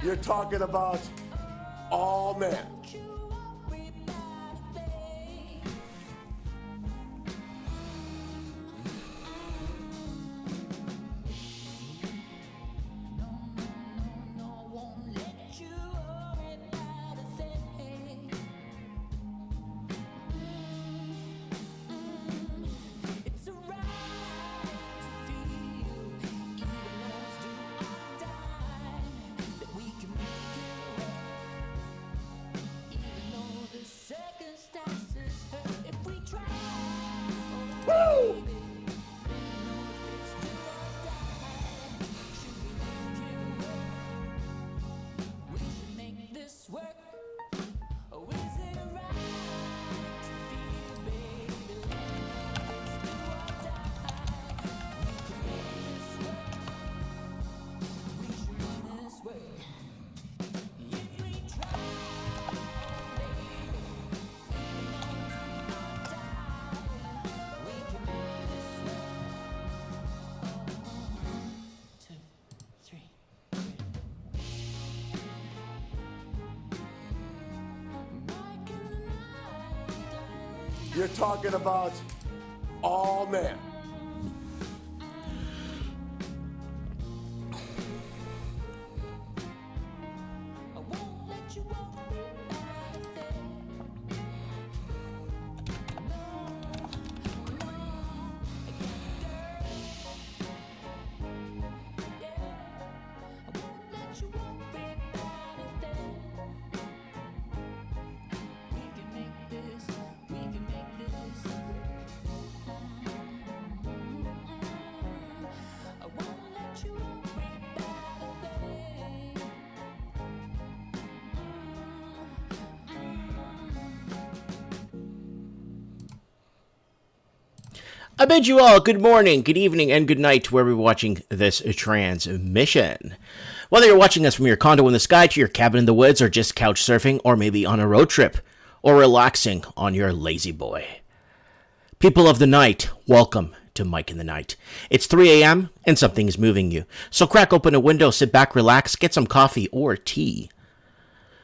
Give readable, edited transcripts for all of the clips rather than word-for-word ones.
You're talking about all men. You're talking about all men. I bid you all good morning, good evening, and good night wherever you're watching this transmission. Whether you're watching us from your condo in the sky to your cabin in the woods, or just couch surfing, or maybe on a road trip, or relaxing on your lazy boy. People of the night, welcome to Mike in the Night. It's 3 a.m. and something is moving you. So crack open a window, sit back, relax, get some coffee or tea.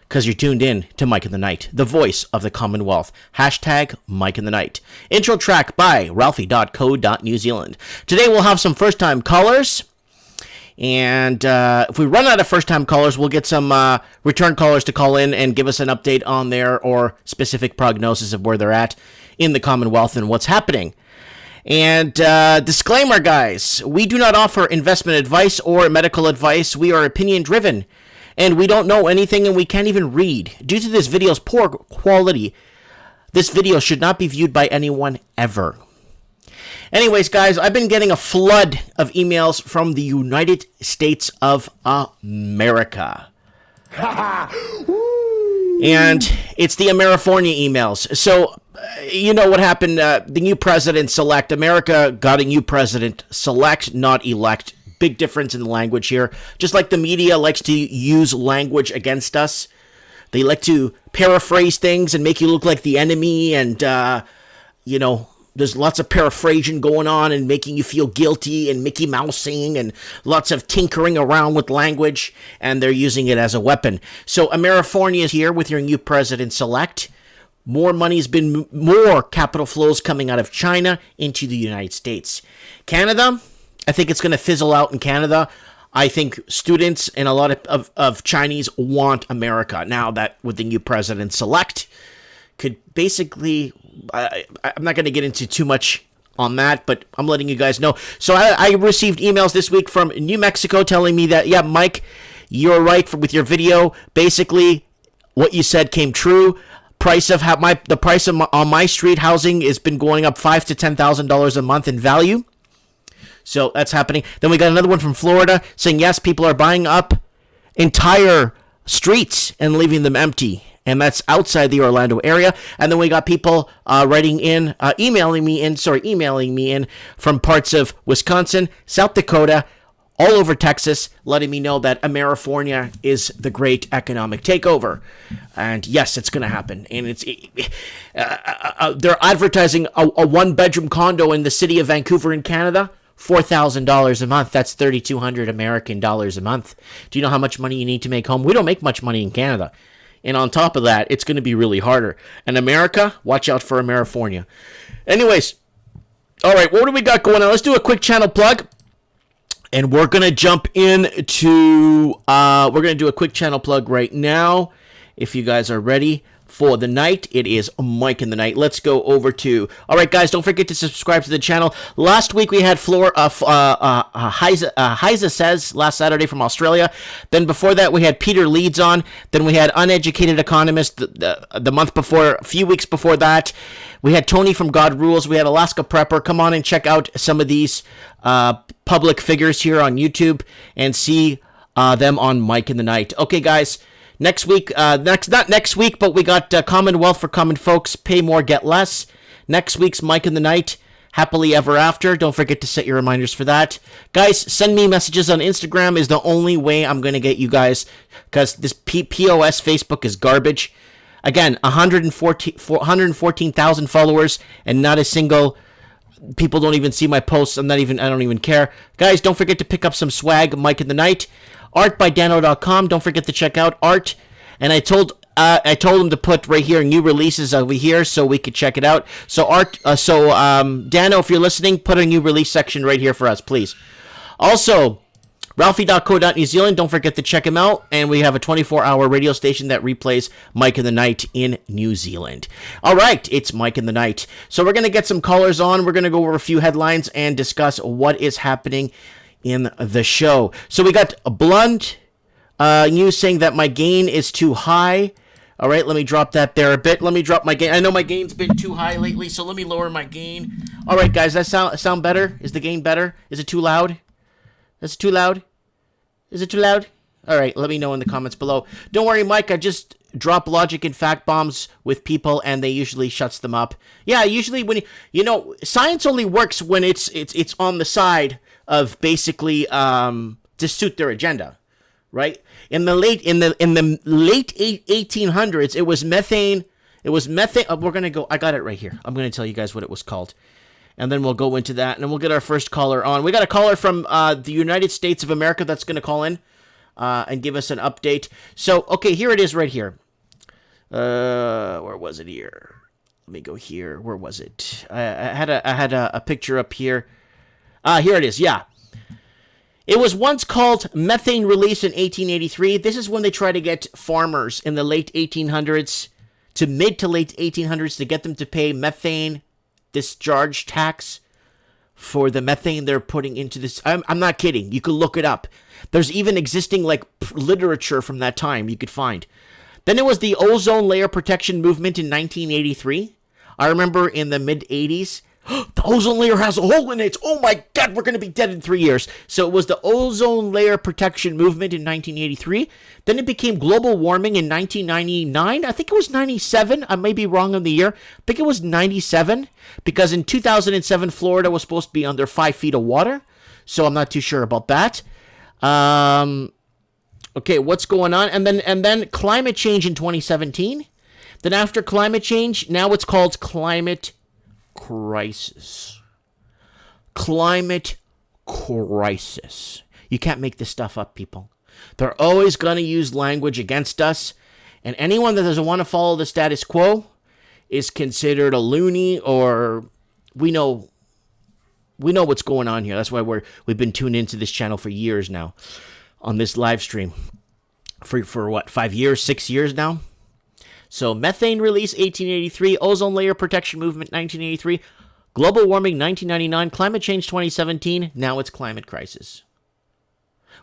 Because you're tuned in to Mike in the Night, the voice of the Commonwealth. Hashtag Mike in the Night. Intro track by Ralphie.co.New Zealand. Today we'll have some first-time callers. And if we run out of first-time callers, we'll get some return callers to call in and give us an update on their or specific prognosis of where they're at in the Commonwealth and what's happening. And disclaimer, guys, we do not offer investment advice or medical advice. We are opinion-driven. And we don't know anything, and we can't even read. Due to this video's poor quality, this video should not be viewed by anyone ever. Anyways, guys, I've been getting a flood of emails from the United States of America. And it's the Amerifornia emails. So, you know what happened? The new president-select, America got a new president-select, not elect. Big difference in the language here. Just like the media likes to use language against us. They like to paraphrase things and make you look like the enemy. And, you know, there's lots of paraphrasing going on and making you feel guilty and Mickey Mousing and lots of tinkering around with language. And they're using it as a weapon. So Amerifornia is here with your new president-select. More capital flows coming out of China into the United States. Canada, I think it's going to fizzle out in Canada. I think students and a lot of Chinese want America. Now that with the new president-select, could basically, I'm not going to get into too much on that, but I'm letting you guys know. So I received emails this week from New Mexico telling me that, yeah, Mike, you're right with your video. Basically, what you said came true. The price on my street housing has been going up $5,000 to $10,000 a month in value. So that's happening. Then we got another one from Florida saying, yes, people are buying up entire streets and leaving them empty. And that's outside the Orlando area. And then we got people emailing me in from parts of Wisconsin, South Dakota, all over Texas, letting me know that Amerifornia is the great economic takeover. And yes, it's going to happen. And they're advertising a one-bedroom condo in the city of Vancouver in Canada $4,000 a month. That's 3,200 American dollars a month. Do you know how much money you need to make home? We don't make much money in Canada. And on top of that, it's going to be really harder. And America, watch out for Amerifornia. Anyways, all right, what do we got going on? Let's do a quick channel plug. And we're going to jump into, we're going to do a quick channel plug right now. If you guys are ready for the night, it is Mike in the Night. Let's go over to, all right, guys, don't forget to subscribe to the channel. Last week we had Heiza Says last Saturday from Australia. Then before that we had Peter Leeds on. Then we had Uneducated Economist the month before, a few weeks before that. We had Tony from God Rules. We had Alaska Prepper. Come on and check out some of these public figures here on YouTube and see them on Mike in the Night. Okay, guys. Next week, not next week, but we got Commonwealth for Common Folks, Pay More, Get Less. Next week's Mike in the Night, Happily Ever After. Don't forget to set your reminders for that. Guys, send me messages on Instagram is the only way I'm going to get you guys, because this POS Facebook is garbage. Again, 114,000 followers, and not a single... People don't even see my posts. I don't even care. Guys, don't forget to pick up some swag, Mike in the Night. Art.dano.com. Don't forget to check out art. And I told him to put right here new releases over here so we could check it out. So Dano, if you're listening, put a new release section right here for us, please. Also, Ralphie.co.New Zealand. Don't forget to check him out. And we have a 24-hour radio station that replays Mike in the Night in New Zealand. All right, it's Mike in the Night. So we're going to get some callers on. We're going to go over a few headlines and discuss what is happening in the show. So we got a blunt news saying that my gain is too high. All right, let me drop that there a bit. Let me drop my gain. I know my gain's been too high lately, so let me lower my gain. All right, guys, that sound better? Is the gain better? Is it too loud? Is it too loud? Is it too loud? All right, let me know in the comments below. Don't worry, Mike, I just drop logic and fact bombs with people, and they usually shuts them up. Yeah, usually when science only works when it's on the side of basically to suit their agenda, right? In the late 1800s, it was methane. It was methane. We're gonna go. I got it right here. I'm gonna tell you guys what it was called, and then we'll go into that, and then we'll get our first caller on. We got a caller from the United States of America that's gonna call in and give us an update. So, okay, here it is right here. Where was it here? Let me go here. Where was it? I had a picture up here. Here it is, yeah. It was once called methane release in 1883. This is when they try to get farmers in the late 1800s to mid to late 1800s to get them to pay methane discharge tax for the methane they're putting into this. I'm not kidding. You can look it up. There's even existing literature from that time you could find. Then it was the ozone layer protection movement in 1983. I remember in the mid-80s, the ozone layer has a hole in it. Oh my God, we're going to be dead in 3 years. So it was the ozone layer protection movement in 1983. Then it became global warming in 1999. I think it was 97. I may be wrong on the year. I think it was 97 because in 2007, Florida was supposed to be under 5 feet of water. So I'm not too sure about that. Okay, what's going on? And then climate change in 2017. Then after climate change, now it's called climate crisis. Climate crisis. You can't make this stuff up, people. They're always going to use language against us, and anyone that doesn't want to follow the status quo is considered a loony, or we know what's going on here. That's why we've been tuned into this channel for years now on this live stream. For what, 5 years, 6 years now? So methane release 1883, ozone layer protection movement 1983, global warming 1999, climate change 2017. Now it's climate crisis.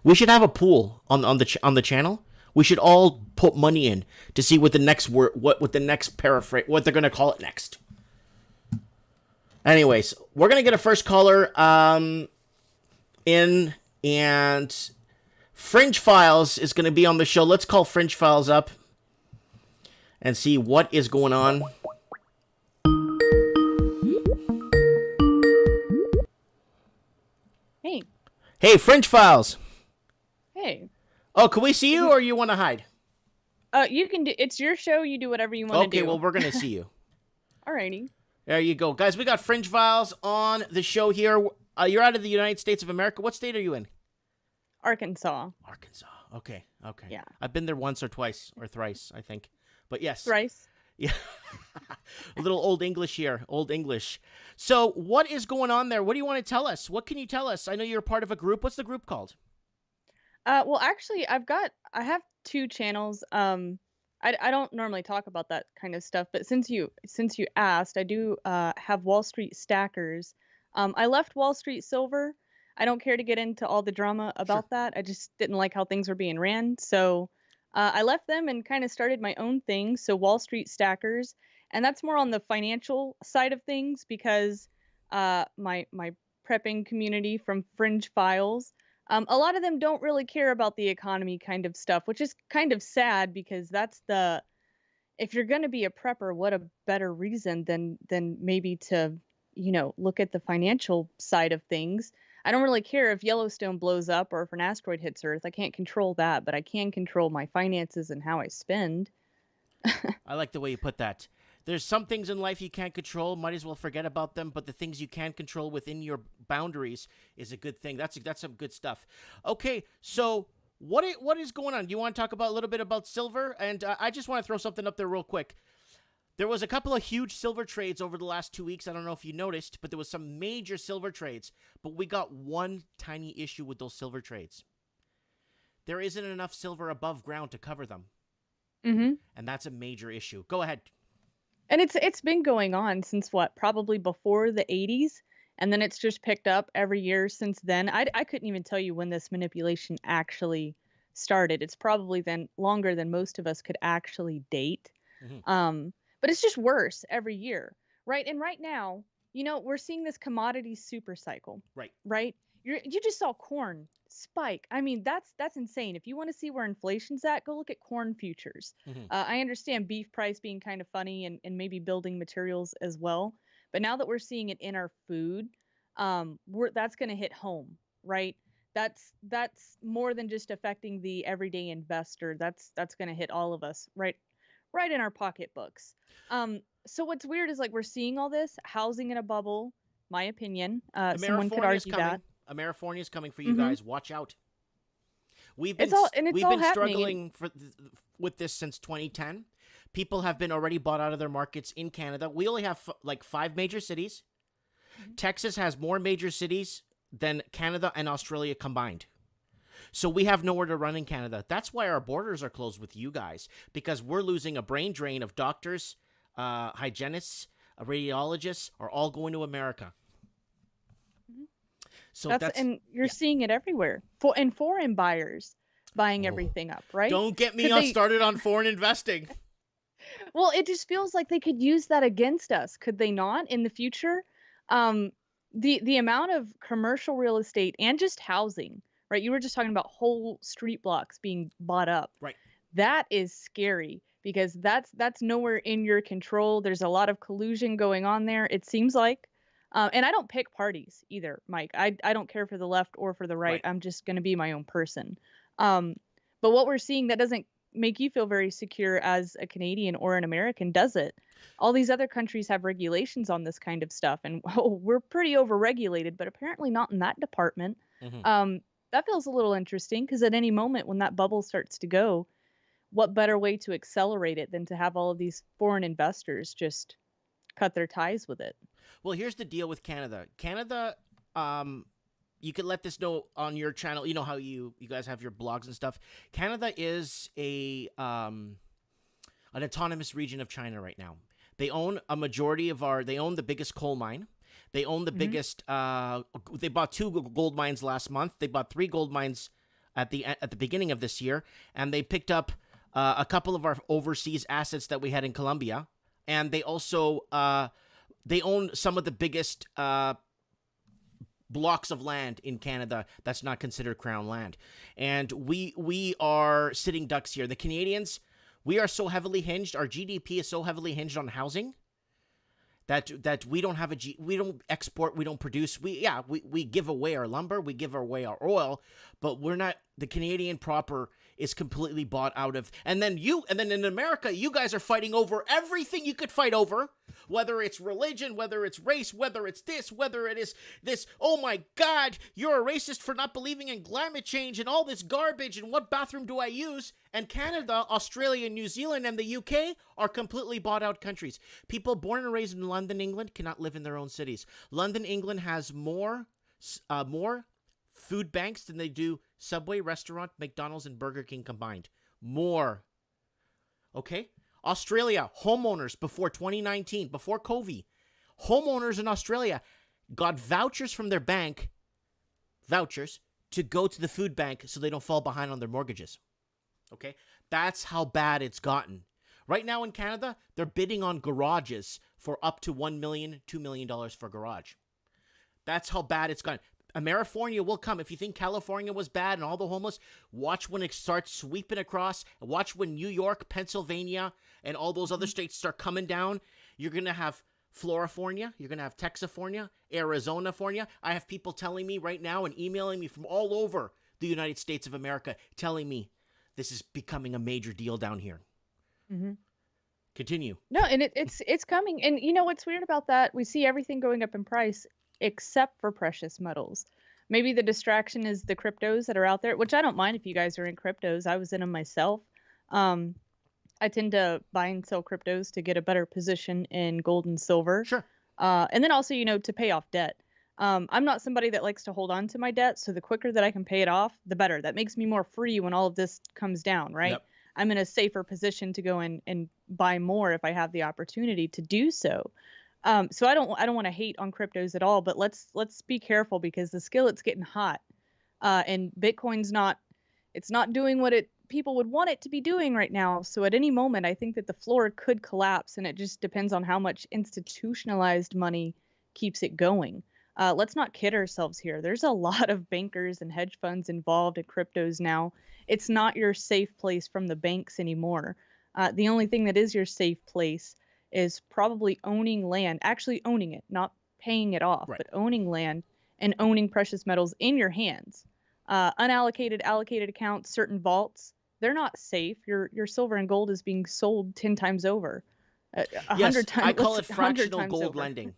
We should have a pool on the channel. We should all put money in to see what the next word, what the next paraphrase, what they're gonna call it next. Anyways, we're gonna get a first caller in, and Fringe Files is gonna be on the show. Let's call Fringe Files up and see what is going on. Hey. Hey, Fringe Files. Hey. Oh, can we see you, or you want to hide? You can do. It's your show. You do whatever you want to do. Okay, well, we're gonna see you. Alrighty. There you go, guys. We got Fringe Files on the show here. You're out of the United States of America. What state are you in? Arkansas. Arkansas. Okay. Yeah. I've been there once or twice or thrice, I think. But yes. Thrice. Yeah. A little old English here. Old English. So what is going on there? What do you want to tell us? What can you tell us? I know you're part of a group. What's the group called? Well, actually, I have 2 channels. I don't normally talk about that kind of stuff, but since you asked, I do have Wall Street Stackers. I left Wall Street Silver. I don't care to get into all the drama about that. I just didn't like how things were being ran. So I left them and kind of started my own thing. So Wall Street Stackers, and that's more on the financial side of things because my prepping community from Fringe Files, a lot of them don't really care about the economy kind of stuff, which is kind of sad because if you're going to be a prepper, what a better reason than maybe to, look at the financial side of things. I don't really care if Yellowstone blows up or if an asteroid hits Earth. I can't control that, but I can control my finances and how I spend. I like the way you put that. There's some things in life you can't control. Might as well forget about them. But the things you can control within your boundaries is a good thing. That's some good stuff. Okay, so what is going on? Do you want to talk about a little bit about silver? And I just want to throw something up there real quick. There was a couple of huge silver trades over the last 2 weeks. I don't know if you noticed, but there was some major silver trades. But we got one tiny issue with those silver trades. There isn't enough silver above ground to cover them. Mm-hmm. And that's a major issue. Go ahead. And it's been going on since probably before the 80s. And then it's just picked up every year since then. I couldn't even tell you when this manipulation actually started. It's probably then longer than most of us could actually date. Mm-hmm. But it's just worse every year, right? And right now, we're seeing this commodity super cycle. Right? You just saw corn spike. I mean, that's insane. If you want to see where inflation's at, go look at corn futures. Mm-hmm. I understand beef price being kind of funny and maybe building materials as well. But now that we're seeing it in our food, that's going to hit home, right? That's more than just affecting the everyday investor. That's going to hit all of us, right in our pocketbooks. So what's weird is we're seeing all this housing in a bubble. My opinion. Someone could argue that. Amerifornia is coming for you guys. Watch out. We've been struggling with this since 2010. People have been already bought out of their markets in Canada. We only have 5 major cities. Mm-hmm. Texas has more major cities than Canada and Australia combined. So we have nowhere to run in Canada. That's why our borders are closed with you guys, because we're losing a brain drain of doctors, hygienists, radiologists are all going to America. Mm-hmm. So and you're seeing it everywhere. Foreign buyers buying everything up, right? Don't get me started on foreign investing. Well, it just feels like they could use that against us, could they not, in the future? The amount of commercial real estate and just housing, right? You were just talking about whole street blocks being bought up. Right. That is scary because that's nowhere in your control. There's a lot of collusion going on there, it seems like. And I don't pick parties either, Mike. I don't care for the left or for the right. I'm just going to be my own person. But what we're seeing, that doesn't make you feel very secure as a Canadian or an American, does it? All these other countries have regulations on this kind of stuff, and we're pretty overregulated, but apparently not in that department. Mm-hmm. That feels a little interesting because at any moment when that bubble starts to go, what better way to accelerate it than to have all of these foreign investors just cut their ties with it? Well, here's the deal with Canada. Canada, you could let this know on your channel. You know how you guys have your blogs and stuff. Canada is an autonomous region of China right now. They own a majority of they own the biggest coal mine. They own the biggest, they bought 2 gold mines last month. They bought 3 gold mines at the beginning of this year. And they picked up a couple of our overseas assets that we had in Colombia. And they also, they own some of the biggest blocks of land in Canada that's not considered crown land. And we are sitting ducks here. The Canadians, we are so heavily hinged. Our GDP is so heavily hinged on housing that we don't have we don't export, we don't produce. We give away our lumber, we give away our oil, but we're not, the Canadian proper is completely bought out of. And then in America, you guys are fighting over everything you could fight over, whether it's religion, whether it's race, whether it's this, whether it is this. Oh my God, you're a racist for not believing in climate change and all this garbage. And what bathroom do I use? And Canada, Australia, New Zealand, and the UK are completely bought out countries. People born and raised in London, England cannot live in their own cities. London, England has more food banks than they do Subway, restaurant, McDonald's, and Burger King combined. More. Okay? Australia, homeowners before 2019, before COVID, homeowners in Australia got vouchers from their bank, vouchers, to go to the food bank so they don't fall behind on their mortgages. Okay? That's how bad it's gotten. Right now in Canada, they're bidding on garages for up to $1 million, $2 million for a garage. That's how bad it's gotten. Amerifornia will come. If you think California was bad and all the homeless, watch when it starts sweeping across. Watch when New York, Pennsylvania, and all those other states start coming down. You're going to have Florifornia. You're going to have Texafornia, Arizonafornia. I have people telling me right now and emailing me from all over the United States of America telling me this is becoming a major deal down here. Mm-hmm. Continue. No, and it's coming. And you know what's weird about that? We see everything going up in price except for precious metals. Maybe the distraction is the cryptos that are out there, which I don't mind if you guys are in cryptos. I was in them myself. I tend to buy and sell cryptos to get a better position in gold and silver. Sure. And then also, to pay off debt. I'm not somebody that likes to hold on to my debt, so the quicker that I can pay it off, the better. That makes me more free when all of this comes down, right? Yep. I'm in a safer position to go in and buy more if I have the opportunity to do so. So I don't want to hate on cryptos at all, but let's be careful because the skillet's getting hot, and Bitcoin's not doing what people would want it to be doing right now. So at any moment, I think that the floor could collapse, and it just depends on how much institutionalized money keeps it going. Let's not kid ourselves here. There's a lot of bankers and hedge funds involved in cryptos now. It's not your safe place from the banks anymore. The only thing that is your safe place is probably owning land, actually owning it, not paying it off, right, but owning land and owning precious metals in your hands. Unallocated, allocated accounts, certain vaults, they're not safe. Your silver and gold is being sold 10 times over. 100 times. I call it fractional gold over. lending.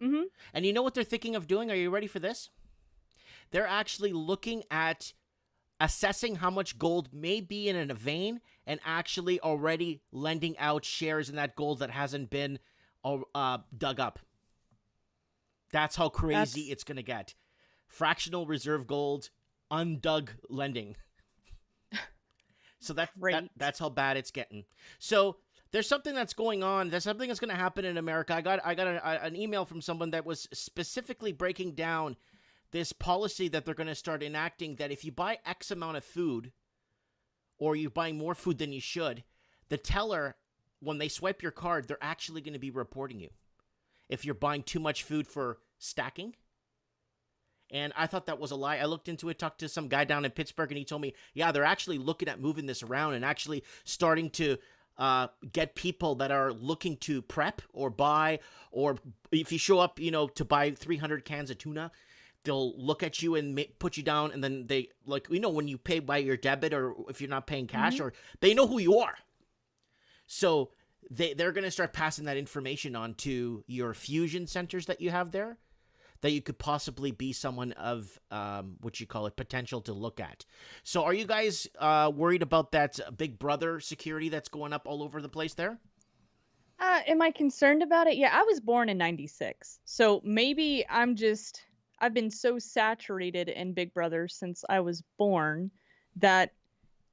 Mm-hmm. And you know what they're thinking of doing? Are you ready for this? They're actually looking at assessing how much gold may be in a vein and actually already lending out shares in that gold that hasn't been dug up. That's how crazy it's going to get. Fractional reserve gold, undug lending. So that's how bad it's getting. So there's something that's going on. There's something that's going to happen in America. I got an email from someone that was specifically breaking down this policy that they're going to start enacting, that if you buy X amount of food or you're buying more food than you should, the teller, when they swipe your card, they're actually going to be reporting you if you're buying too much food for stacking. And I thought that was a lie. I looked into it, talked to some guy down in Pittsburgh, and he told me, yeah, they're actually looking at moving this around and actually starting to get people that are looking to prep or buy, or if you show up, to buy 300 cans of tuna, they'll look at you and put you down, and then they, when you pay by your debit or if you're not paying cash, mm-hmm. or they know who you are. So they're going to start passing that information on to your fusion centers that you have there, that you could possibly be someone of, potential to look at. So are you guys worried about that Big Brother security that's going up all over the place there? Am I concerned about it? Yeah, I was born in 96. So maybe I've been so saturated in Big Brother since I was born that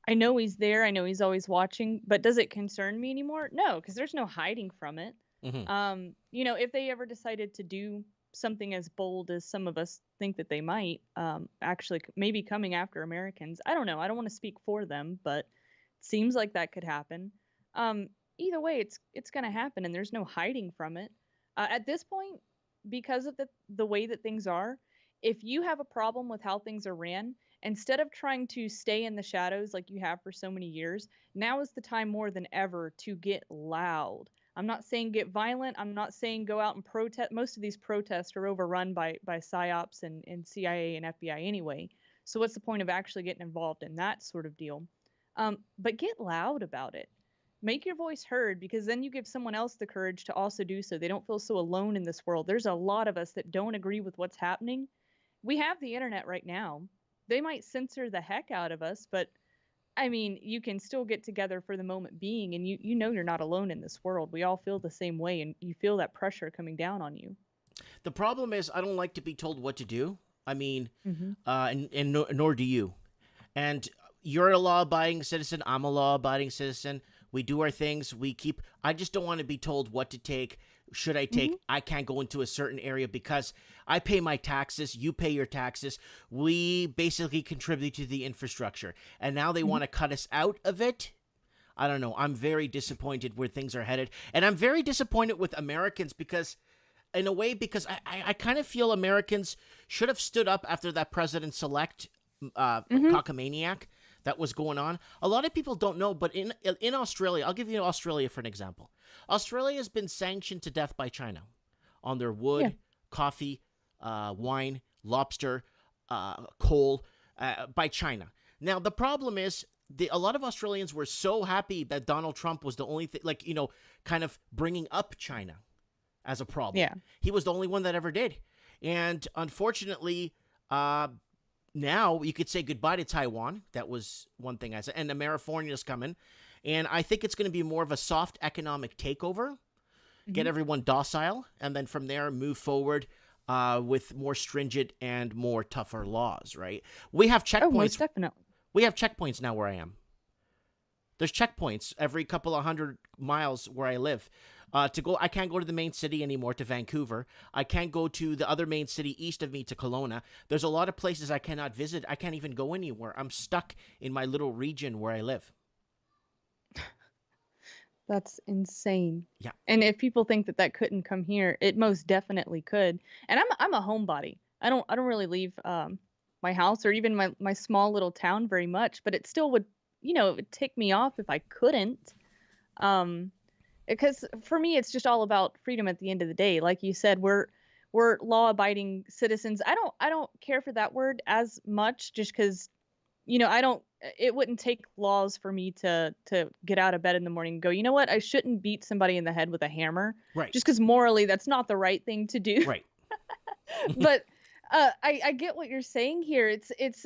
I know he's there. I know he's always watching, but does it concern me anymore? No, because there's no hiding from it. Mm-hmm. If they ever decided to do something as bold as some of us think that they might, actually maybe coming after Americans, I don't know. I don't want to speak for them, but it seems like that could happen. Either way, it's going to happen, and there's no hiding from it. At this point, because of the way that things are, if you have a problem with how things are ran, instead of trying to stay in the shadows like you have for so many years, now is the time more than ever to get loud. I'm not saying get violent. I'm not saying go out and protest. Most of these protests are overrun by PSYOPs and CIA and FBI anyway. So what's the point of actually getting involved in that sort of deal? But get loud about it. Make your voice heard, because then you give someone else the courage to also do so. They don't feel so alone in this world. There's a lot of us that don't agree with what's happening. We have the internet right now. They might censor the heck out of us, but I mean, you can still get together for the moment being, and you know you're not alone in this world. We all feel the same way, and you feel that pressure coming down on you. The problem is I don't like to be told what to do. I mean, Mm-hmm. nor do you. And you're a law-abiding citizen. I'm a law-abiding citizen. We do our things. I just don't want to be told what to take. Should I take? Mm-hmm. I can't go into a certain area because I pay my taxes. You pay your taxes. We basically contribute to the infrastructure. And now they want to cut us out of it. I don't know. I'm very disappointed where things are headed. And I'm very disappointed with Americans because I kind of feel Americans should have stood up after that president-elect cockamaniac that was going on. A lot of people don't know, but in Australia, I'll give you Australia for an example. Australia has been sanctioned to death by China on their wood, coffee, wine, lobster, coal, by China. Now, the problem is a lot of Australians were so happy that Donald Trump was the only thing, kind of bringing up China as a problem. Yeah. He was the only one that ever did. And unfortunately, now you could say goodbye to Taiwan. That was one thing I said. And Amerifornia is coming. And I think it's going to be more of a soft economic takeover, get everyone docile, and then from there move forward with more stringent and more tougher laws, right? We have checkpoints. Oh, most definitely. We have checkpoints now where I am. There's checkpoints every couple of 100 miles where I live. I can't go to the main city anymore, to Vancouver. I can't go to the other main city east of me, to Kelowna. There's a lot of places I cannot visit. I can't even go anywhere. I'm stuck in my little region where I live. That's insane. Yeah. And if people think that couldn't come here, it most definitely could. And I'm a homebody. I don't really leave my house or even my small little town very much, but it still would, it would tick me off if I couldn't. Because for me, it's just all about freedom at the end of the day. Like you said, we're law-abiding citizens. I don't care for that word as much, just because, it wouldn't take laws for me to get out of bed in the morning and go, you know what, I shouldn't beat somebody in the head with a hammer. Right. Just because morally that's not the right thing to do. Right. But I get what you're saying here. It's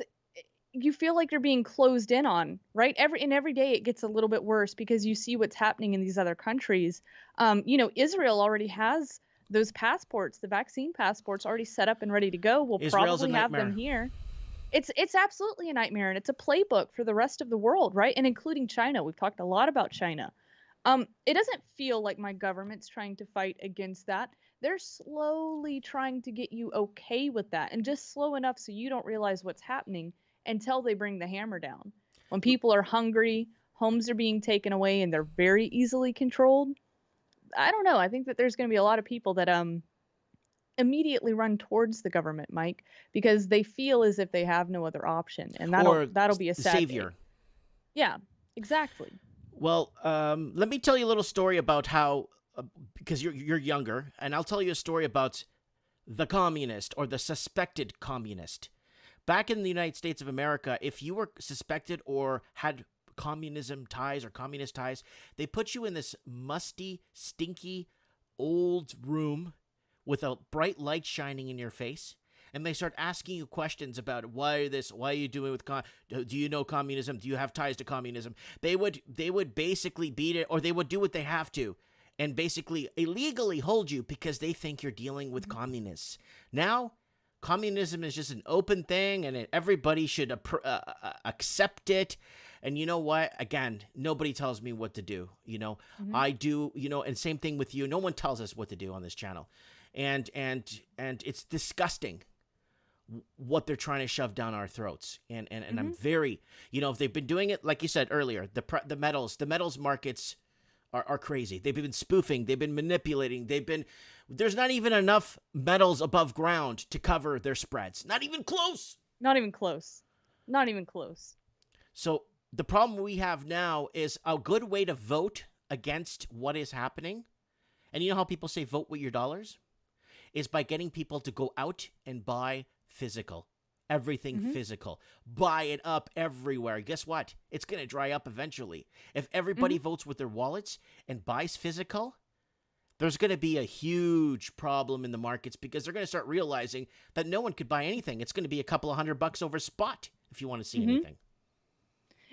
you feel like you're being closed in on, right? Every day it gets a little bit worse because you see what's happening in these other countries. Israel already has those passports, the vaccine passports already set up and ready to go. We'll Israel's probably a have them nightmare. here. It's absolutely a nightmare, and it's a playbook for the rest of the world, right? And including China. We've talked a lot about China. It doesn't feel like my government's trying to fight against that. They're slowly trying to get you okay with that, and just slow enough so you don't realize what's happening until they bring the hammer down. When people are hungry, homes are being taken away, and they're very easily controlled. I don't know. I think that there's going to be a lot of people that immediately run towards the government, Mike, because they feel as if they have no other option, and that'll be a sad savior. day. Yeah, exactly. Well, let me tell you a little story about how, because you're younger, and I'll tell you a story about the communist or the suspected communist. Back in the United States of America, if you were suspected or had communism ties or communist ties, they put you in this musty, stinky, old room with a bright light shining in your face, and they start asking you questions about why are you doing with do you know communism? Do you have ties to communism? They would basically beat it, or they would do what they have to, and basically illegally hold you because they think you're dealing with communists. Now, communism is just an open thing, and everybody should accept it. And you know what? Again, nobody tells me what to do. I do. And same thing with you. No one tells us what to do on this channel. And it's disgusting what they're trying to shove down our throats. And I'm very, if they've been doing it, like you said earlier, the metals markets are crazy. They've been spoofing, they've been manipulating, there's not even enough metals above ground to cover their spreads. Not even close. Not even close. Not even close. So the problem we have now is a good way to vote against what is happening. And you know how people say vote with your dollars? Is by getting people to go out and buy physical everything physical. Buy it up everywhere. Guess what? It's going to dry up eventually. If everybody votes with their wallets and buys physical, there's going to be a huge problem in the markets because they're going to start realizing that no one could buy anything. It's going to be a couple of $100 over spot if you want to see anything.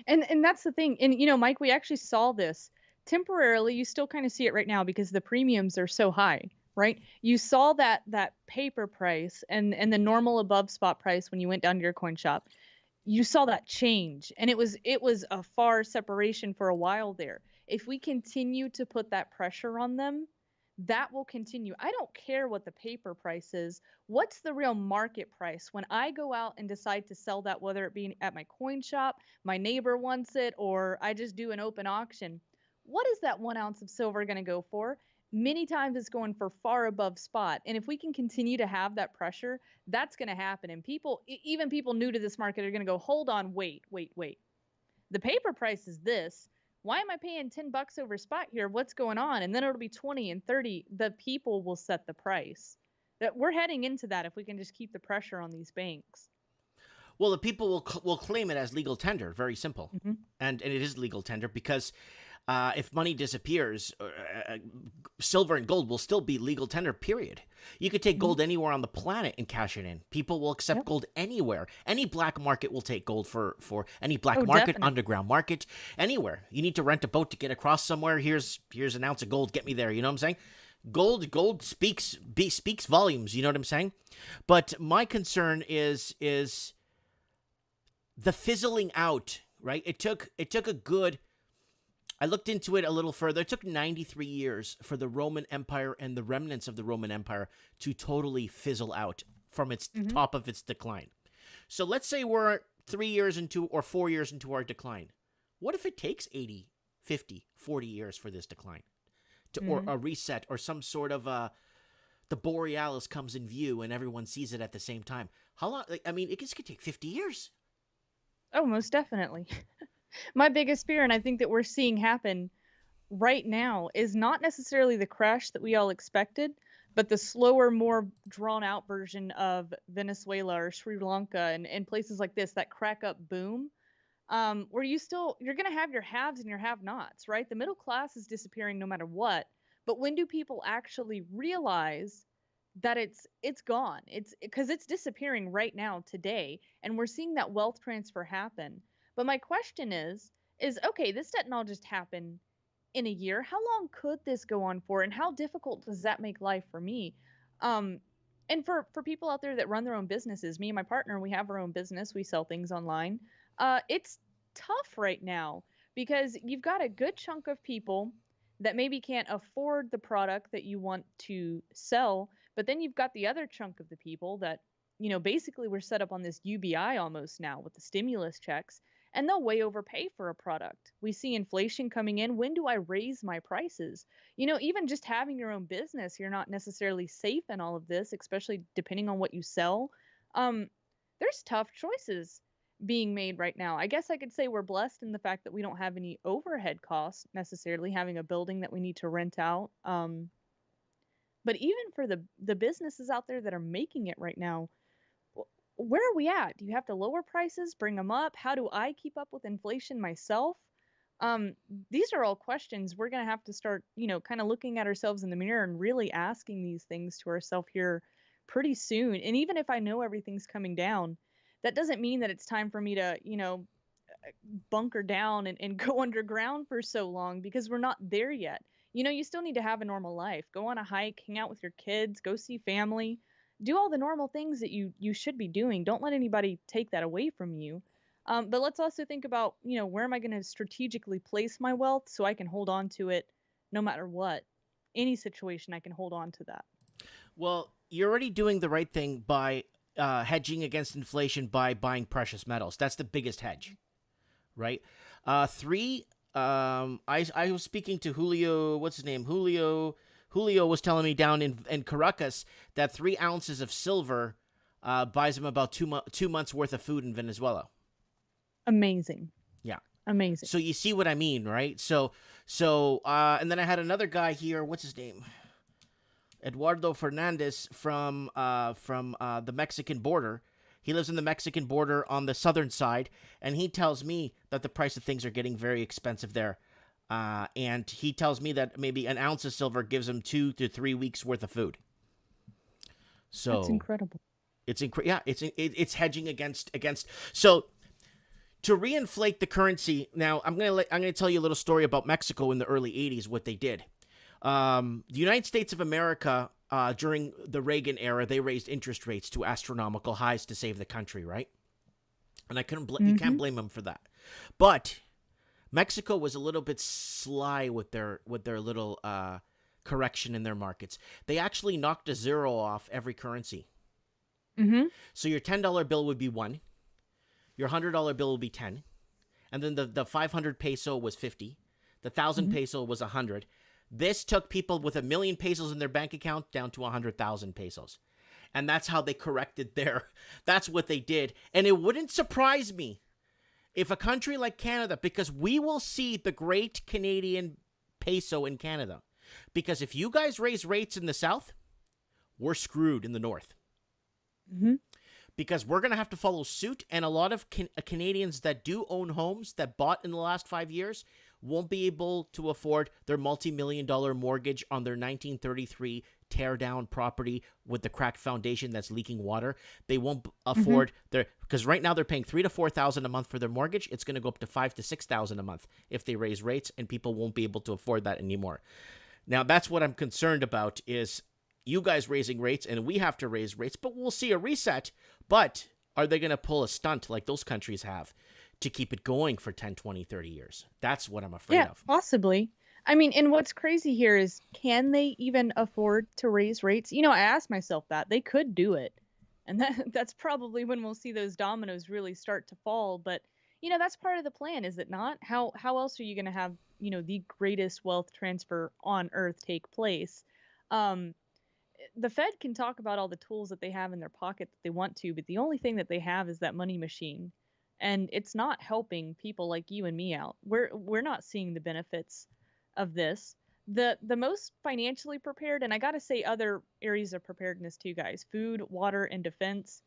And that's the thing. And Mike, we actually saw this temporarily. You still kind of see it right now because the premiums are so high, right? You saw that paper price and the normal above spot price when you went down to your coin shop. You saw that change, and it was a far separation for a while there. If we continue to put that pressure on them, that will continue. I don't care what the paper price is. What's the real market price? When I go out and decide to sell that, whether it be at my coin shop, my neighbor wants it, or I just do an open auction, what is that 1 ounce of silver going to go for? Many times it's going for far above spot. And if we can continue to have that pressure, that's going to happen. And people, even people new to this market, are going to go, hold on, wait. The paper price is this. Why am I paying $10 over spot here? What's going on? And then it'll be 20 and 30. The people will set the price. That we're heading into that if we can just keep the pressure on these banks. Well, the people will claim it as legal tender. Very simple. And it is legal tender because if money disappears, silver and gold will still be legal tender, period. You could take gold anywhere on the planet and cash it in. People will accept gold anywhere. Any black market will take gold for any black market, definitely. underground market, anywhere. You need to rent a boat to get across somewhere. Here's an ounce of gold. Get me there. You know what I'm saying? Gold speaks volumes. You know what I'm saying? But my concern is the fizzling out, right? It took a good... I looked into it a little further. It took 93 years for the Roman Empire and the remnants of the Roman Empire to totally fizzle out from its top of its decline. So let's say we're 3 years into or 4 years into our decline. What if it takes 80, 50, 40 years for this decline? Or a reset or some sort of the Borealis comes in view and everyone sees it at the same time. How long? I mean, this could take 50 years. Oh, most definitely. My biggest fear, and I think that we're seeing happen right now, is not necessarily the crash that we all expected, but the slower, more drawn out version of Venezuela or Sri Lanka and places like this, that crack up boom, where you're going to have your haves and your have nots, right? The middle class is disappearing no matter what. But when do people actually realize that it's gone? It's because it's disappearing right now today. And we're seeing that wealth transfer happen. But my question is, okay, this didn't all just happen in a year. How long could this go on for? And how difficult does that make life for me? And for people out there that run their own businesses, me and my partner, we have our own business. We sell things online. It's tough right now because you've got a good chunk of people that maybe can't afford the product that you want to sell. But then you've got the other chunk of the people that, basically we're set up on this UBI almost now with the stimulus checks. And they'll way overpay for a product. We see inflation coming in. When do I raise my prices? Even just having your own business, you're not necessarily safe in all of this, especially depending on what you sell. There's tough choices being made right now. I guess I could say we're blessed in the fact that we don't have any overhead costs necessarily, having a building that we need to rent out. But even for the businesses out there that are making it right now, where are we at? Do you have to lower prices, bring them up? How do I keep up with inflation myself? These are all questions we're going to have to start, kind of looking at ourselves in the mirror and really asking these things to ourselves here pretty soon. And even if I know everything's coming down, that doesn't mean that it's time for me to, bunker down and go underground for so long because we're not there yet. You still need to have a normal life. Go on a hike, hang out with your kids, go see family. Do all the normal things that you should be doing. Don't let anybody take that away from you. But let's also think about, where am I going to strategically place my wealth so I can hold on to it no matter what. Any situation, I can hold on to that. Well, You're already doing the right thing by hedging against inflation by buying precious metals. That's the biggest hedge, right? I was speaking to Julio, what's his name? Julio was telling me down in Caracas that 3 ounces of silver buys him about 2 months worth of food in Venezuela. Amazing. Yeah. Amazing. So you see what I mean, right? So and then I had another guy here. What's his name? Eduardo Fernandez from the Mexican border. He lives in the Mexican border on the southern side, and he tells me that the price of things are getting very expensive there. And he tells me that maybe an ounce of silver gives him 2 to 3 weeks worth of food. So That's incredible. It's hedging against. So to reinflate the currency. Now I'm gonna tell you a little story about Mexico in the early '80s. What they did. The United States of America during the Reagan era, they raised interest rates to astronomical highs to save the country, right? And I couldn't you can't blame them for that. But Mexico was a little bit sly with their little correction in their markets. They actually knocked a zero off every currency. So your $10 bill would be 1, your $100 bill would be 10, and then the 500 peso was 50, the 1,000 peso was 100. This took people with 1 million pesos in their bank account down to 100,000 pesos. And that's how they corrected that's what they did. And it wouldn't surprise me if a country like Canada, because we will see the great Canadian peso in Canada. Because if you guys raise rates in the South, we're screwed in the North. Because we're going to have to follow suit. And a lot of Canadians that do own homes that bought in the last 5 years won't be able to afford their multi-million-dollar mortgage on their 1933 tear-down property with the cracked foundation that's leaking water. They won't afford because right now they're paying $3,000 to $4,000 a month for their mortgage. It's going to go up to $5,000 to $6,000 a month if they raise rates, and people won't be able to afford that anymore. Now, that's what I'm concerned about is you guys raising rates, and we have to raise rates, but we'll see a reset. But are they going to pull a stunt like those countries have to keep it going for 10, 20, 30 years? That's what I'm afraid of. Possibly. I mean, and what's crazy here is, can they even afford to raise rates? I asked myself that. They could do it. And that's probably when we'll see those dominoes really start to fall. But, that's part of the plan, is it not? How else are you going to have, the greatest wealth transfer on earth take place? The Fed can talk about all the tools that they have in their pocket that they want to, but the only thing that they have is that money machine. And it's not helping people like you and me out. We're not seeing the benefits of this. The most financially prepared, and I got to say other areas of preparedness too, guys, food, water, and defense,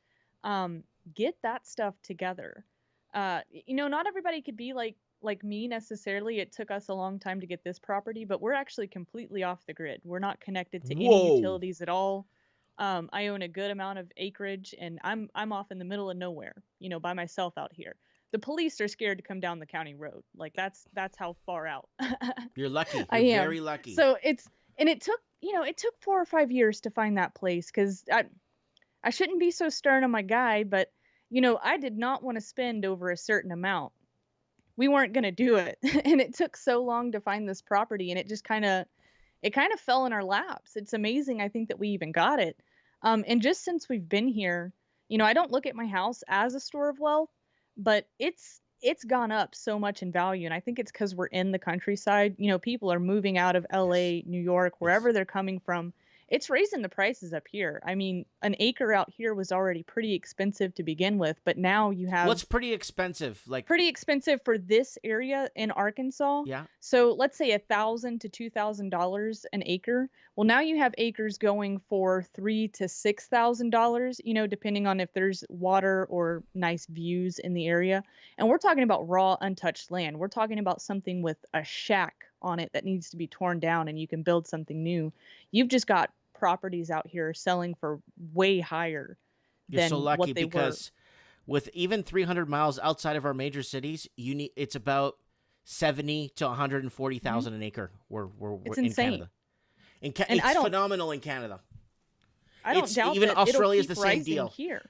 get that stuff together. Not everybody could be like me necessarily. It took us a long time to get this property, but we're actually completely off the grid. We're not connected to any utilities at all. I own a good amount of acreage, and I'm off in the middle of nowhere, by myself out here. The police are scared to come down the county road. Like that's how far out. You're lucky. You're very lucky. So it took 4 or 5 years to find that place, because I shouldn't be so stern on my guy, but I did not want to spend over a certain amount. We weren't going to do it. And it took so long to find this property, and it just kind of fell in our laps. It's amazing, I think, that we even got it. And just since we've been here, I don't look at my house as a store of wealth, but it's gone up so much in value. And I think it's because we're in the countryside. People are moving out of LA, New York, wherever they're coming from. It's raising the prices up here. I mean, an acre out here was already pretty expensive to begin with, but now you have... What's pretty expensive? Pretty expensive for this area in Arkansas. Yeah. So let's say $1,000 to $2,000 an acre. Well, now you have acres going for $3,000 to $6,000, depending on if there's water or nice views in the area. And we're talking about raw, untouched land. We're talking about something with a shack on it that needs to be torn down and you can build something new. You've just got properties out here selling for way higher than so lucky what they because were. With even 300 miles outside of our major cities, it's about 70 to 140,000 an acre. We're It's in insane. Canada. It's phenomenal in Canada. I don't doubt even that Australia is it'll the keep same rising deal. Here.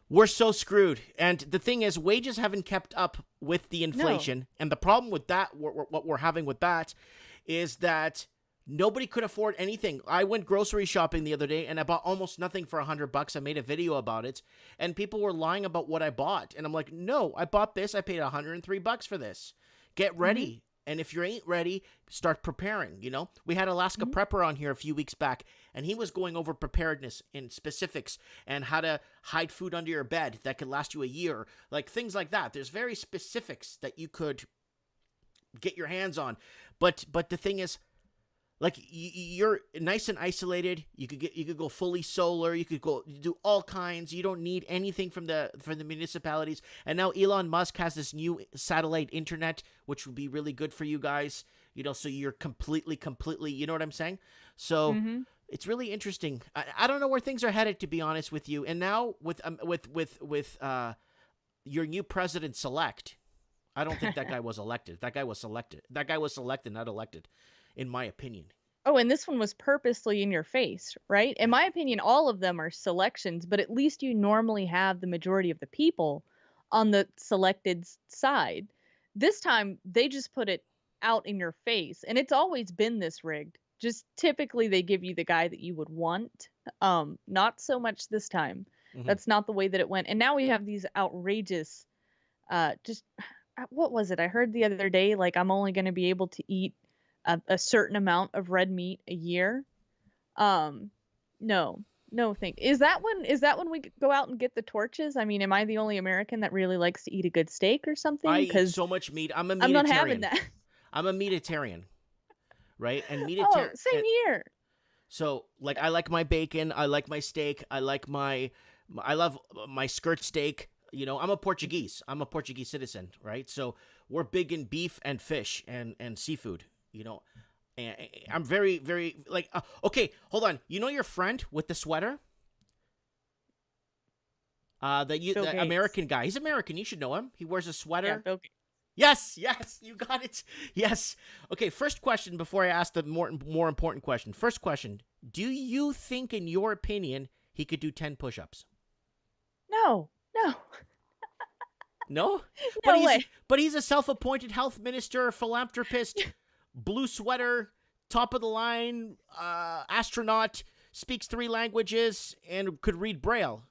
We're so screwed. And the thing is, wages haven't kept up with the inflation. No. And the problem with that, what we're having with that, is that nobody could afford anything. I went grocery shopping the other day and I bought almost nothing for $100. I made a video about it, and people were lying about what I bought. And I'm like, no, I bought this. I paid $103 for this. Get ready. And if you ain't ready, start preparing. We had Alaska Prepper on here a few weeks back, and he was going over preparedness in specifics and how to hide food under your bed that could last you a year, like things like that. There's very specifics that you could get your hands on. But the thing is, Like you're nice and isolated. You could go fully solar. You could go do all kinds. You don't need anything from the municipalities. And now Elon Musk has this new satellite internet, which will be really good for you guys. So you're completely. You know what I'm saying? So it's really interesting. I don't know where things are headed, to be honest with you. And now with your new president-elect, I don't think that guy was elected. That guy was selected. That guy was selected, not elected, in my opinion. Oh, and this one was purposely in your face, right? In my opinion, all of them are selections, but at least you normally have the majority of the people on the selected side. This time, they just put it out in your face, and it's always been this rigged. Just typically, they give you the guy that you would want. Not so much this time. That's not the way that it went. And now we have these outrageous, what was it? I heard the other day, like, I'm only going to be able to eat a certain amount of red meat a year. No, thank. Is that when we go out and get the torches? I mean, am I the only American that really likes to eat a good steak or something? I eat so much meat. I'm not having that. I'm a meatitarian, right? And Oh, same here. So, like, I like my bacon. I like my steak. I love my skirt steak. I'm a Portuguese. I'm a Portuguese citizen, right? So we're big in beef and fish and seafood. And I'm very, very okay, hold on. Your friend with the sweater? The American guy. He's American. You should know him. He wears a sweater. Yeah, Bill Gates. Yes, you got it. Yes. Okay, first question before I ask the more important question. First question. Do you think, in your opinion, he could do 10 push-ups? No. No? No way. But he's a self-appointed health minister, philanthropist, blue sweater, top of the line, astronaut, speaks 3 languages, and could read Braille.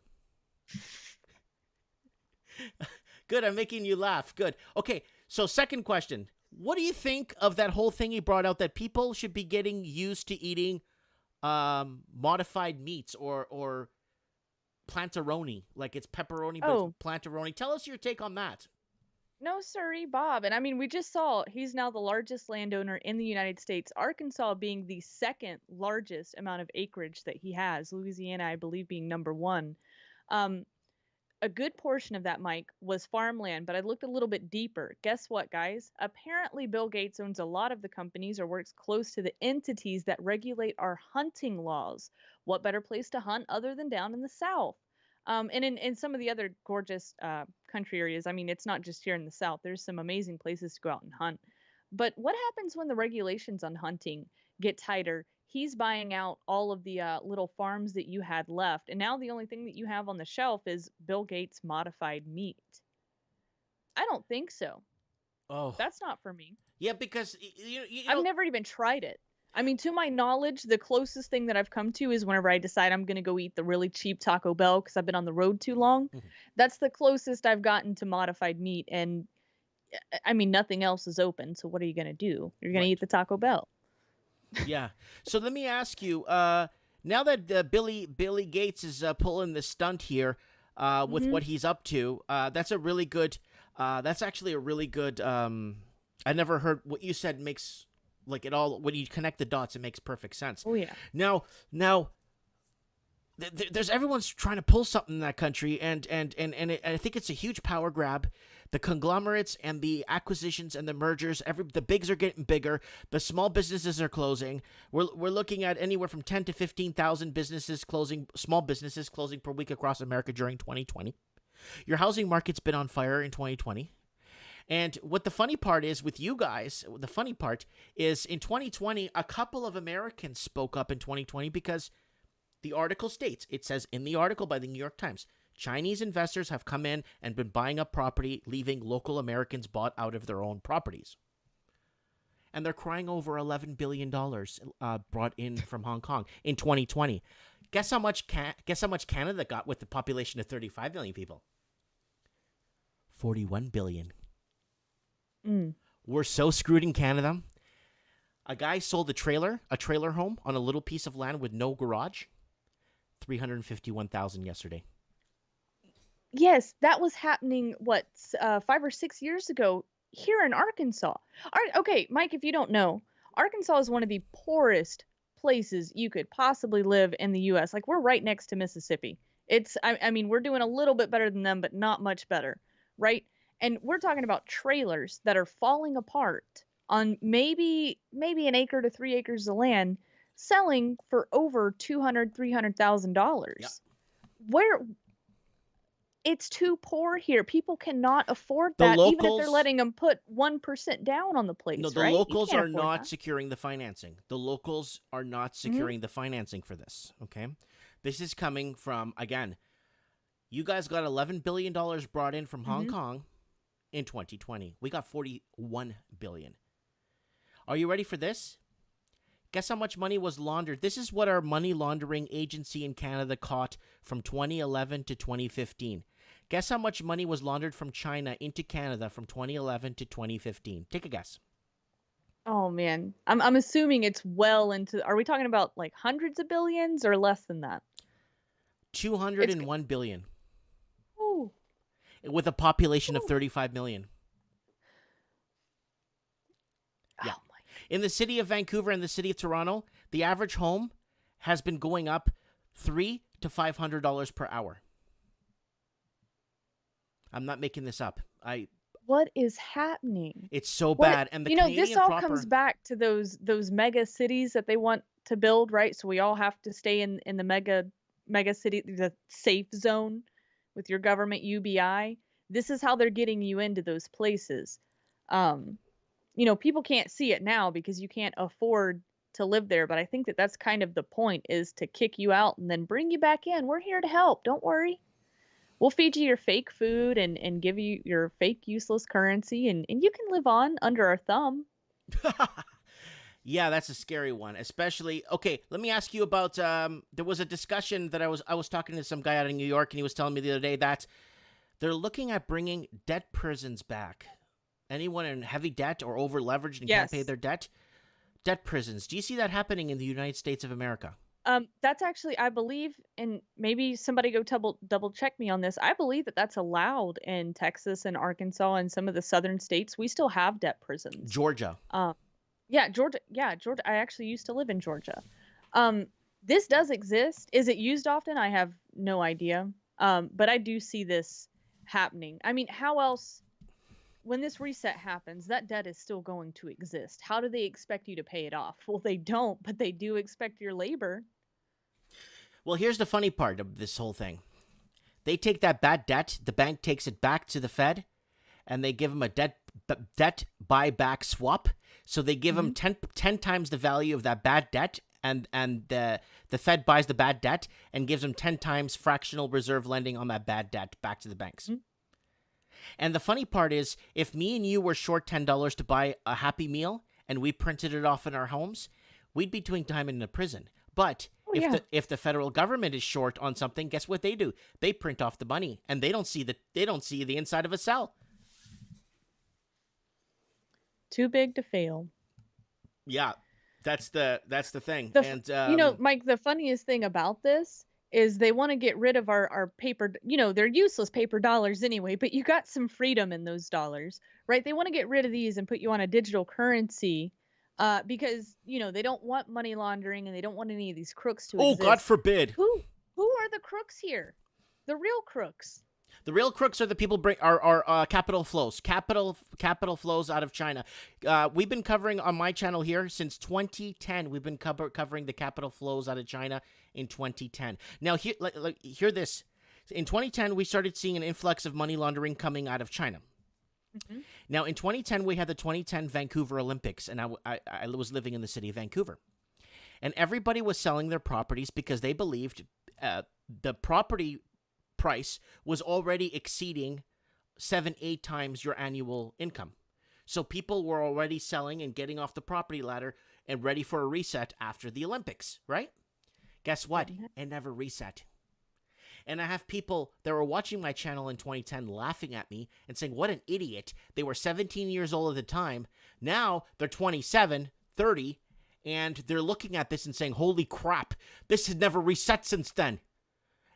Good, I'm making you laugh. Good. Okay, so second question. What do you think of that whole thing he brought out that people should be getting used to eating modified meats or plantaroni, like it's pepperoni, but it's plantaroni? Tell us your take on that. No, sirree, Bob. And I mean, we just saw he's now the largest landowner in the United States, Arkansas being the second largest amount of acreage that he has, Louisiana, I believe, being number 1. A good portion of that, Mike, was farmland, but I looked a little bit deeper. Guess what, guys? Apparently, Bill Gates owns a lot of the companies or works close to the entities that regulate our hunting laws. What better place to hunt other than down in the South? And in some of the other gorgeous country areas, I mean, it's not just here in the South. There's some amazing places to go out and hunt. But what happens when the regulations on hunting get tighter? He's buying out all of the little farms that you had left. And now the only thing that you have on the shelf is Bill Gates modified meat. I don't think so. Oh. That's not for me. Yeah, because I've never even tried it. I mean, to my knowledge, the closest thing that I've come to is whenever I decide I'm going to go eat the really cheap Taco Bell because I've been on the road too long. That's the closest I've gotten to modified meat. And I mean, nothing else is open. So what are you going to do? You're going to eat the Taco Bell. Yeah. So let me ask you, now that Billy Gates is pulling the stunt here with what he's up to, that's actually a really good, I never heard what you said makes, like, it all, when you connect the dots, it makes perfect sense. Oh, yeah. Now, there's everyone's trying to pull something in that country, and I think it's a huge power grab. The conglomerates and the acquisitions and the mergers, the bigs are getting bigger. The small businesses are closing. We're looking at anywhere from 10 to 15,000 small businesses closing per week across America during 2020. Your housing market's been on fire in 2020. And what the funny part is with you guys, in 2020, a couple of Americans spoke up in 2020 because the article states, it says in the article by the New York Times, Chinese investors have come in and been buying up property, leaving local Americans bought out of their own properties. And they're crying over $11 billion brought in from Hong Kong in 2020. Guess how much Canada got with the population of 35 million people? 41 billion. We're so screwed in Canada. A guy sold a trailer home on a little piece of land with no garage. $351,000 yesterday. Yes, that was happening, 5 or 6 years ago here in Arkansas. Okay, Mike, if you don't know, Arkansas is one of the poorest places you could possibly live in the US. Like, we're right next to Mississippi. I mean, we're doing a little bit better than them, but not much better, right? And we're talking about trailers that are falling apart on maybe an acre to 3 acres of land, selling for over $200,000-$300,000. Yep. Where it's too poor here. People cannot afford The that, even if locals- they're letting them put 1% down on the place. No, the right? You locals can't are afford not that. securing the financing. The locals are not securing the financing for this. Okay, this is coming from, again, you guys got $11 billion brought in from Hong Kong in 2020. We got $41 billion. Are you ready for this? Guess how much money was laundered? This is what our money laundering agency in Canada caught from 2011 to 2015. Guess how much money was laundered from China into Canada from 2011 to 2015? Take a guess. Oh man, I'm assuming it's well into. Are we talking about like hundreds of billions or less than that? 201 billion. Ooh. With a population of 35 million. Yeah. Oh my. In the city of Vancouver and the city of Toronto, the average home has been going up $300 to $500 per hour. I'm not making this up. What is happening? It's so What bad. And the this Canadian all proper, comes back to those mega cities that they want to build, right? So we all have to stay in the mega city, the safe zone with your government UBI. This is how they're getting you into those places. People can't see it now because you can't afford to live there, but I think that's kind of the point, is to kick you out and then bring you back in. We're here to help. Don't worry. We'll feed you your fake food and give you your fake useless currency, and you can live on under our thumb. Yeah, that's a scary one. Especially, okay, let me ask you about, there was a discussion that I was talking to some guy out in New York, and he was telling me the other day that they're looking at bringing debt prisons back. Anyone in heavy debt or over leveraged and can't pay their debt prisons. Do you see that happening in the United States of America? That's actually, I believe, and maybe somebody go double check me on this. I believe that's allowed in Texas and Arkansas and some of the southern states. We still have debt prisons. Georgia. Georgia. Yeah, Georgia. I actually used to live in Georgia. This does exist. Is it used often? I have no idea. But I do see this happening. I mean, how else? When this reset happens, that debt is still going to exist. How do they expect you to pay it off? Well, they don't, but they do expect your labor. Well, here's the funny part of this whole thing. They take that bad debt, the bank takes it back to the Fed, and they give them a debt buyback swap. So they give them 10 times the value of that bad debt, and the Fed buys the bad debt and gives them 10 times fractional reserve lending on that bad debt back to the banks. And the funny part is, if me and you were short $10 to buy a Happy Meal and we printed it off in our homes, we'd be doing time in a prison. But if the federal government is short on something, guess what they do? They print off the money, and they don't see the inside of a cell. Too big to fail. Yeah, that's the thing. Mike, the funniest thing about this is they want to get rid of our paper, they're useless paper dollars anyway, but you got some freedom in those dollars, right? They want to get rid of these and put you on a digital currency because, they don't want money laundering and they don't want any of these crooks to exist. Oh, God forbid. Who are the crooks here? The real crooks. The real crooks are the people are capital flows, capital flows out of China. We've been covering on my channel here since 2010. We've been covering the capital flows out of China in 2010. Now, hear this. In 2010, we started seeing an influx of money laundering coming out of China. Now, in 2010, we had the 2010 Vancouver Olympics, and I was living in the city of Vancouver. And everybody was selling their properties because they believed the property price was already exceeding 7-8 times your annual income. So people were already selling and getting off the property ladder and ready for a reset after the Olympics, right? Guess what? It never reset. And I have people that were watching my channel in 2010 laughing at me and saying, what an idiot. They were 17 years old at the time. Now they're 27, 30, and they're looking at this and saying, holy crap, this has never reset since then.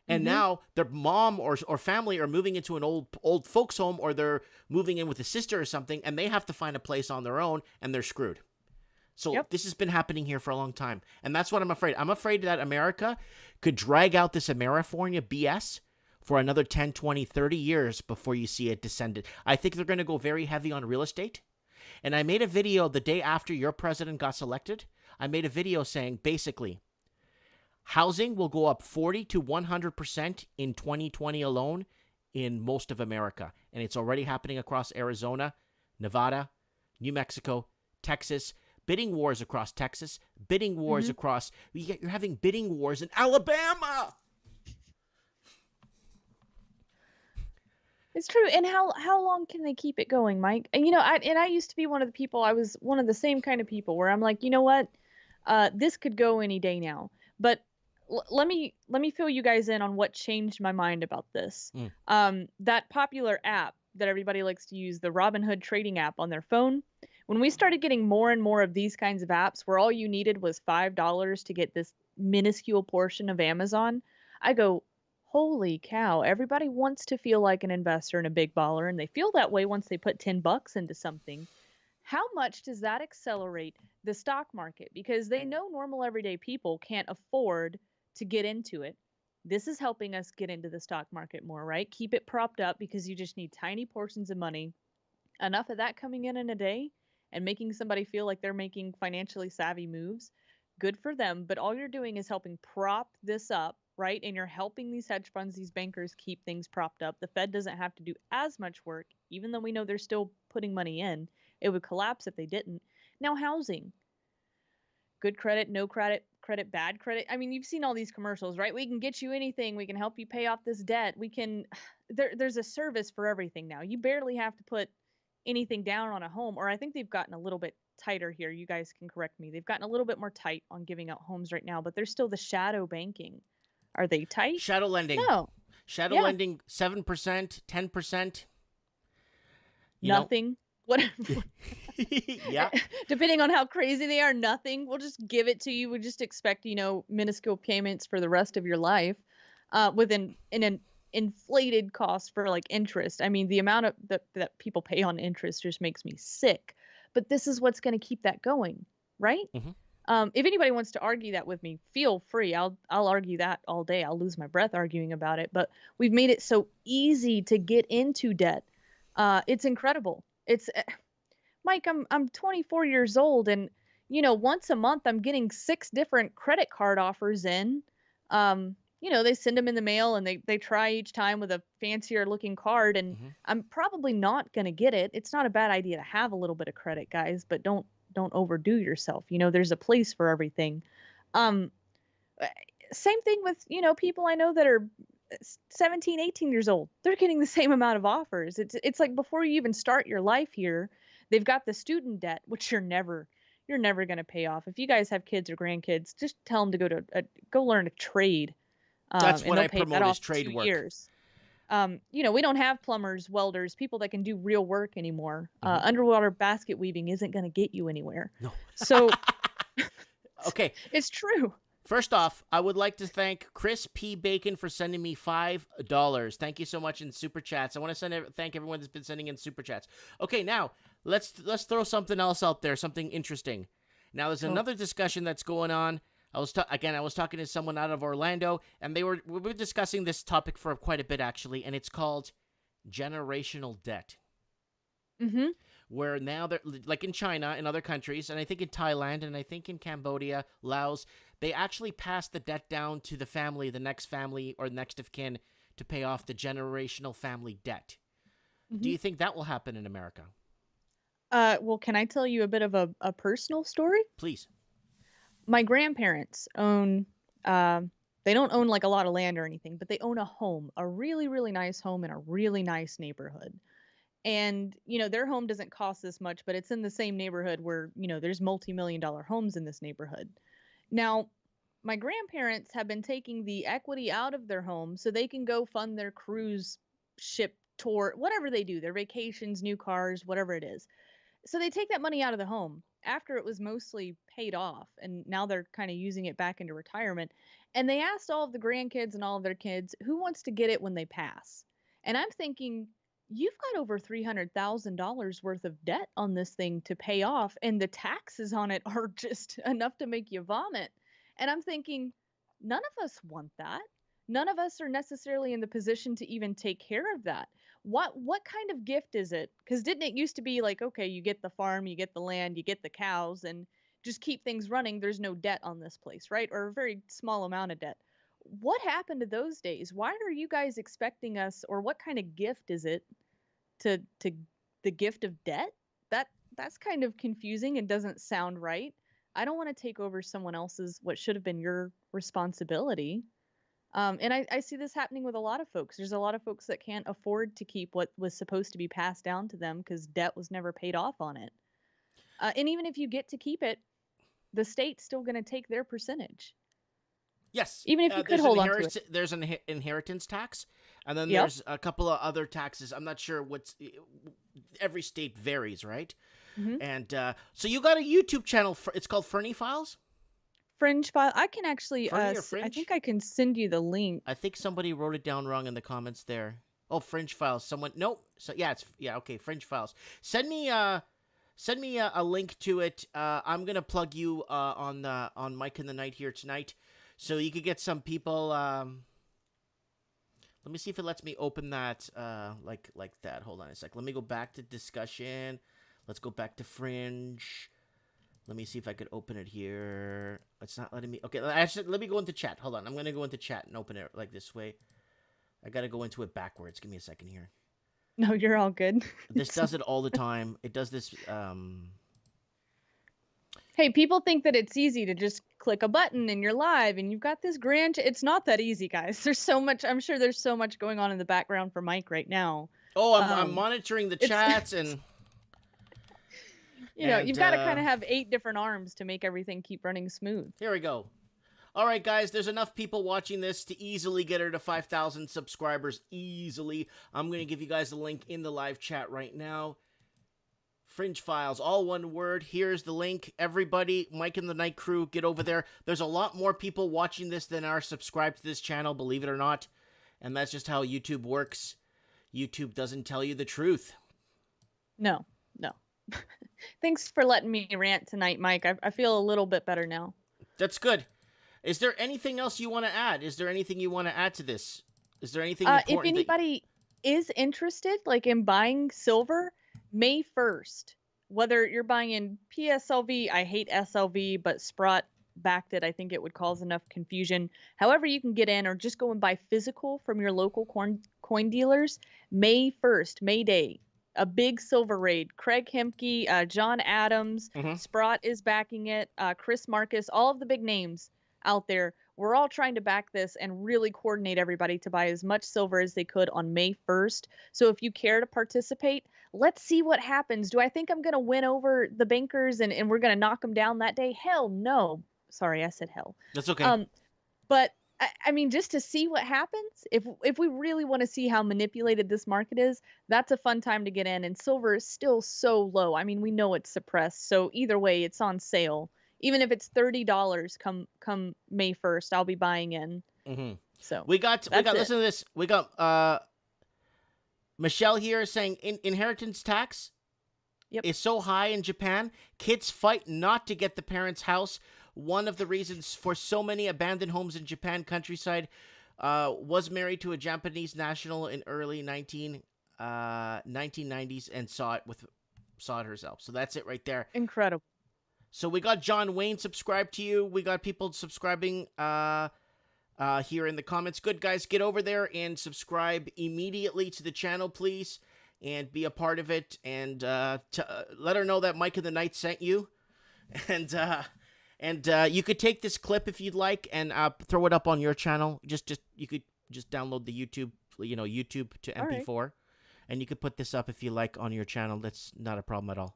And now their mom or family are moving into an old folks home, or they're moving in with a sister or something, and they have to find a place on their own, and they're screwed. So Yep. this has been happening here for a long time. And that's what I'm afraid. I'm afraid that America could drag out this Amerifornia BS for another 10, 20, 30 years before you see it descended. I think they're going to go very heavy on real estate. And I made a video the day after your president got selected. I made a video saying, basically, housing will go up 40 to 100% in 2020 alone in most of America. And it's already happening across Arizona, Nevada, New Mexico, Texas. Bidding wars across Texas. Bidding wars across... You're having bidding wars in Alabama! It's true. And how long can they keep it going, Mike? And I used to be one of the people, I was one of the same kind of people where I'm like, you know what? This could go any day now. But let me fill you guys in on what changed my mind about this. That popular app that everybody likes to use, the Robinhood trading app on their phone, when we started getting more and more of these kinds of apps where all you needed was $5 to get this minuscule portion of Amazon, I go, holy cow, everybody wants to feel like an investor and a big baller, and they feel that way once they put $10 into something. How much does that accelerate the stock market? Because they know normal everyday people can't afford to get into it. This is helping us get into the stock market more, right? Keep it propped up because you just need tiny portions of money. Enough of that coming in a day and making somebody feel like they're making financially savvy moves. Good for them. But all you're doing is helping prop this up, right? And you're helping these hedge funds, these bankers keep things propped up. The Fed doesn't have to do as much work, even though we know they're still putting money in. It would collapse if they didn't. Now, housing. Good credit, no credit, bad credit. I mean, you've seen all these commercials, right? We can get you anything. We can help you pay off this debt. There's a service for everything now. You barely have to put anything down on a home, or I think they've gotten a little bit tighter here. You guys can correct me. They've gotten a little bit more tight on giving out homes right now, but there's still the shadow banking. Are they tight? Shadow lending. No. Shadow lending, 7%, 10%. Nothing. What? Yeah. Depending on how crazy they are, nothing. We'll just give it to you. We just expect, minuscule payments for the rest of your life, with an inflated cost for like interest. I mean, the amount of that people pay on interest just makes me sick. But this is what's going to keep that going, right? If anybody wants to argue that with me, feel free. I'll argue that all day. I'll lose my breath arguing about it. But we've made it so easy to get into debt. It's incredible. It's Mike, I'm 24 years old, and once a month I'm getting 6 different credit card offers in. They send them in the mail and they try each time with a fancier looking card, and I'm probably not going to get it. It's not a bad idea to have a little bit of credit, guys, but don't overdo yourself. There's a place for everything. Same thing with, people I know that are 17, 18 years old. They're getting the same amount of offers. It's like before you even start your life here, they've got the student debt, which you're never going to pay off. If you guys have kids or grandkids, just tell them to go learn a trade. That's what I promote is trade work. Years. We don't have plumbers, welders, people that can do real work anymore. Underwater basket weaving isn't going to get you anywhere. No. So, okay, it's true. First off, I would like to thank Chris P. Bacon for sending me $5. Thank you so much in super chats. I want to thank everyone that's been sending in super chats. Okay, now let's throw something else out there, something interesting. Now there's another discussion that's going on. I was talking to someone out of Orlando, and we were discussing this topic for quite a bit actually, and it's called generational debt. Where now they're like in China and other countries, and I think in Thailand, and I think in Cambodia, Laos, they actually pass the debt down to the family, the next family or next of kin, to pay off the generational family debt. Do you think that will happen in America? Well, can I tell you a bit of a personal story? Please. My grandparents own, they don't own like a lot of land or anything, but they own a home, a really, really nice home in a really nice neighborhood. And, their home doesn't cost this much, but it's in the same neighborhood where, there's multi-million-dollar homes in this neighborhood. Now, my grandparents have been taking the equity out of their home so they can go fund their cruise ship tour, whatever they do, their vacations, new cars, whatever it is. So they take that money out of the home after it was mostly paid off, and now they're kind of using it back into retirement. And they asked all of the grandkids and all of their kids, who wants to get it when they pass? And I'm thinking, you've got over $300,000 worth of debt on this thing to pay off, and the taxes on it are just enough to make you vomit. And I'm thinking, none of us want that. None of us are necessarily in the position to even take care of that. What kind of gift is it? Because didn't it used to be like, okay, you get the farm, you get the land, you get the cows, and just keep things running. There's no debt on this place, right? Or a very small amount of debt. What happened to those days? Why are you guys expecting us, or what kind of gift is it to the gift of debt? That's kind of confusing and doesn't sound right. I don't want to take over someone else's what should have been your responsibility. And I see this happening with a lot of folks. There's a lot of folks that can't afford to keep what was supposed to be passed down to them because debt was never paid off on it. And even if you get to keep it, the state's still going to take their percentage. Yes. Even if you could hold on to it. There's an inheritance tax, and then Yep. there's a couple of other taxes. I'm not sure every state varies, right? Mhm. And so you got a YouTube channel. It's called Fringe Files? Fringe File. I can actually, Fringe or I Fringe? think I can send you the link. I think somebody wrote it down wrong in the comments there. Oh, Fringe Files. Someone, no. So yeah, okay, Fringe Files. Send me a link to it. I'm gonna plug you on Mike in the Night here tonight, so you could get some people. Let me see if it lets me open that like that. Hold on a sec. Let me go back to discussion. Let's go back to Fringe. Let me see if I could open it here. It's not letting me. Okay, actually, let me go into chat. Hold on. I'm gonna go into chat and open it like this way. I gotta go into it backwards. Give me a second here. No, you're all good. This does it all the time. It does this. Hey, people think that it's easy to just click a button and you're live and you've got this grand. It's not that easy, guys. There's so much. I'm sure there's so much going on in the background for Mike right now. Oh, I'm monitoring the chats and. You know, you've got to kind of have 8 different arms to make everything keep running smooth. Here we go. All right, guys, there's enough people watching this to easily get her to 5,000 subscribers. Easily. I'm going to give you guys a link in the live chat right now. Fringe Files, all one word. Here's the link. Everybody, Mike and the Night Crew, get over there. There's a lot more people watching this than are subscribed to this channel, believe it or not. And that's just how YouTube works. YouTube doesn't tell you the truth. No. Thanks for letting me rant tonight, Mike. I feel a little bit better now. That's good. Is there anything else you want to add? Is there anything you want to add to this? Is there anything important? If anybody is interested, like in buying silver, May 1st, whether you're buying in PSLV, I hate SLV, but Sprott backed it. I think it would cause enough confusion. However you can get in, or just go and buy physical from your local coin dealers, May 1st, May Day. A big silver raid. Craig Hemke, John Adams, Sprott is backing it, Chris Marcus, all of the big names out there. We're all trying to back this and really coordinate everybody to buy as much silver as they could on May 1st. So if you care to participate, let's see what happens. Do I think I'm going to win over the bankers and we're going to knock them down that day? Hell no. Sorry, I said hell. That's okay. But I mean, just to see what happens, if we really want to see how manipulated this market is, that's a fun time to get in. And silver is still so low. I mean, we know it's suppressed. So either way, it's on sale. Even if it's $30 come May 1st, I'll be buying in. So we got listen to this. We got Michelle here saying inheritance tax is so high in Japan, kids fight not to get the parents' house. One of the reasons for so many abandoned homes in Japan countryside was married to a Japanese national in early 1990s and saw it herself. So that's it right there. Incredible. So we got John Wayne subscribed to you. We got people subscribing here in the comments. Good, guys, get over there and subscribe immediately to the channel, please, and be a part of it. And let her know that Mike in the Night sent you. And you could take this clip if you'd like and throw it up on your channel. You could just download the YouTube to MP4, and you could put this up if you like on your channel. That's not a problem at all.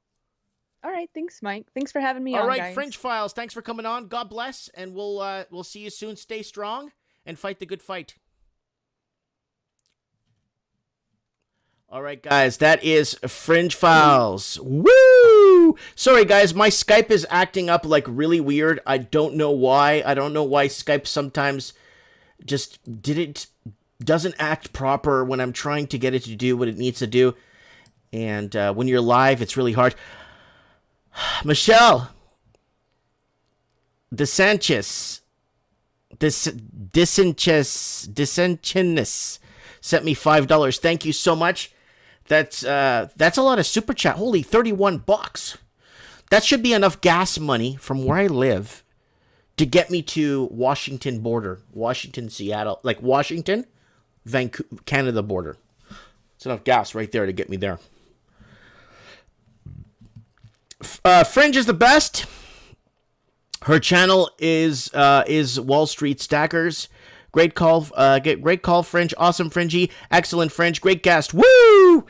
All right, thanks, Mike. Thanks for having me on, All right, guys. Fringe Files, thanks for coming on. God bless, and we'll see you soon. Stay strong and fight the good fight. All right, guys, that is Fringe Files. Woo! Sorry, guys, my Skype is acting up like really weird. I don't know why. I don't know why Skype sometimes just didn't doesn't act proper when I'm trying to get it to do what it needs to do. And when you're live, it's really hard. Michelle DeSanchez sent me $5. Thank you so much. That's a lot of super chat. Holy, $31. That should be enough gas money from where I live to get me to Washington border, Washington, Seattle, like Washington, Vancouver, Canada border. It's enough gas right there to get me there. Fringe is the best. Her channel is Wall Street Stackers. Great call, Fringe. Awesome, Fringy. Excellent, Fringe. Great guest. Woo!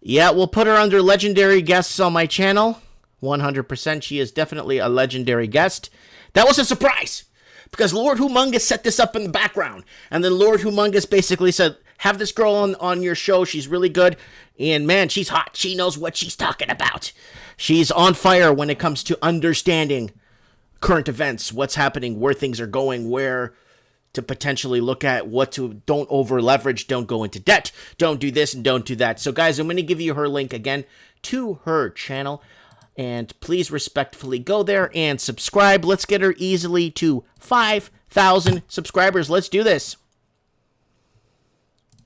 Yeah, we'll put her under legendary guests on my channel. 100%. She is definitely a legendary guest. That was a surprise because Lord Humongous set this up in the background. And then Lord Humongous basically said, have this girl on your show. She's really good. And man, she's hot. She knows what she's talking about. She's on fire when it comes to understanding current events, what's happening, where things are going, where to potentially look at, what to, don't over leverage, don't go into debt, don't do this and don't do that. So guys, I'm going to give you her link again to her channel. And please respectfully go there and subscribe. Let's get her easily to 5,000 subscribers. Let's do this.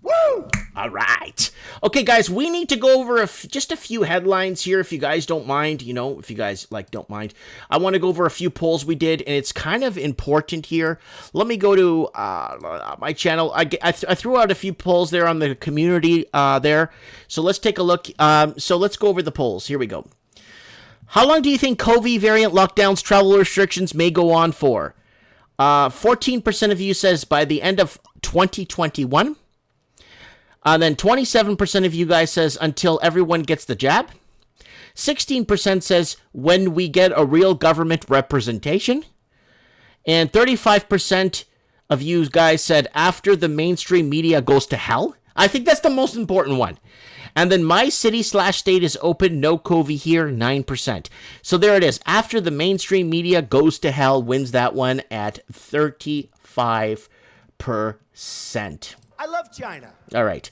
Woo! All right. Okay, guys, we need to go over just a few headlines here, if you guys don't mind. You know, if you guys, don't mind. I want to go over a few polls we did, and it's kind of important here. Let me go to my channel. I threw out a few polls there on the community there. So let's take a look. So let's go over the polls. Here we go. How long do you think COVID variant lockdowns, travel restrictions may go on for? 14% of you says by the end of 2021. Then 27% of you guys says until everyone gets the jab. 16% says when we get a real government representation. And 35% of you guys said after the mainstream media goes to hell. I think that's the most important one. And then my city/state is open, no COVID here, 9%. So there it is. After the mainstream media goes to hell, wins that one at 35%. I love China. All right.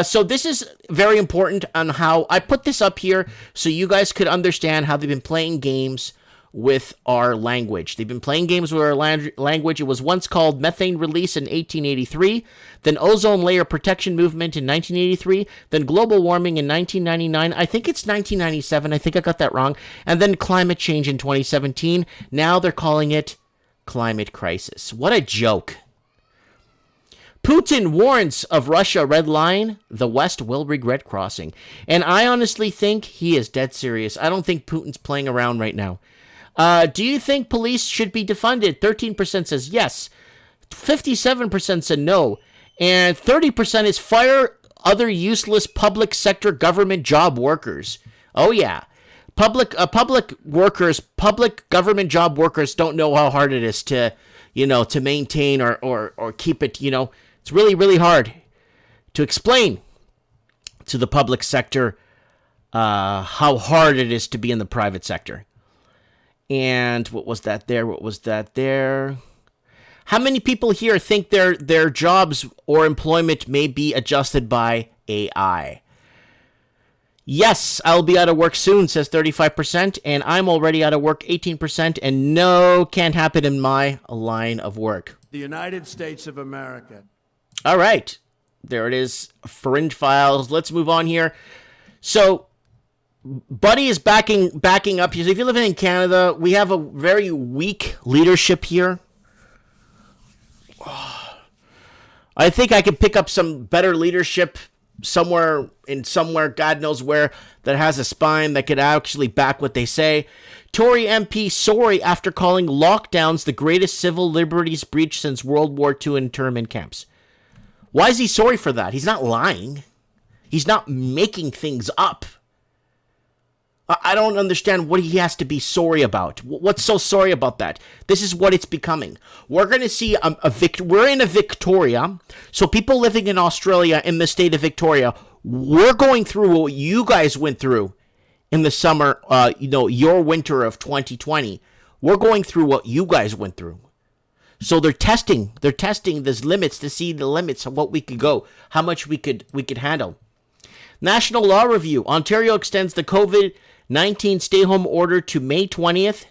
So this is very important on how I put this up here so you guys could understand how they've been playing games with our language. They've been playing games with our language. It was once called methane release in 1883, then ozone layer protection movement in 1983, then global warming in 1999. I think it's 1997. I think I got that wrong. And then climate change in 2017. Now they're calling it climate crisis. What a joke. Putin warns of Russia red line, the West will regret crossing. And I honestly think he is dead serious. I don't think Putin's playing around right now. Do you think police should be defunded? 13% says yes. 57% said no. And 30% is fire other useless public sector government job workers. Oh, yeah. Public government job workers don't know how hard it is to, to maintain or keep it, It's really, really hard to explain to the public sector how hard it is to be in the private sector. And what was that there? How many people here think their jobs or employment may be adjusted by AI? Yes, I'll be out of work soon, says 35%, and I'm already out of work, 18%, and no, can't happen in my line of work. The United States of America. All right, there it is, Fringe Files. Let's move on here. So, Buddy is backing up. If you're living in Canada, we have a very weak leadership here. I think I could pick up some better leadership somewhere, God knows where, that has a spine that could actually back what they say. Tory MP sorry after calling lockdowns the greatest civil liberties breach since World War II in internment camps. Why is he sorry for that? He's not lying. He's not making things up. I don't understand what he has to be sorry about. What's so sorry about that? This is what it's becoming. We're going to see we're in a Victoria. So people living in Australia, in the state of Victoria, we're going through what you guys went through in the summer, your winter of 2020. We're going through what you guys went through. So they're testing these limits to see the limits of what we could go, how much we could handle. National Law Review. Ontario extends the COVID-19 stay-home order to May 20th.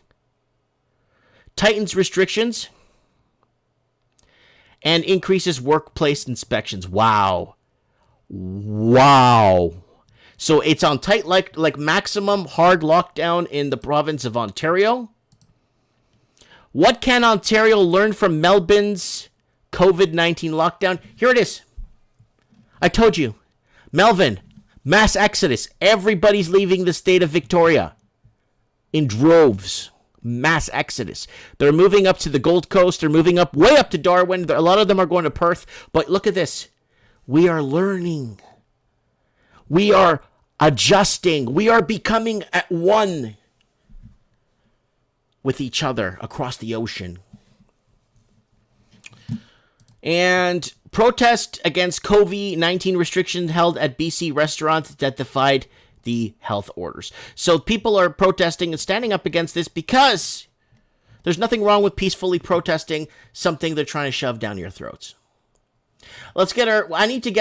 Tightens restrictions. And increases workplace inspections. Wow. So it's on tight like maximum hard lockdown in the province of Ontario. What can Ontario learn from Melbourne's COVID-19 lockdown? Here it is. I told you. Melbourne, mass exodus. Everybody's leaving the state of Victoria in droves. Mass exodus. They're moving up to the Gold Coast. They're moving up way up to Darwin. A lot of them are going to Perth. But look at this. We are learning. We are adjusting. We are becoming at one with each other across the ocean. And protest against COVID-19 restrictions held at BC restaurants that defied the health orders. So people are protesting and standing up against this because there's nothing wrong with peacefully protesting something they're trying to shove down your throats. Let's get I need to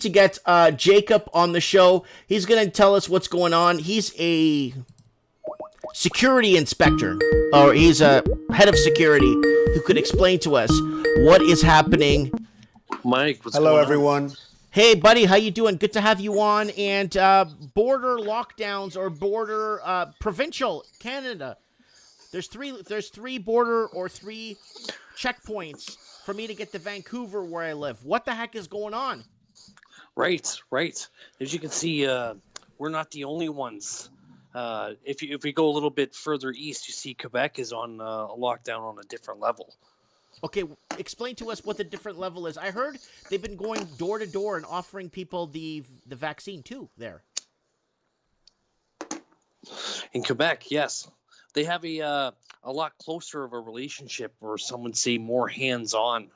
get Jacob on the show. He's going to tell us what's going on. He's a security inspector, or he's a head of security who could explain to us what is happening. Mike, what's Hello, going on? everyone. Hey, buddy, how you doing? Good to have you on. And border lockdowns or border provincial Canada. There's three border or three checkpoints for me to get to Vancouver where I live. What the heck is going on? Right. As you can see, we're not the only ones. If we go a little bit further east, you see Quebec is on a lockdown on a different level. Okay, explain to us what the different level is. I heard they've been going door to door and offering people the vaccine too there. In Quebec, yes. They have a lot closer of a relationship, or some would say more hands-on,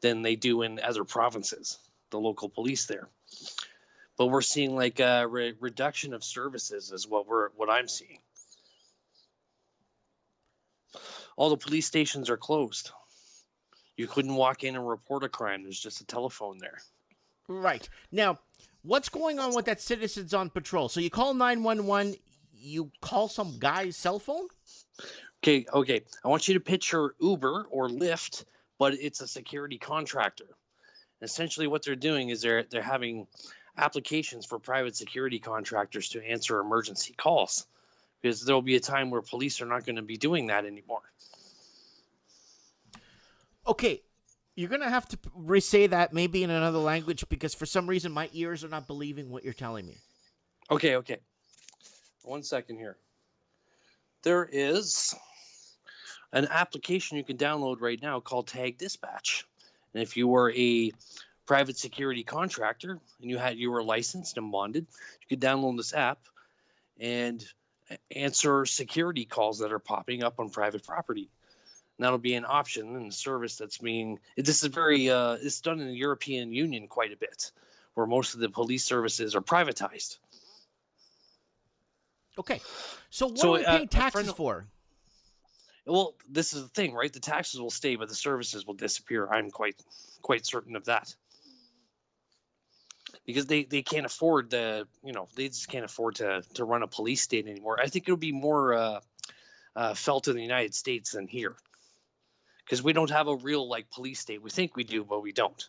than they do in other provinces, the local police there. But we're seeing like a reduction of services is what I'm seeing. All the police stations are closed. You couldn't walk in and report a crime. There's just a telephone there. Right. Now, what's going on with that citizens on patrol? So you call 911, you call some guy's cell phone? Okay. I want you to picture Uber or Lyft, but it's a security contractor. Essentially what they're doing is they're having applications for private security contractors to answer emergency calls, because there'll be a time where police are not going to be doing that anymore. Okay, you're going to have to re-say that maybe in another language, because for some reason my ears are not believing what you're telling me. Okay. 1 second here. There is an application you can download right now called Tag Dispatch. And if you were a private security contractor and you were licensed and bonded, you could download this app and answer security calls that are popping up on private property. And that'll be an option and a service that's being. This is it's done in the European Union quite a bit, where most of the police services are privatized. Okay, so what are we paying taxes for? Well, this is the thing, right? The taxes will stay, but the services will disappear. I'm quite certain of that. Because they can't afford they just can't afford to run a police state anymore. I think it'll be more felt in the United States than here. Because we don't have a real police state. We think we do, but we don't.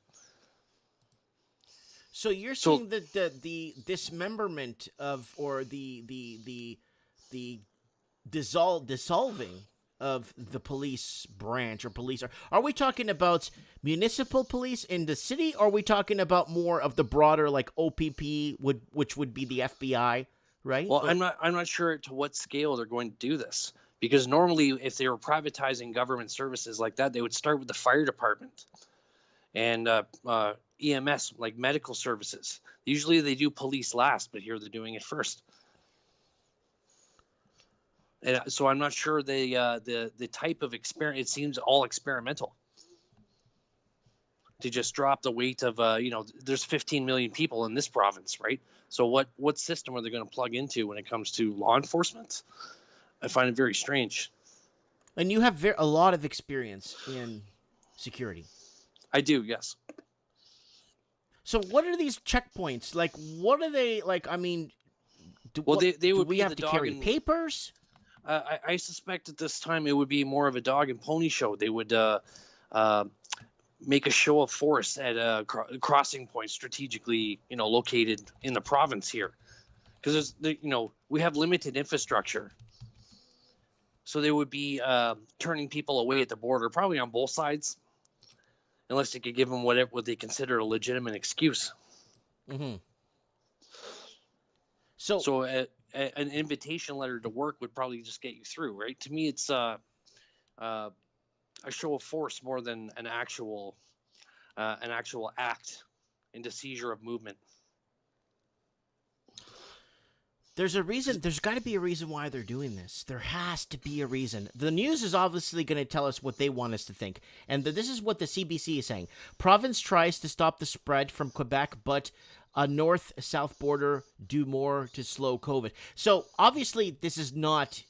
So you're saying that the dismemberment of, or the dissolving of the police branch or police, are we talking about municipal police in the city, or are we talking about more of the broader OPP, which would be the FBI, right? Well, I'm not sure to what scale they're going to do this, because normally if they were privatizing government services like that, they would start with the fire department and EMS, like medical services. Usually they do police last, but here they're doing it first. And so I'm not sure the type of experiment. It seems all experimental. To just drop the weight of there's 15 million people in this province, right? So what system are they going to plug into when it comes to law enforcement? I find it very strange. And you have a lot of experience in security. I do, yes. So what are these checkpoints? Like, what are they like? I mean, do Would we be have the to dog carry and papers? I suspect at this time it would be more of a dog and pony show. They would make a show of force at a crossing point strategically, located in the province here, because we have limited infrastructure. So they would be turning people away at the border, probably on both sides, unless they could give them what they consider a legitimate excuse. Mm-hmm. So an invitation letter to work would probably just get you through, right? To me, it's a show of force more than an actual act into seizure of movement. There's a reason. There's got to be a reason why they're doing this. There has to be a reason. The news is obviously going to tell us what they want us to think. And this is what the CBC is saying. Province tries to stop the spread from Quebec, but a north-south border do more to slow COVID. So obviously this is not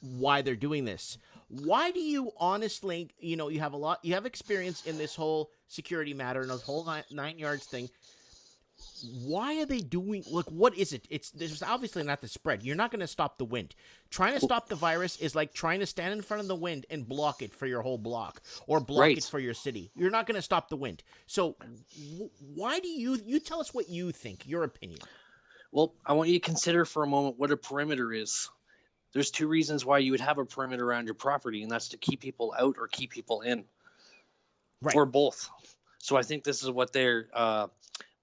why they're doing this. Why do you honestly, you have experience in this whole security matter and this whole 9 yards thing. Why are they doing, what is it? There's obviously not the spread. You're not going to stop the wind. Trying to stop the virus is like trying to stand in front of the wind and block it for your whole block or block it for your city. You're not going to stop the wind. So why do you tell us what you think, your opinion? Well, I want you to consider for a moment what a perimeter is. There's two reasons why you would have a perimeter around your property, and that's to keep people out or keep people in. Right. Or both. So I think this is what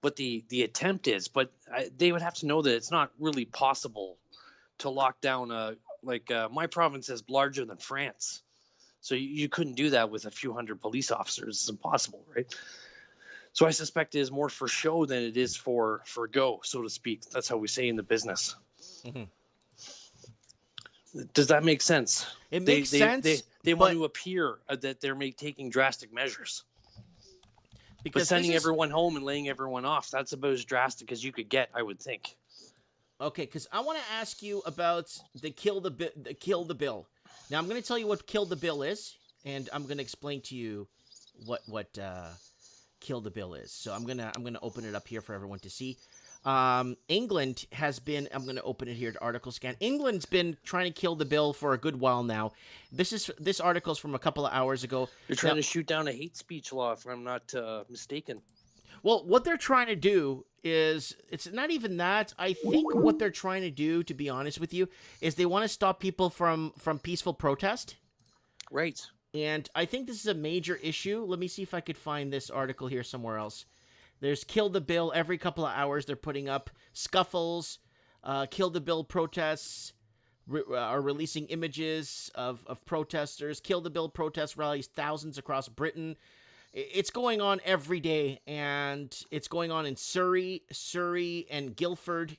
what the attempt is, but they would have to know that it's not really possible to lock down my province is larger than France. So you couldn't do that with a few hundred police officers. It's impossible, right? So I suspect it is more for show than it is for go, so to speak. That's how we say in the business. Mm-hmm. Does that make sense? It makes sense. They want to appear that they're taking drastic measures. Because sending everyone home and laying everyone off, that's about as drastic as you could get, I would think. Okay, because I want to ask you about the kill the bill. Now, I'm going to tell you what kill the bill is, and I'm going to explain to you what kill the bill is. So I'm gonna open it up here for everyone to see. England has been, I'm going to open it here to article scan. England's been trying to kill the bill for a good while now. This article's from a couple of hours ago. They're trying to shoot down a hate speech law, if I'm not mistaken. Well, what they're trying to do is, it's not even that. I think what they're trying to do, to be honest with you, is they want to stop people from peaceful protest. Right. And I think this is a major issue. Let me see if I could find this article here somewhere else. There's kill the bill every couple of hours. They're putting up scuffles, kill the bill protests, are releasing images of protesters. Kill the bill protest rallies thousands across Britain. It's going on every day, and it's going on in Surrey and Guildford,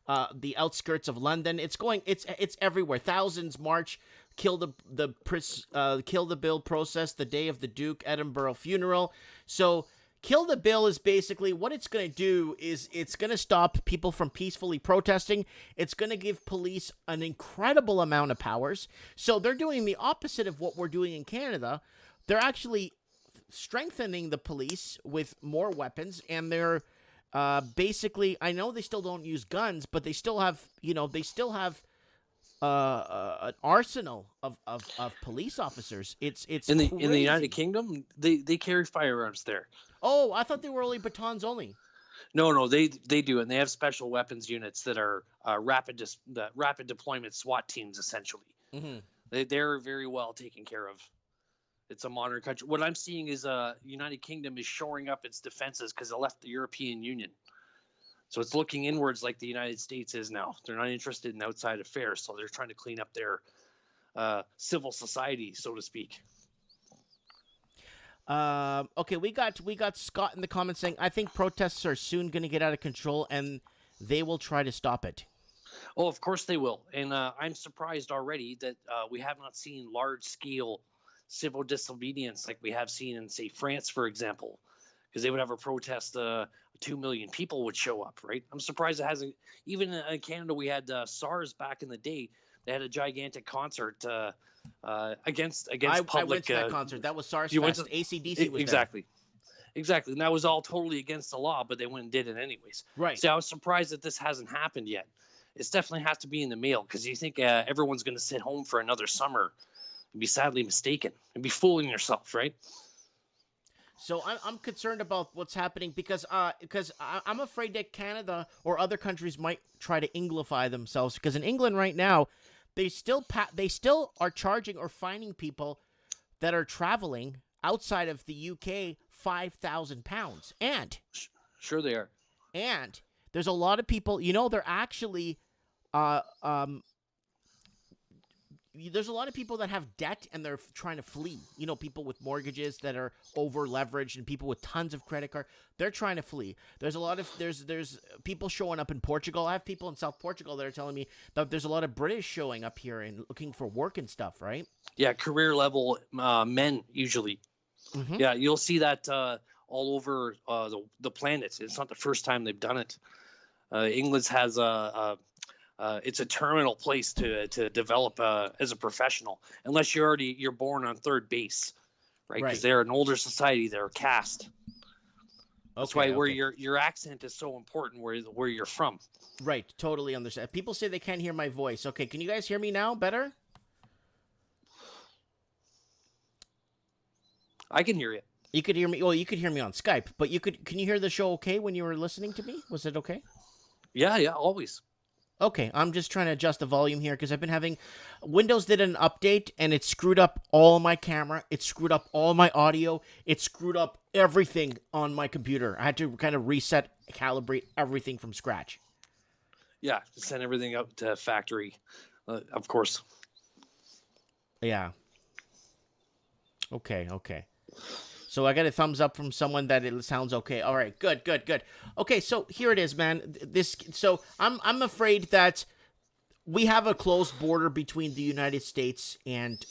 the outskirts of London. It's everywhere. Thousands march. Kill the bill process the day of the Duke Edinburgh funeral. So kill the bill is basically what it's going to do is it's going to stop people from peacefully protesting. It's going to give police an incredible amount of powers. So they're doing the opposite of what we're doing in Canada. They're actually strengthening the police with more weapons, and they're basically, I know they still don't use guns, but they still have, an arsenal of police officers. It's in the United Kingdom, they carry firearms there. Oh, I thought they were only batons only. No, they do, and they have special weapons units that are rapid deployment SWAT teams essentially. Mm-hmm. They're very well taken care of. It's a modern country. What I'm seeing is United Kingdom is shoring up its defenses because it left the European Union. So it's looking inwards like the United States is now. They're not interested in outside affairs, so they're trying to clean up their civil society, so to speak. Okay, we got Scott in the comments saying, I think protests are soon going to get out of control, and they will try to stop it. Oh, of course they will. And I'm surprised already that we have not seen large-scale civil disobedience like we have seen in, say, France, for example, because they would have a protest, 2 million people would show up, right? I'm surprised it hasn't. Even in Canada, we had SARS back in the day. They had a gigantic concert against I public. went to that concert. That was SARS you went Fest. to AC/DC was exactly, and that was all totally against the law, but they went and did it anyways. Right. So I was surprised that this hasn't happened yet. It's definitely has to be in the mail, because you think everyone's going to sit home for another summer and be sadly mistaken and be fooling yourself, right? So I'm concerned about what's happening because I'm afraid that Canada or other countries might try to Englify themselves, because in England right now they still are charging or fining people that are traveling outside of the UK £5,000, and Sure they are. and there's a lot of people, they're actually there's a lot of people that have debt and they're trying to flee. People with mortgages that are over leveraged and people with tons of credit card. They're trying to flee. There's a lot of there's people showing up in Portugal. I have people in South Portugal that are telling me that there's a lot of British showing up here and looking for work and stuff, right? Yeah, career level men usually. Mm-hmm. Yeah, you'll see that all over the planet. It's not the first time they've done it. England has it's a terminal place to develop as a professional, unless you're born on third base, right? Because they're an older society, they're a caste. That's why where your accent is so important, where you're from. Right, totally understand. People say they can't hear my voice. Okay, can you guys hear me now better? I can hear you. You could hear me. Well, you could hear me on Skype, but can you hear the show okay when you were listening to me? Was it okay? Yeah, always. Okay, I'm just trying to adjust the volume here because I've been having Windows did an update and it screwed up all my camera, it screwed up all my audio, it screwed up everything on my computer. I had to kind of reset, calibrate everything from scratch. Yeah, send everything out to factory, of course. Yeah. Okay. So I got a thumbs up from someone that it sounds okay. All right, good. Okay, so here it is, man. So I'm afraid that we have a closed border between the United States and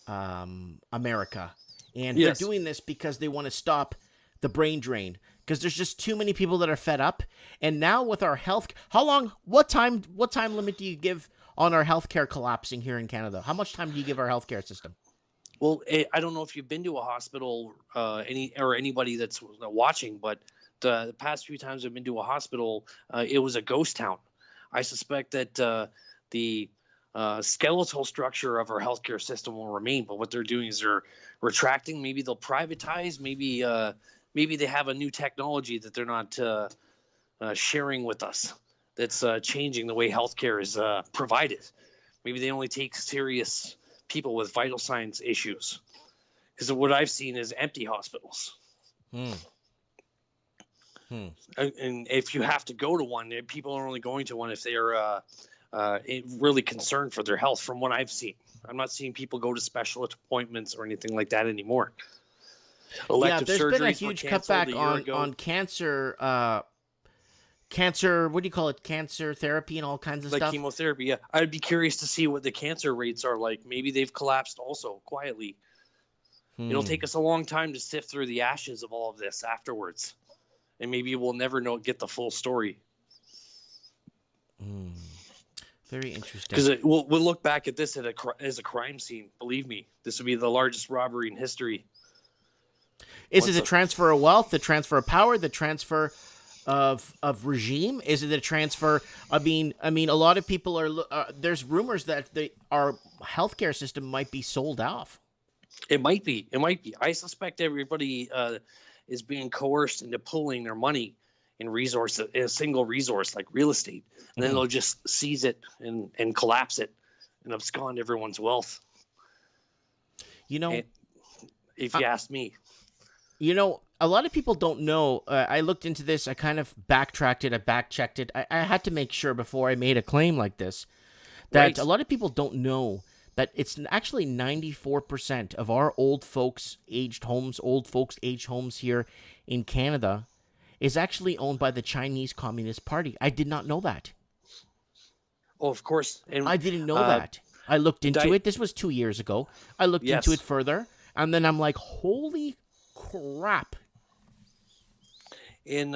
America, and Yes. they're doing this because they want to stop the brain drain. Because there's just too many people that are fed up, and now with our health, what time limit do you give on our healthcare collapsing here in Canada? How much time do you give our healthcare system? Well, I don't know if you've been to a hospital, anybody that's watching, but the past few times I've been to a hospital, it was a ghost town. I suspect that the skeletal structure of our healthcare system will remain, but what they're doing is they're retracting. Maybe they'll privatize. Maybe they have a new technology that they're not sharing with us. That's changing the way healthcare is provided. Maybe they only take serious people with vital signs issues, because what I've seen is empty hospitals. And if you have to go to one, people are only going to one if they are really concerned for their health. From what I've seen, I'm not seeing people go to specialist appointments or anything like that anymore. Elective there's been a surgeries were huge canceled a cutback year ago. on cancer, what do you call it? Cancer therapy and all kinds of Like stuff. chemotherapy. Yeah, I'd be curious to see what the cancer rates are like. Maybe they've collapsed also quietly. It'll take us a long time to sift through the ashes of all of this afterwards, and maybe we'll never get the full story. Very interesting. Because we'll look back at this as a crime scene. Believe me, this would be the largest robbery in history. Is it the transfer of wealth, the transfer of power, the transfer of regime? Is it a transfer? I mean, a lot of people are. There's rumors that our healthcare system might be sold off. It might be. I suspect everybody is being coerced into pulling their money in a single resource like real estate, and then they'll just seize it and collapse it and abscond everyone's wealth. If you ask me. A lot of people don't know. I looked into this. I kind of backtracked it. I back-checked it. I had to make sure before I made a claim like this that a lot of people don't know that it's actually 94% of our old folks' aged homes here in Canada is actually owned by the Chinese Communist Party. I did not know that. Oh, of course. And I didn't know that. I looked into it. This was 2 years ago. I looked into it further, and then I'm like, holy crap. In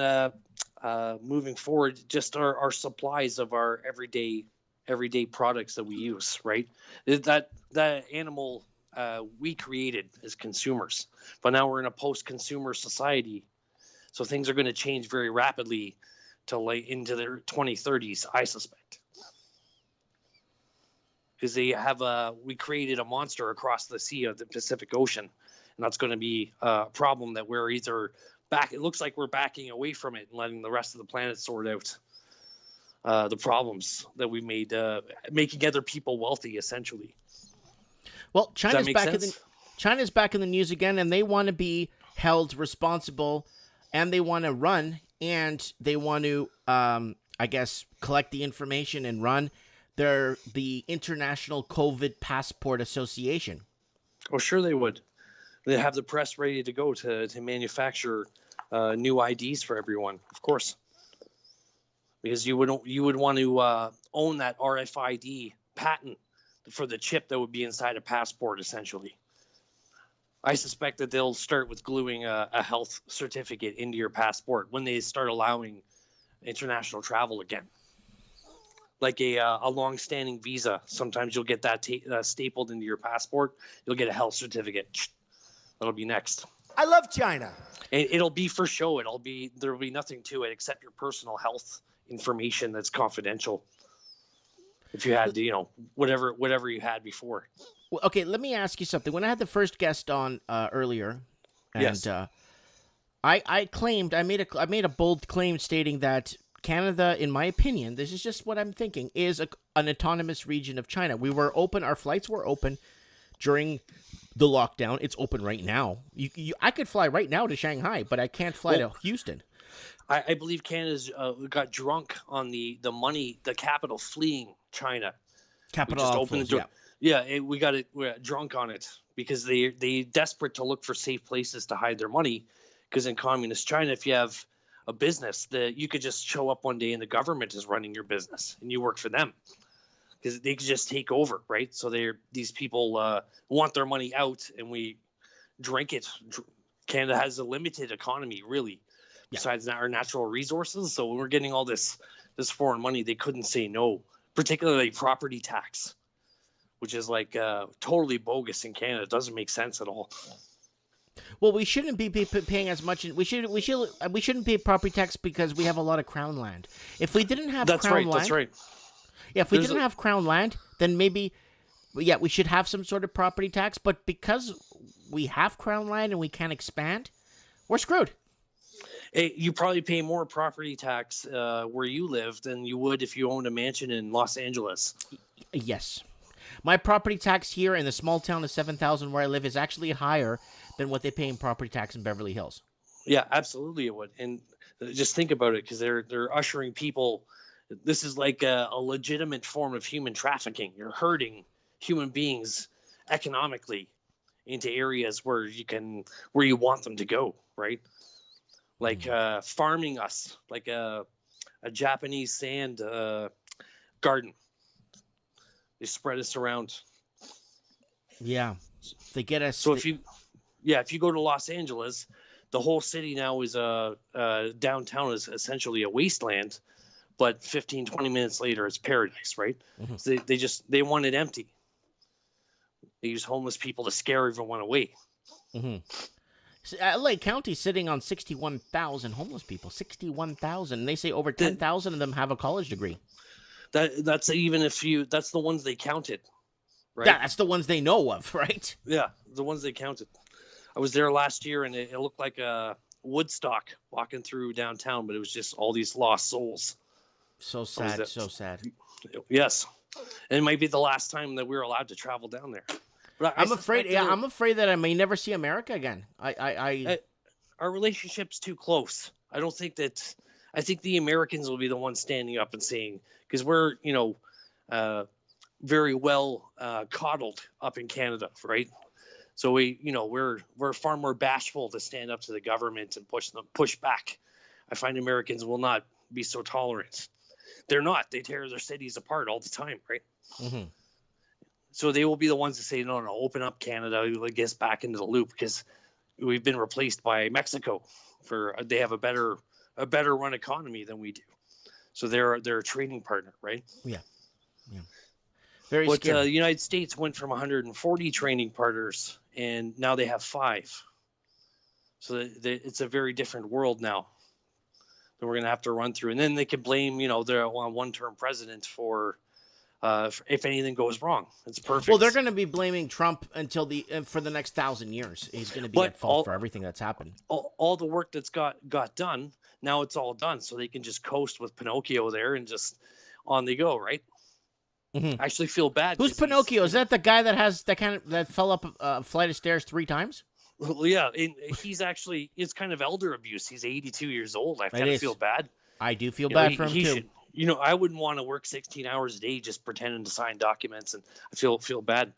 moving forward, just our supplies of our everyday everyday products that we use, right? That animal we created as consumers, but now we're in a post-consumer society, so things are going to change very rapidly to late into their 2030s, I suspect, because we created a monster across the sea of the Pacific Ocean, and that's going to be a problem that we're either back. It looks like we're backing away from it and letting the rest of the planet sort out the problems that we made, making other people wealthy, essentially. Well, Does that make sense? China's back in the news again, and they want to be held responsible, and they want to run, and they want to, I guess, collect the information and run. They're the International COVID Passport Association. Oh, sure they would. They have the press ready to go to manufacture new IDs for everyone, of course, because you would want to own that RFID patent for the chip that would be inside a passport, essentially. I suspect that they'll start with gluing a health certificate into your passport when they start allowing international travel again. Like a long-standing visa. Sometimes you'll get that stapled into your passport. You'll get a health certificate. That'll be next. I love China. It'll be for show. There'll be nothing to it except your personal health information that's confidential. If you had, whatever you had before. Well, okay, let me ask you something. When I had the first guest on earlier, and Yes. I made a bold claim stating that Canada, in my opinion, this is just what I'm thinking, is an autonomous region of China. We were open. Our flights were open during the lockdown. It's open right now. I could fly right now to Shanghai, but I can't fly to Houston. I believe Canada's got drunk on the money, the capital fleeing China. Capital We just outflows, opened the door. Yeah, we got drunk on it because they desperate to look for safe places to hide their money. Because in communist China, if you have a business, that you could just show up one day and the government is running your business and you work for them, because they could just take over, right? So these people want their money out, and we drink it. Canada has a limited economy, really, besides our natural resources. So when we're getting all this foreign money, they couldn't say no, particularly property tax, which is like totally bogus in Canada. It doesn't make sense at all. Well, we shouldn't be paying as much. We shouldn't pay property tax because we have a lot of crown land. If we didn't have That's crown right. land, That's right. yeah, if we didn't have crown land, then maybe, we should have some sort of property tax. But because we have crown land and we can't expand, we're screwed. Hey, you probably pay more property tax where you live than you would if you owned a mansion in Los Angeles. Yes. My property tax here in the small town of 7,000 where I live is actually higher than what they pay in property tax in Beverly Hills. Yeah, absolutely it would. And just think about it, because they're ushering people. This is like a legitimate form of human trafficking. You're herding human beings economically into areas where you want them to go, right? Like farming us, like a Japanese sand garden. They spread us around. Yeah, they get us. So if you go to Los Angeles, the whole city now is downtown is essentially a wasteland, but 15, 20 minutes later it's paradise, right? Mm-hmm. So they want it empty. They use homeless people to scare everyone away. Mm-hmm. So LA County sitting on 61,000 homeless people. 61,000. And they say over 10,000 of them have a college degree. That's even that's the ones they counted, right? Yeah, that's the ones they know of, right? Yeah, the ones they counted. I was there last year, and it looked like a Woodstock walking through downtown, but it was just all these lost souls. So sad, so sad. Yes, and it might be the last time that we're allowed to travel down there. But I'm afraid. Yeah, I'm afraid that I may never see America again. Our relationship's too close. I think the Americans will be the ones standing up and saying, because we're, very well coddled up in Canada, right? So we're far more bashful to stand up to the government and push back. I find Americans will not be so tolerant. They're not. They tear their cities apart all the time, right? Mm-hmm. So they will be the ones to say, no, open up Canada, get us back into the loop, because we've been replaced by Mexico. They have a better run economy than we do. So they're a trading partner, right? Yeah. Very But scary. the United States went from 140 training partners, and now they have 5. So it's a very different world now that we're going to have to run through. And then they can blame, their one-term president for if anything goes wrong. It's perfect. Well, they're going to be blaming Trump until for the next 1,000 years. He's going to be at fault for everything that's happened. All the work that's got done, now it's all done. So they can just coast with Pinocchio there and just on they go, right? Mm-hmm. I actually feel bad. Who's Pinocchio? Is that the guy that fell up a flight of stairs 3 times? Well, yeah, it's kind of elder abuse. He's 82 years old. I kind of feel bad. I do feel bad for him too. I wouldn't want to work 16 hours a day just pretending to sign documents, and I feel bad.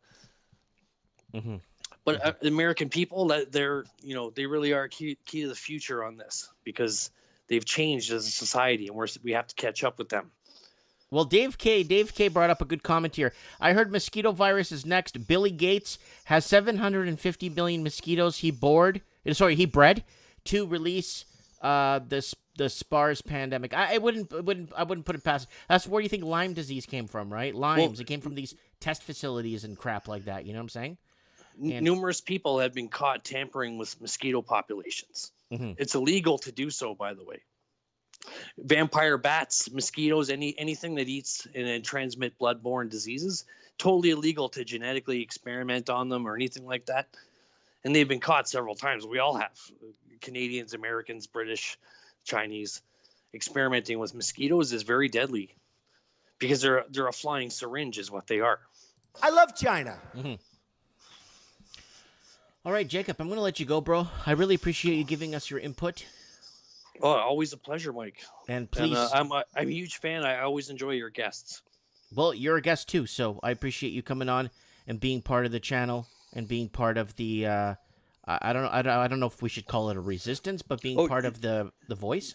Mm-hmm. But American people, they're they really are key to the future on this, because they've changed as a society, and we have to catch up with them. Well, Dave K brought up a good comment here. I heard mosquito virus is next. Billy Gates has 750 million mosquitoes he bred to release the SARS pandemic. I wouldn't put it past. That's where you think Lyme disease came from, right? It came from these test facilities and crap like that. You know what I'm saying? Numerous people have been caught tampering with mosquito populations. Mm-hmm. It's illegal to do so, by the way. Vampire bats, mosquitoes, anything that eats and transmit bloodborne diseases, totally illegal to genetically experiment on them or anything like that. And they've been caught several times. We all have. Canadians, Americans, British, Chinese. Experimenting with mosquitoes is very deadly, because they're a flying syringe is what they are. I love China. Mm-hmm. All right, Jacob, I'm going to let you go, bro. I really appreciate you giving us your input. Oh, always a pleasure, Mike. And please, I'm a huge fan. I always enjoy your guests. Well, you're a guest too, so I appreciate you coming on and being part of the channel and being part of the. I don't know if we should call it a resistance, but being part of the voice.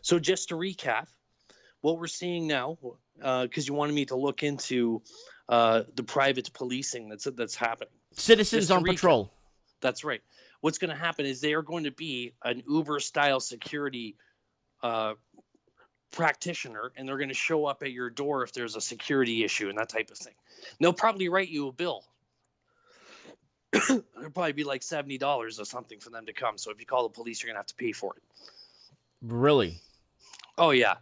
So just to recap, what we're seeing now, because you wanted me to look into the private policing that's happening. Citizens on patrol. That's right. What's going to happen is they are going to be an Uber-style security practitioner, and they're going to show up at your door if there's a security issue and that type of thing. And they'll probably write you a bill. It'll probably be like $70 or something for them to come. So if you call the police, you're going to have to pay for it. Really? Oh, yeah.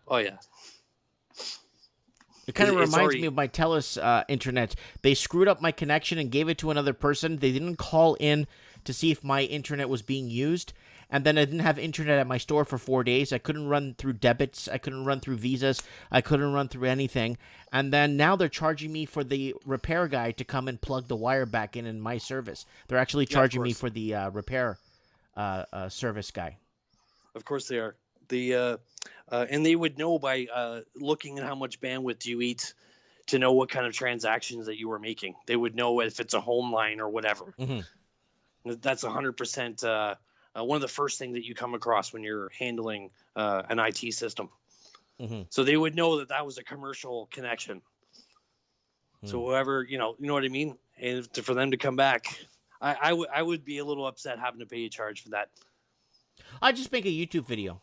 It kind of reminds me of my TELUS internet. They screwed up my connection and gave it to another person. They didn't call in to see if my internet was being used. And then I didn't have internet at my store for 4 days. I couldn't run through debits. I couldn't run through visas. I couldn't run through anything. And then now they're charging me for the repair guy to come and plug the wire back in my service. They're actually charging me for the repair service guy. Of course they are. And they would know by looking at how much bandwidth you eat to know what kind of transactions that you were making. They would know if it's a home line or whatever. Mm-hmm. That's 100% one of the first things that you come across when you're handling an IT system. Mm-hmm. So they would know that was a commercial connection. Mm-hmm. So whoever, you know what I mean? And for them to come back, I would be a little upset having to pay a charge for that. I'd just make a YouTube video.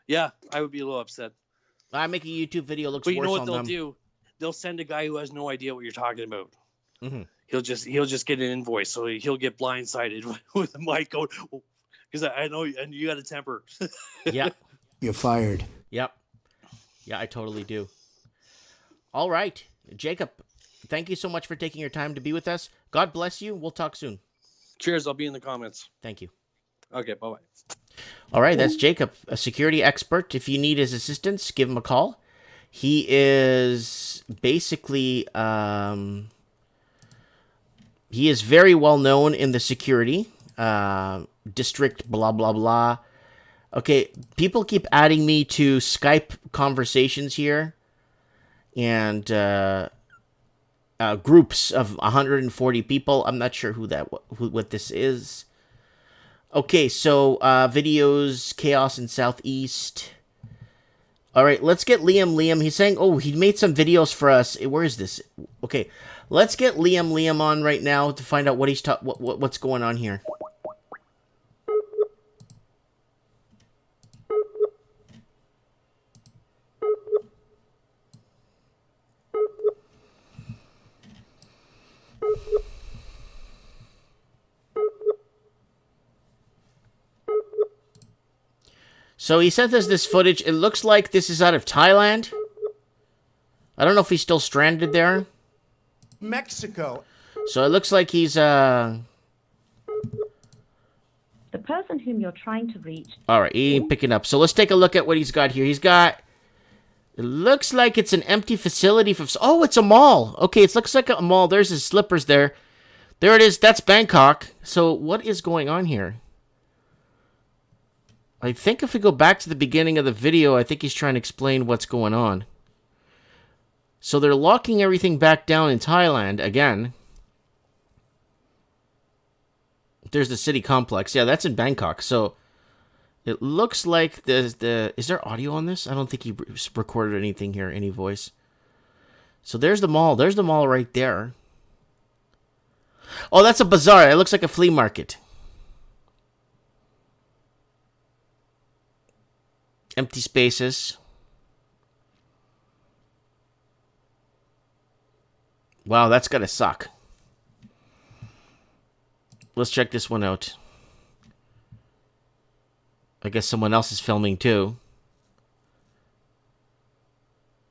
Yeah, I would be a little upset. I make a YouTube video. Looks but you worse know what on they'll them. do? They'll send a guy who has no idea what you're talking about. Mm-hmm. He'll just get an invoice, so he'll get blindsided with the mic going. Because I know, and you got a temper. Yeah, you're fired. Yep. Yeah, I totally do. All right, Jacob. Thank you so much for taking your time to be with us. God bless you. We'll talk soon. Cheers. I'll be in the comments. Thank you. Okay, bye-bye. All right, that's Jacob, a security expert. If you need his assistance, give him a call. He is basically, he is very well known in the security district, blah, blah, blah. Okay, people keep adding me to Skype conversations here. And groups of 140 people. I'm not sure what this is. Okay, so videos, chaos in Southeast. All right, let's get Liam. He's saying, oh, he made some videos for us. Where is this? Okay, let's get Liam on right now to find out what he's what's going on here. So he sent us this footage. It looks like this is out of Thailand. I don't know if he's still stranded there. Mexico. So it looks like he's The person whom you're trying to reach. all right, he ain't picking up. So let's take a look at what he's got here. He's got, it looks like it's an empty facility for, oh, it's a mall. Okay, it looks like a mall. There's his slippers there. There it is. That's Bangkok. So what is going on here? I think if we go back to the beginning of the video, I think he's trying to explain what's going on. So they're locking everything back down in Thailand again. There's the city complex. Yeah, that's in Bangkok. So it looks like is there audio on this? I don't think he recorded anything here, any voice. So there's the mall. There's the mall right there. Oh, that's a bazaar. It looks like a flea market. Empty spaces. Wow, that's gotta suck. Let's check this one out. I guess someone else is filming too.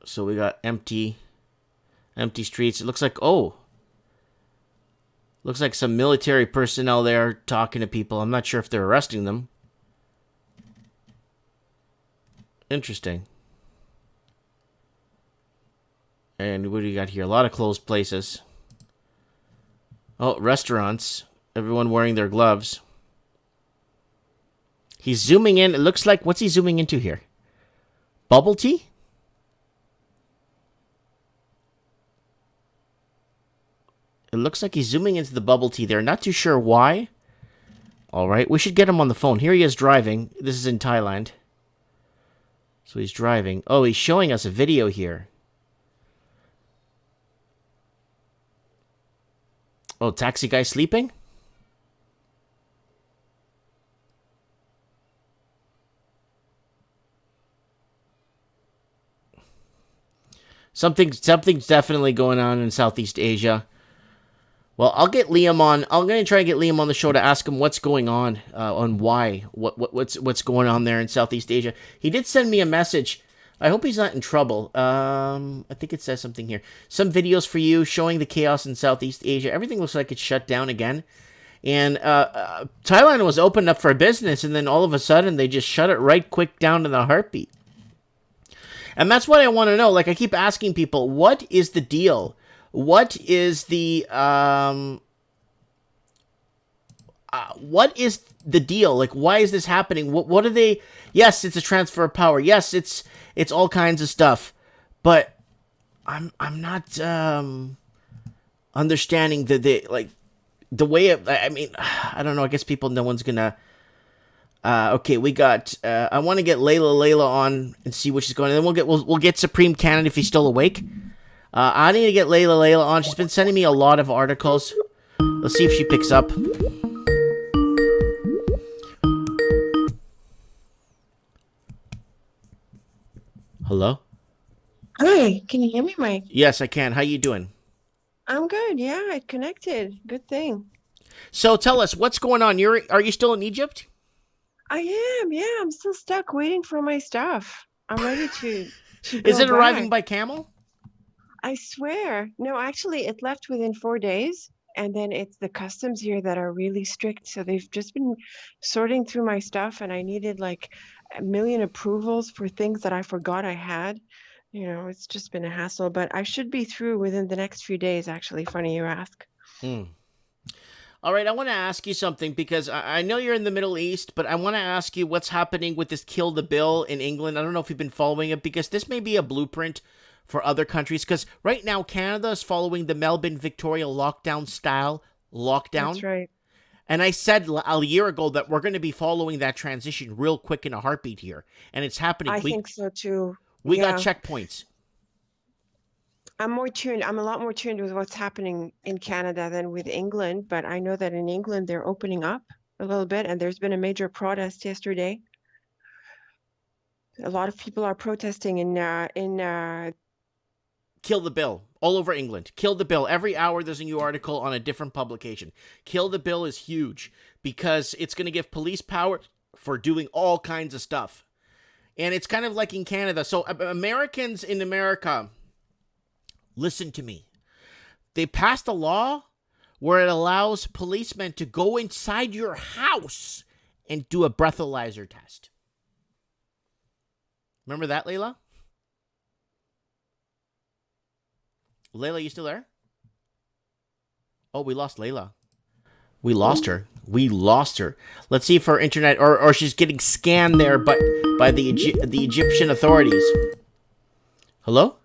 So we got empty streets. It looks like, looks like some military personnel there talking to people. I'm not sure if they're arresting them. Interesting. And what do you got here? A lot of closed places. Oh, restaurants. Everyone wearing their gloves. He's zooming in. It looks like, what's he zooming into here? Bubble tea? It looks like he's zooming into the bubble tea there. Not too sure why. All right, we should get him on the phone. Here he is driving. This is in Thailand. So he's driving. Oh, he's showing us a video here. Oh, taxi guy sleeping? Something's definitely going on in Southeast Asia. Well, I'll get Liam on. I'm going to try and get Liam on the show to ask him what's going on why, what's going on there in Southeast Asia. He did send me a message. I hope he's not in trouble. I think it says something here. Some videos for you showing the chaos in Southeast Asia. Everything looks like it's shut down again. And Thailand was opened up for business, and then all of a sudden they just shut it right quick down in a heartbeat. And that's what I want to know. Like, I keep asking people, what is the deal? What is the deal? Like, why is this happening? What are they? Yes, it's a transfer of power. Yes, it's all kinds of stuff. But I'm not understanding the way of, I mean, I don't know. I guess no one's gonna. Okay, we got. I want to get Layla on and see what she's going. And then we'll get Supreme Cannon if he's still awake. I need to get Layla on. She's been sending me a lot of articles. Let's see if she picks up. Hello? Hi, can you hear me, Mike? Yes, I can. How you doing? I'm good. Yeah, it connected. Good thing. So tell us, what's going on? Are you still in Egypt? I am. Yeah, I'm still stuck waiting for my stuff. I'm ready to Is go it arriving back. by camel? I swear. No, actually, it left within 4 days. And then it's the customs here that are really strict. So they've just been sorting through my stuff, and I needed like a million approvals for things that I forgot I had. You know, it's just been a hassle, but I should be through within the next few days, actually. Funny you ask. All right, I want to ask you something because I know you're in the Middle East, but I want to ask you what's happening with this Kill the Bill in England. I don't know if you've been following it because this may be a blueprint for other countries, because right now Canada is following the Melbourne Victoria lockdown style lockdown. That's right. And I said a year ago that we're going to be following that transition real quick in a heartbeat here, and it's happening. I think so too. We Yeah. got checkpoints. I'm a lot more tuned with what's happening in Canada than with England, but I know that in England they're opening up a little bit, and there's been a major protest yesterday. A lot of people are protesting in Kill the Bill all over England. Kill the Bill. Every hour there's a new article on a different publication. Kill the Bill is huge because it's going to give police power for doing all kinds of stuff. And it's kind of like in Canada. So Americans in America, listen to me. They passed a law where it allows policemen to go inside your house and do a breathalyzer test. Remember that, Layla? Layla, you still there? Oh, we lost Layla. We lost her. We lost her. Let's see if her internet or she's getting scanned there, but by the Egyptian authorities. Hello?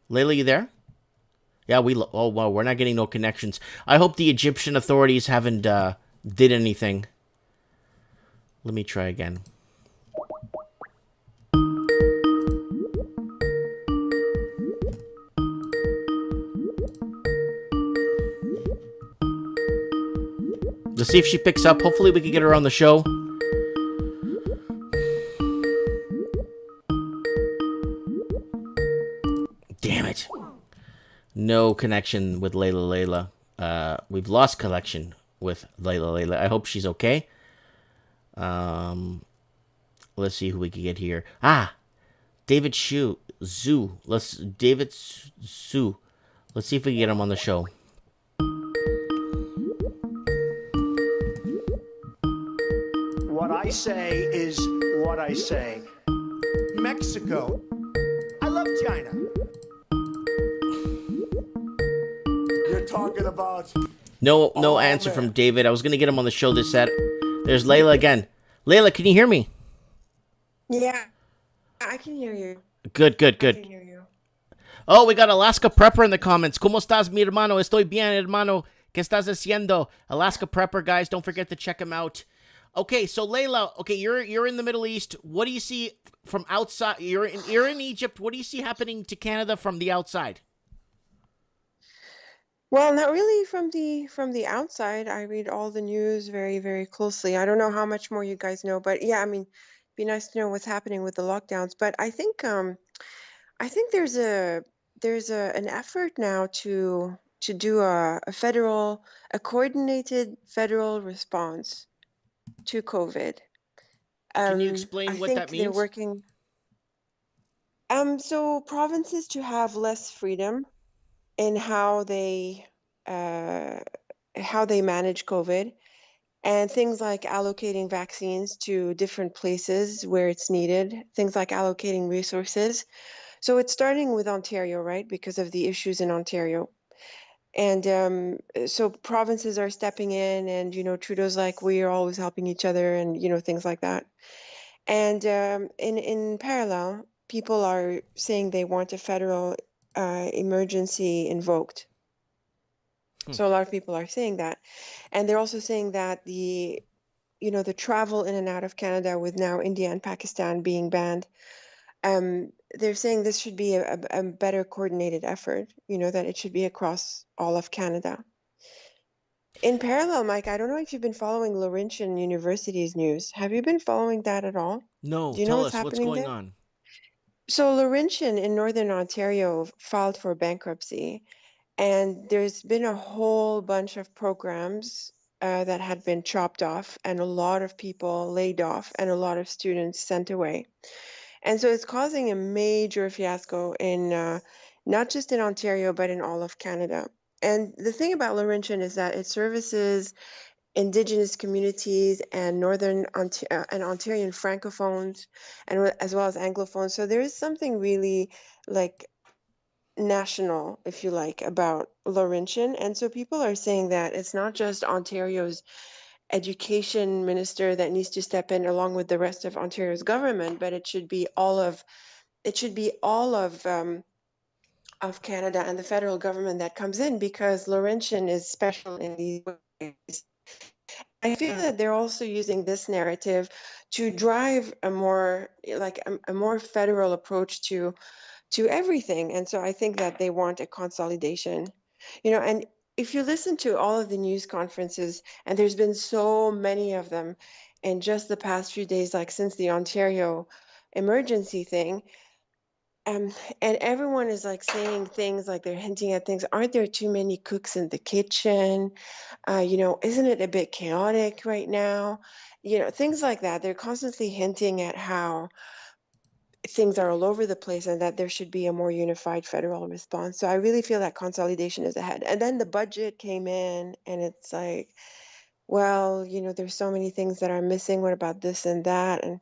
Layla, you there? Yeah, oh wow, we're not getting no connections. I hope the Egyptian authorities haven't did anything. Let me try again. Let's see if she picks up. Hopefully we can get her on the show. Damn it. No connection with Layla. We've lost connection with Layla. I hope she's okay. Let's see who we can get here. David Zhu. David Zhu. Let's see if we can get him on the show. What I say is what I say. Mexico. I love China. You're talking about... No answer from David. I was going to get him on the show this set. There's Layla again. Layla, can you hear me? Yeah, I can hear you. Good. I can hear you. Oh, we got Alaska Prepper in the comments. ¿Cómo estás, mi hermano? Estoy bien, hermano. ¿Qué estás haciendo? Alaska Prepper, guys. Don't forget to check him out. Okay, so Layla, okay, you're in the Middle East. What do you see from outside? You're in Egypt. What do you see happening to Canada from the outside? Well, not really from the outside. I read all the news very, very closely. I don't know how much more you guys know, but yeah, I mean, it'd be nice to know what's happening with the lockdowns. But I think there's an effort now to do a coordinated federal response to COVID. Can you explain I what think that they're means? working. So provinces to have less freedom in how they manage COVID, and things like allocating vaccines to different places where it's needed, things like allocating resources. So it's starting with Ontario, right? Because of the issues in Ontario. And so provinces are stepping in, and Trudeau's like, we are always helping each other, and things like that. And in parallel, people are saying they want a federal emergency invoked. So a lot of people are saying that, and they're also saying that the travel in and out of Canada, with now India and Pakistan being banned, they're saying this should be a better coordinated effort, that it should be across all of Canada. In parallel, Mike, I don't know if you've been following Laurentian University's news. Have you been following that at all? No, Do you know tell what's us what's happening going there? on. So Laurentian in Northern Ontario filed for bankruptcy, and there's been a whole bunch of programs that had been chopped off, and a lot of people laid off, and a lot of students sent away. And so it's causing a major fiasco in not just in Ontario, but in all of Canada. And the thing about Laurentian is that it services Indigenous communities and and Ontarian francophones, and as well as anglophones. So there is something really like national, if you like, about Laurentian. And so people are saying that it's not just Ontario's education minister that needs to step in along with the rest of Ontario's government, but it should be all of Canada and the federal government that comes in, because Laurentian is special in these ways. I feel that they're also using this narrative to drive a more federal approach to everything. And so I think that they want a consolidation, and if you listen to all of the news conferences, and there's been so many of them in just the past few days, like since the Ontario emergency thing, and everyone is like saying things like they're hinting at things. Aren't there too many cooks in the kitchen? Isn't it a bit chaotic right now? Things like that. They're constantly hinting at how things are all over the place and that there should be a more unified federal response. So I really feel that consolidation is ahead. And then the budget came in, and it's like, well, there's so many things that are missing. What about this and that? And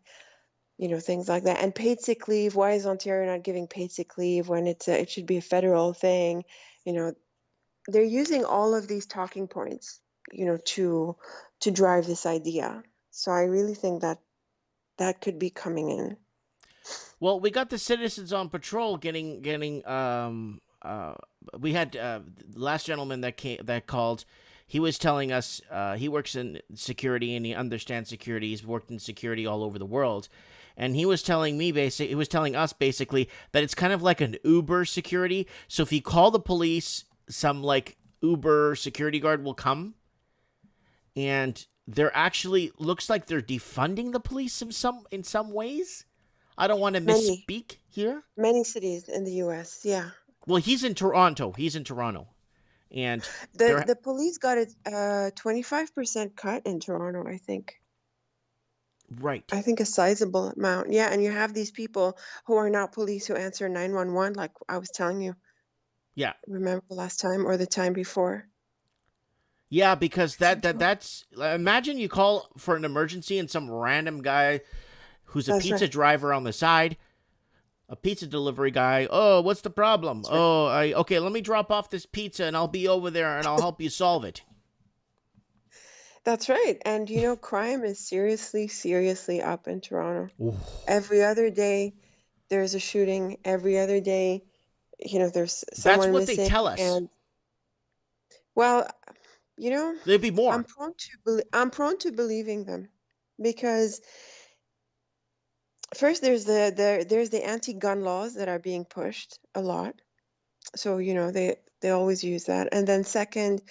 things like that. And paid sick leave. Why is Ontario not giving paid sick leave when it should be a federal thing? They're using all of these talking points, to drive this idea. So I really think that could be coming in. Well, we got the citizens on patrol getting we had the last gentleman that called. He was telling us he works in security and he understands security. He's worked in security all over the world. And he was telling us basically that it's kind of like an Uber security. So if you call the police, some like Uber security guard will come, and they're actually looks like they're defunding the police in some ways. I don't want to misspeak here. Many cities in the U.S. Yeah. Well, he's in Toronto. And the police got a 25% cut in Toronto, I think. Right. I think a sizable amount. Yeah, and you have these people who are not police who answer 911, like I was telling you. Yeah. Remember last time or the time before? Yeah, because that's imagine you call for an emergency and some random guy who's a pizza driver on the side, a pizza delivery guy. Oh, what's the problem? Right. Okay, let me drop off this pizza and I'll be over there and I'll help you solve it. That's right. And, crime is seriously up in Toronto. Ooh. Every other day, there's a shooting. Every other day, there's someone That's what missing. they tell us. And, well, there'd be more. I'm prone to believing them because first there's the anti-gun laws that are being pushed a lot. So, they always use that. And then second,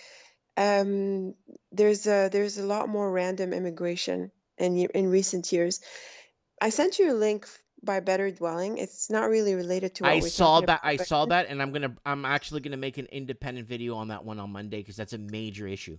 there's a lot more random immigration in recent years. I sent you a link by Better Dwelling. It's not really related to what I we're saw talking that. about, I saw that, and I'm actually gonna make an independent video on that one on Monday because that's a major issue.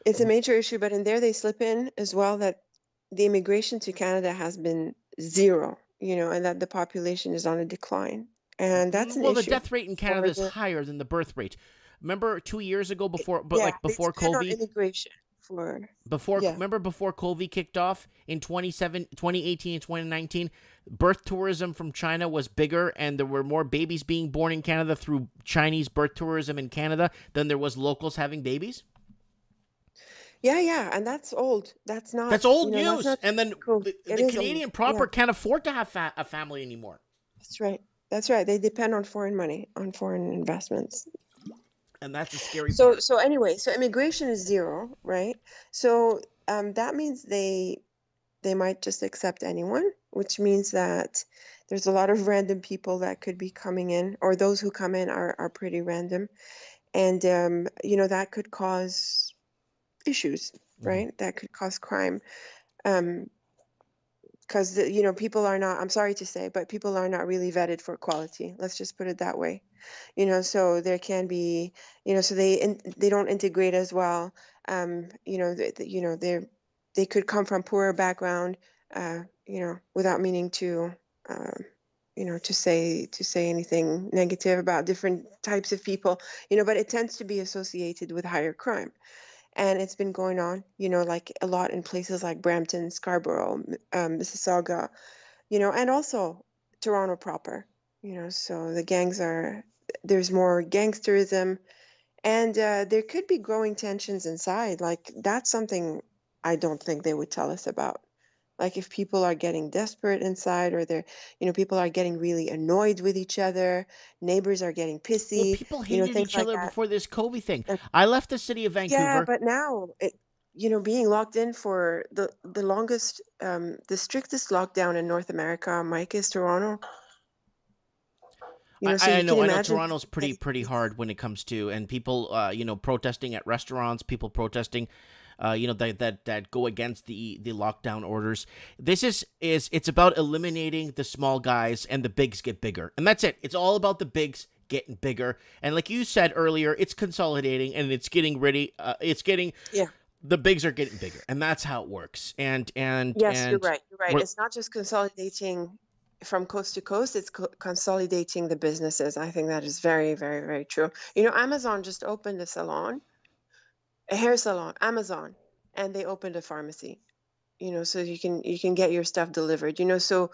It's a major issue, but in there they slip in as well that the immigration to Canada has been zero, and that the population is on a decline, and that's an issue. Well, the death rate in Canada is higher than the birth rate. Remember 2 years ago before COVID? Immigration Remember before COVID kicked off in 2018 and 2019, birth tourism from China was bigger and there were more babies being born in Canada through Chinese birth tourism in Canada than there was locals having babies? Yeah, and that's old. That's old news. And then cool. the Canadian proper can't afford to have a family anymore. That's right. They depend on foreign money, on foreign investments. And that's a scary part. So anyway, immigration is zero, right? So that means they might just accept anyone, which means that there's a lot of random people that could be coming in, or those who come in are pretty random. And, that could cause issues, right? Mm-hmm. That could cause crime. Because, people are not, I'm sorry to say, but people are not really vetted for quality. Let's just put it that way. So there can be, so they don't integrate as well. They could come from poorer background, without meaning to, to say anything negative about different types of people, but it tends to be associated with higher crime. And it's been going on, like a lot in places like Brampton, Scarborough, Mississauga, and also Toronto proper, so the gangs there's more gangsterism, and there could be growing tensions inside. Like, that's something I don't think they would tell us about. Like, if people are getting desperate inside, or people are getting really annoyed with each other, neighbors are getting pissy. Well, people hated each other before this COVID thing. I left the city of Vancouver. Yeah, but now, being locked in for the longest, the strictest lockdown in North America, Mike, is Toronto. I know Toronto's pretty hard when it comes to, and people, protesting at restaurants, people protesting that go against the lockdown orders. This is it's about eliminating the small guys, and the bigs get bigger, and that's it. It's all about the bigs getting bigger, and like you said earlier, it's consolidating, and it's getting ready. The bigs are getting bigger, and that's how it works. And Yes, and you're right. You're right. It's not just consolidating from coast to coast, it's consolidating the businesses. I think that is very, very, very true. Amazon just opened a hair salon, Amazon, and they opened a pharmacy. So you can get your stuff delivered. So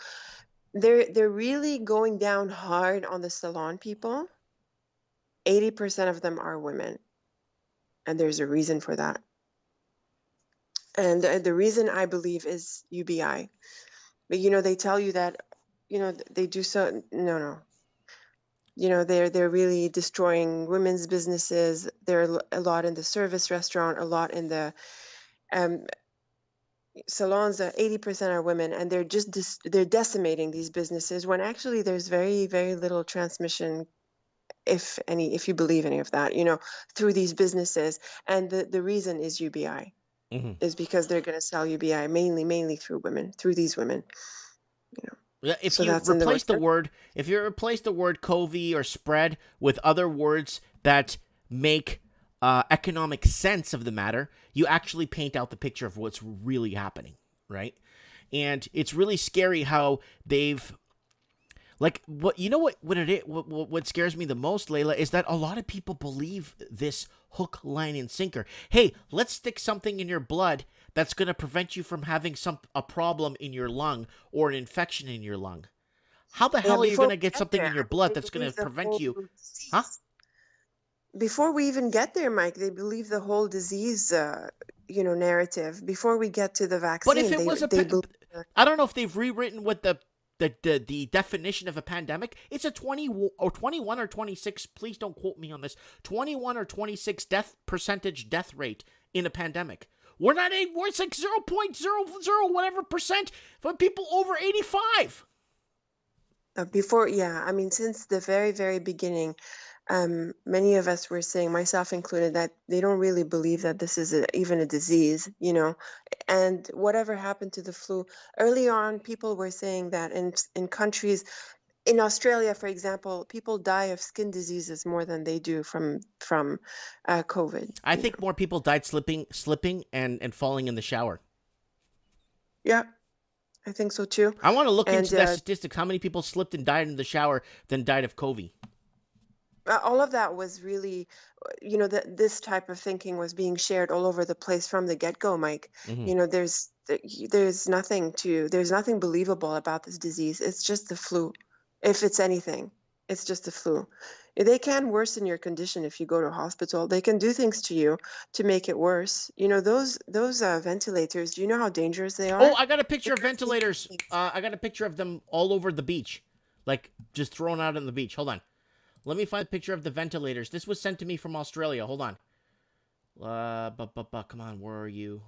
they're really going down hard on the salon people. 80% of them are women, and there's a reason for that. And the reason, I believe, is UBI. But they tell you that they do so. No. They're really destroying women's businesses. They're a lot in the service restaurant, a lot in the salons. 80% are women, and they're decimating these businesses, when actually there's very, very little transmission, if any, if you believe any of that, through these businesses. And the reason is UBI. Is because they're going to sell UBI mainly through women, through these women. If you replace the word COVID or spread with other words that make economic sense of the matter, you actually paint out the picture of what's really happening, right? And it's really scary how they've, like, what scares me the most, Layla, is that a lot of people believe this hook, line, and sinker. Hey, let's stick something in your blood that's going to prevent you from having a problem in your lung or an infection in your lung. How the hell are you going to get something in your blood that's going to prevent you? Huh? Before we even get there, Mike, they believe the whole disease, narrative. Before we get to the vaccine, but if it was I don't know if they've rewritten what the definition of a pandemic. It's a 20 or 21 or 26, please don't quote me on this, 21 or 26 death rate in a pandemic. We're like 0.00 whatever percent for people over 85. Since the very, very beginning, many of us were saying, myself included, that they don't really believe that this is even a disease, and whatever happened to the flu. Early on, people were saying that in countries, in Australia, for example, people die of skin diseases more than they do from COVID. I think more people died slipping and falling in the shower. Yeah, I think so too. I want to look into that statistics, how many people slipped and died in the shower than died of COVID. All of that was really, this type of thinking was being shared all over the place from the get-go, Mike. There's nothing believable about this disease. It's just the flu. If it's anything, it's just the flu. They can worsen your condition if you go to a hospital. They can do things to you to make it worse. Those ventilators, do you know how dangerous they are? Oh, I got a picture of ventilators. I got a picture of them all over the beach, like just thrown out on the beach. Hold on. Let me find a picture of the ventilators. This was sent to me from Australia. Hold on. Come on. Where are you?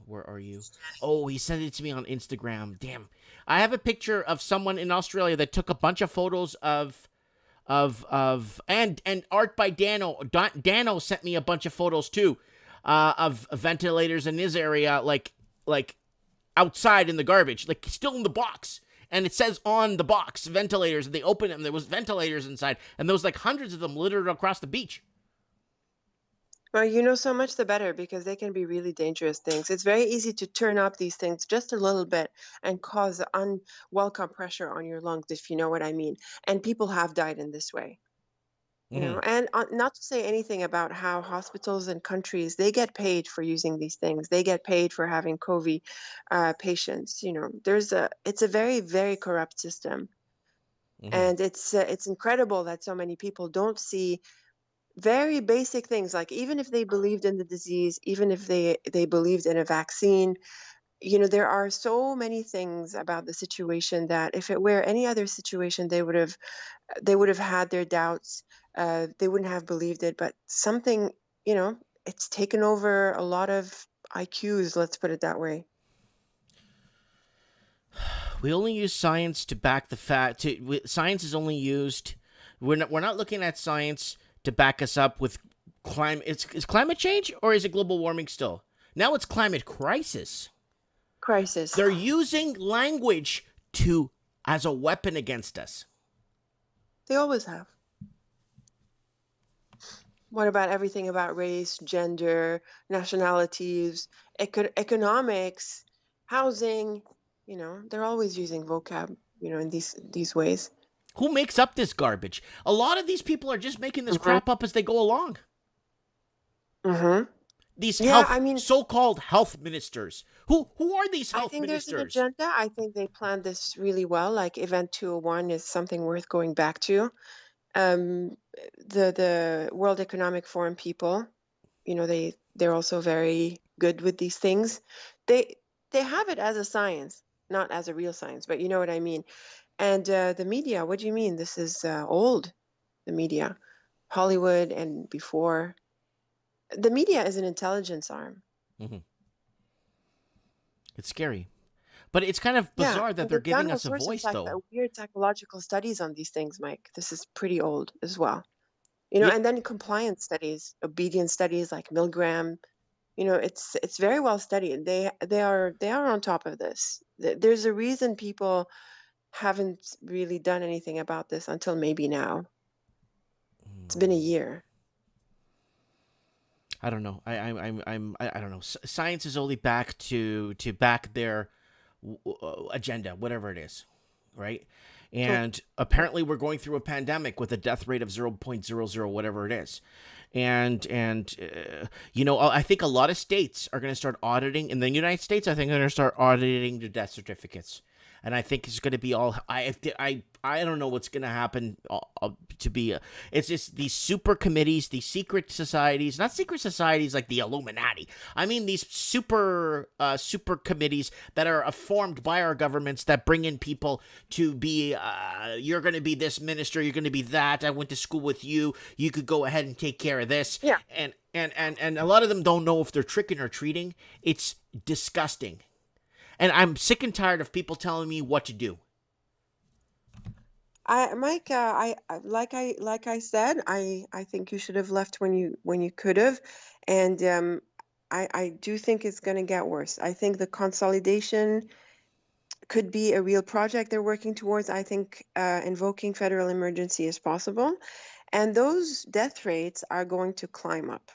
Oh, he sent it to me on Instagram. Damn. I have a picture of someone in Australia that took a bunch of photos of art by Dano. Dano sent me a bunch of photos too, of ventilators in his area, like outside in the garbage, like still in the box. And it says on the box, ventilators, and they opened them, there was ventilators inside, and there was like hundreds of them littered across the beach. Well, so much the better, because they can be really dangerous things. It's very easy to turn up these things just a little bit and cause unwelcome pressure on your lungs, if you know what I mean. And people have died in this way. And not to say anything about how hospitals and countries, they get paid for using these things. They get paid for having COVID patients. It's a very, very corrupt system. And it's incredible that so many people don't see very basic things, like even if they believed in the disease, even if they believed in a vaccine, there are so many things about the situation that if it were any other situation, they would have had their doubts. They wouldn't have believed it, but something, it's taken over a lot of IQs, let's put it that way. We only use science to back the fact. Science is only used. We're not looking at science to back us up with climate. Is climate change or is it global warming still? Now it's climate crisis. Crisis. They're using language as a weapon against us. They always have. What about everything about race, gender, nationalities, economics, housing? They're always using vocab, in these ways. Who makes up this garbage? A lot of these people are just making this crap up as they go along. Mm-hmm. These Yeah, so-called health ministers. Who are these health I think ministers? there's an agenda. I think they planned this really well. Like Event 201 is something worth going back to. The World Economic Forum people, they're also very good with these things. They have it as a science, not as a real science, but you know what I mean. And the media, what do you mean? This is old, the media. Hollywood and before. The media is an intelligence arm. Mm-hmm. It's scary. But it's kind of bizarre that they're giving us a voice, though. Weird psychological studies on these things, Mike. This is pretty old as well. And then compliance studies, obedience studies like Milgram. It's very well studied. They are on top of this. There's a reason people haven't really done anything about this until maybe now. It's been a year. I don't know. I don't know. Science is only back to back their agenda, whatever it is, right? And apparently we're going through a pandemic with a death rate of 0.00 whatever it is. And I think a lot of states are going to start auditing. In the United States, I think they're going to start auditing the death certificates. And I think it's going to be all. I don't know what's going to happen. It's just these super committees, these secret societies, not secret societies like the Illuminati. I mean these super committees that are formed by our governments that bring in people to be. You're going to be this minister. You're going to be that. I went to school with you. You could go ahead and take care of this. Yeah. And a lot of them don't know if they're tricking or treating. It's disgusting. And I'm sick and tired of people telling me what to do. Mike, I like I said, I think you should have left when you could have, and I do think it's going to get worse. I think the consolidation could be a real project they're working towards. I think invoking federal emergency is possible, and those death rates are going to climb up.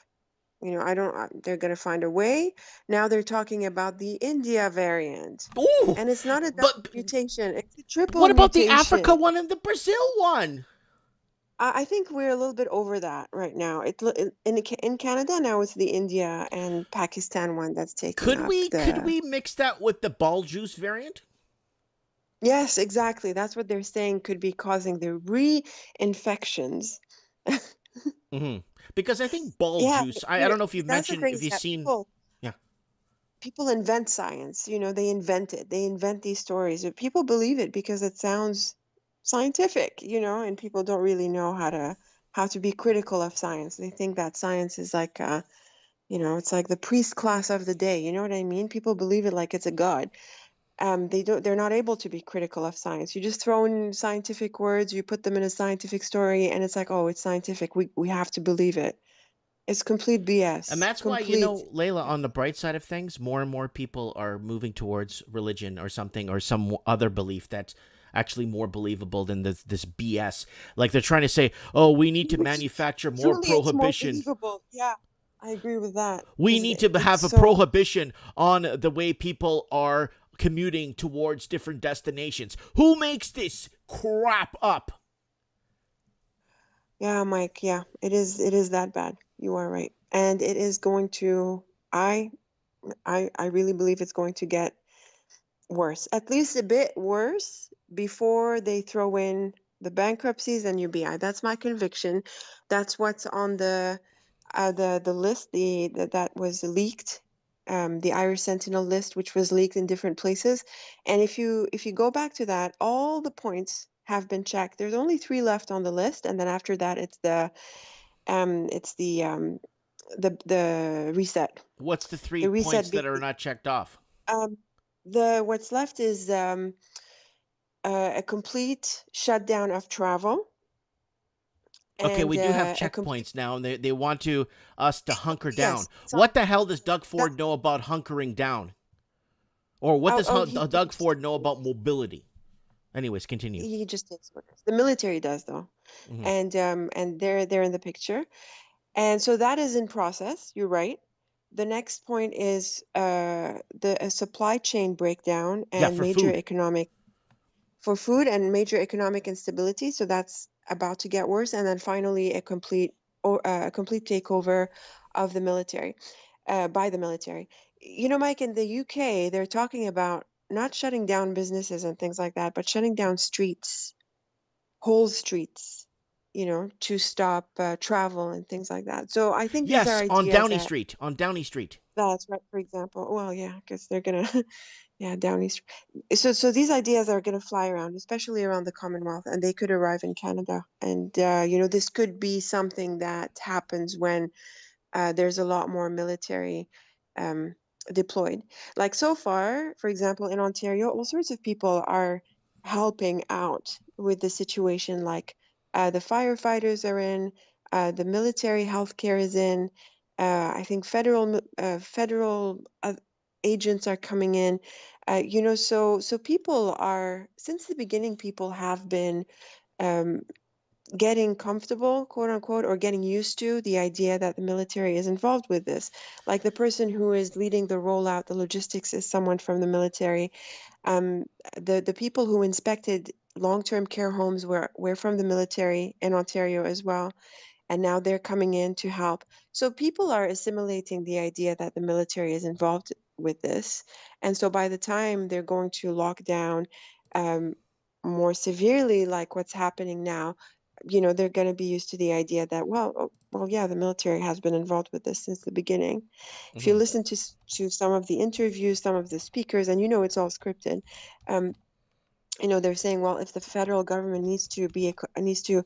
They're going to find a way. Now they're talking about the India variant. Ooh, and it's not a double mutation. It's a triple What about mutation. the Africa one and the Brazil one? I think we're a little bit over that right now. In Canada now it's the India and Pakistan one that's taking Could we mix that with the ball juice variant? Yes, exactly. That's what they're saying could be causing the reinfections. Mm-hmm. Because I think ball juice. I don't know if you've seen. People invent science. They invent it. They invent these stories. People believe it because it sounds scientific. And people don't really know how to be critical of science. They think that science is like, it's like the priest class of the day. You know what I mean? People believe it like it's a god. They're not able to be critical of science. You just throw in scientific words, you put them in a scientific story, and it's like, oh, it's scientific. We have to believe it. It's complete BS. And that's why, Layla, on the bright side of things, more and more people are moving towards religion or something or some other belief that's actually more believable than this BS. Like they're trying to say, oh, we need to manufacture more prohibition. It's more believable. Yeah, I agree with that. We need to have a prohibition on the way people are commuting towards different destinations. Who makes this crap up? Yeah, Mike. Yeah, it is that bad. You are right, and it is going to. I really believe it's going to get worse, at least a bit worse, before they throw in the bankruptcies and UBI. That's my conviction. That's what's on the list. That was leaked. The Irish Sentinel list, which was leaked in different places, and if you go back to that, all the points have been checked. There's only 3 left on the list, and then after that, it's the reset. What's the 3 points that are not checked off? What's left is a complete shutdown of travel, Okay, and we do have a complete. checkpoints now, and they want us to hunker down. Yes. What the hell does Doug That's Ford know about hunkering down? Or what does he Doug just Ford know about mobility? Anyways, continue. he just takes orders. The military does though, Hmm. and they're in the picture, and so that is in process. You're right. The next point is the a supply chain breakdown Yeah, and for major food. economic for food and major economic instability. So that's about to get worse, and then finally a complete takeover of the military by the military. You know, Mike, in the UK, they're talking about not shutting down businesses and things like that, but shutting down streets, whole streets, to stop travel and things like that. So I think these are Yes, on ideas Downey that Street. On Downey Street. that's right. For example, well, yeah, because they're gonna, yeah, down east. So these ideas are gonna fly around, especially around the Commonwealth, and they could arrive in Canada. And this could be something that happens when there's a lot more military um, deployed. Like so far, for example, in Ontario, all sorts of people are helping out with the situation. Like the firefighters are in, the military healthcare is in. I think federal agents are coming in. So people are since the beginning. People have been um, getting comfortable, quote unquote, or getting used to the idea that the military is involved with this. Like the person who is leading the rollout, the logistics is someone from the military. Um, the people who inspected long-term care homes were from the military in Ontario as well, and now they're coming in to help. So people are assimilating the idea that the military is involved with this, and so by the time they're going to lock down um, more severely, like what's happening now, they're going to be used to the idea that, well, yeah, the military has been involved with this since the beginning. If you Hmm. listen to some of the interviews, some of the speakers, and it's all scripted, um, they're saying, well, if the federal government needs to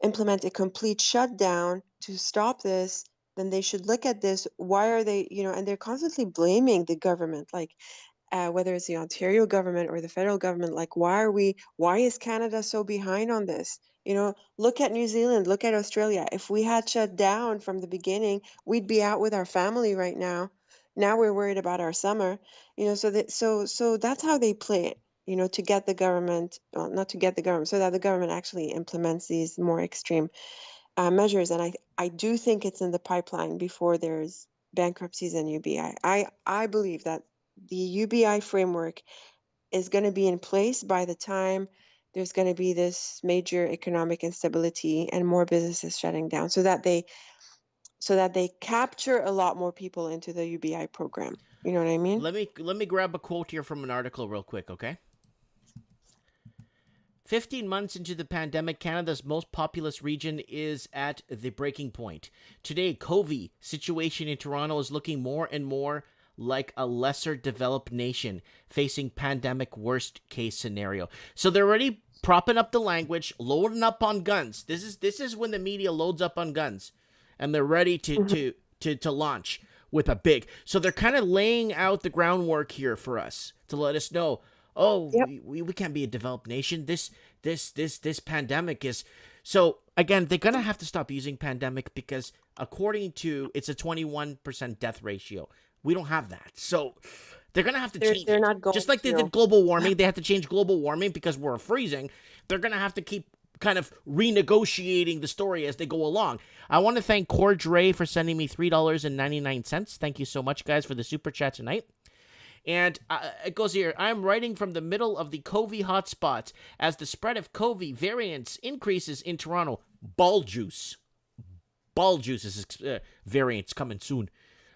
implement a complete shutdown to stop this, then they should look at this. Why are they, and they're constantly blaming the government, like whether it's the Ontario government or the federal government, like why is Canada so behind on this? Look at New Zealand, look at Australia. If we had shut down from the beginning, we'd be out with our family right now. Now we're worried about our summer, so that's how they play it, to get the government, well, not to get the government, so that the government actually implements these more extreme measures. And I do think it's in the pipeline before there's bankruptcies and UBI. I believe that the UBI framework is going to be in place by the time there's going to be this major economic instability and more businesses shutting down, so that they capture a lot more people into the UBI program. You know what I mean? Let me grab a quote here from an article real quick, okay? 15 months into the pandemic, Canada's most populous region is at the breaking point. Today, COVID situation in Toronto is looking more and more like a lesser developed nation facing pandemic worst case scenario. So they're already propping up the language, loading up on guns. This is when the media loads up on guns, and they're ready to launch with a big. So they're kind of laying out the groundwork here for us to let us know, oh, Yep. we can't be a developed nation. This pandemic is. So again, they're gonna have to stop using pandemic because according to it's a 21% death ratio. We don't have that. So they're gonna have to change They're it. not going Just like they to. did global warming, they had to change global warming because we're freezing. They're gonna have to keep kind of renegotiating the story as they go along. I want to thank Cordray for sending me $3.99. Thank you so much, guys, for the super chat tonight. And it goes here, I'm writing from the middle of the COVID hotspots as the spread of COVID variants increases in Toronto. Ball juice is variants coming soon.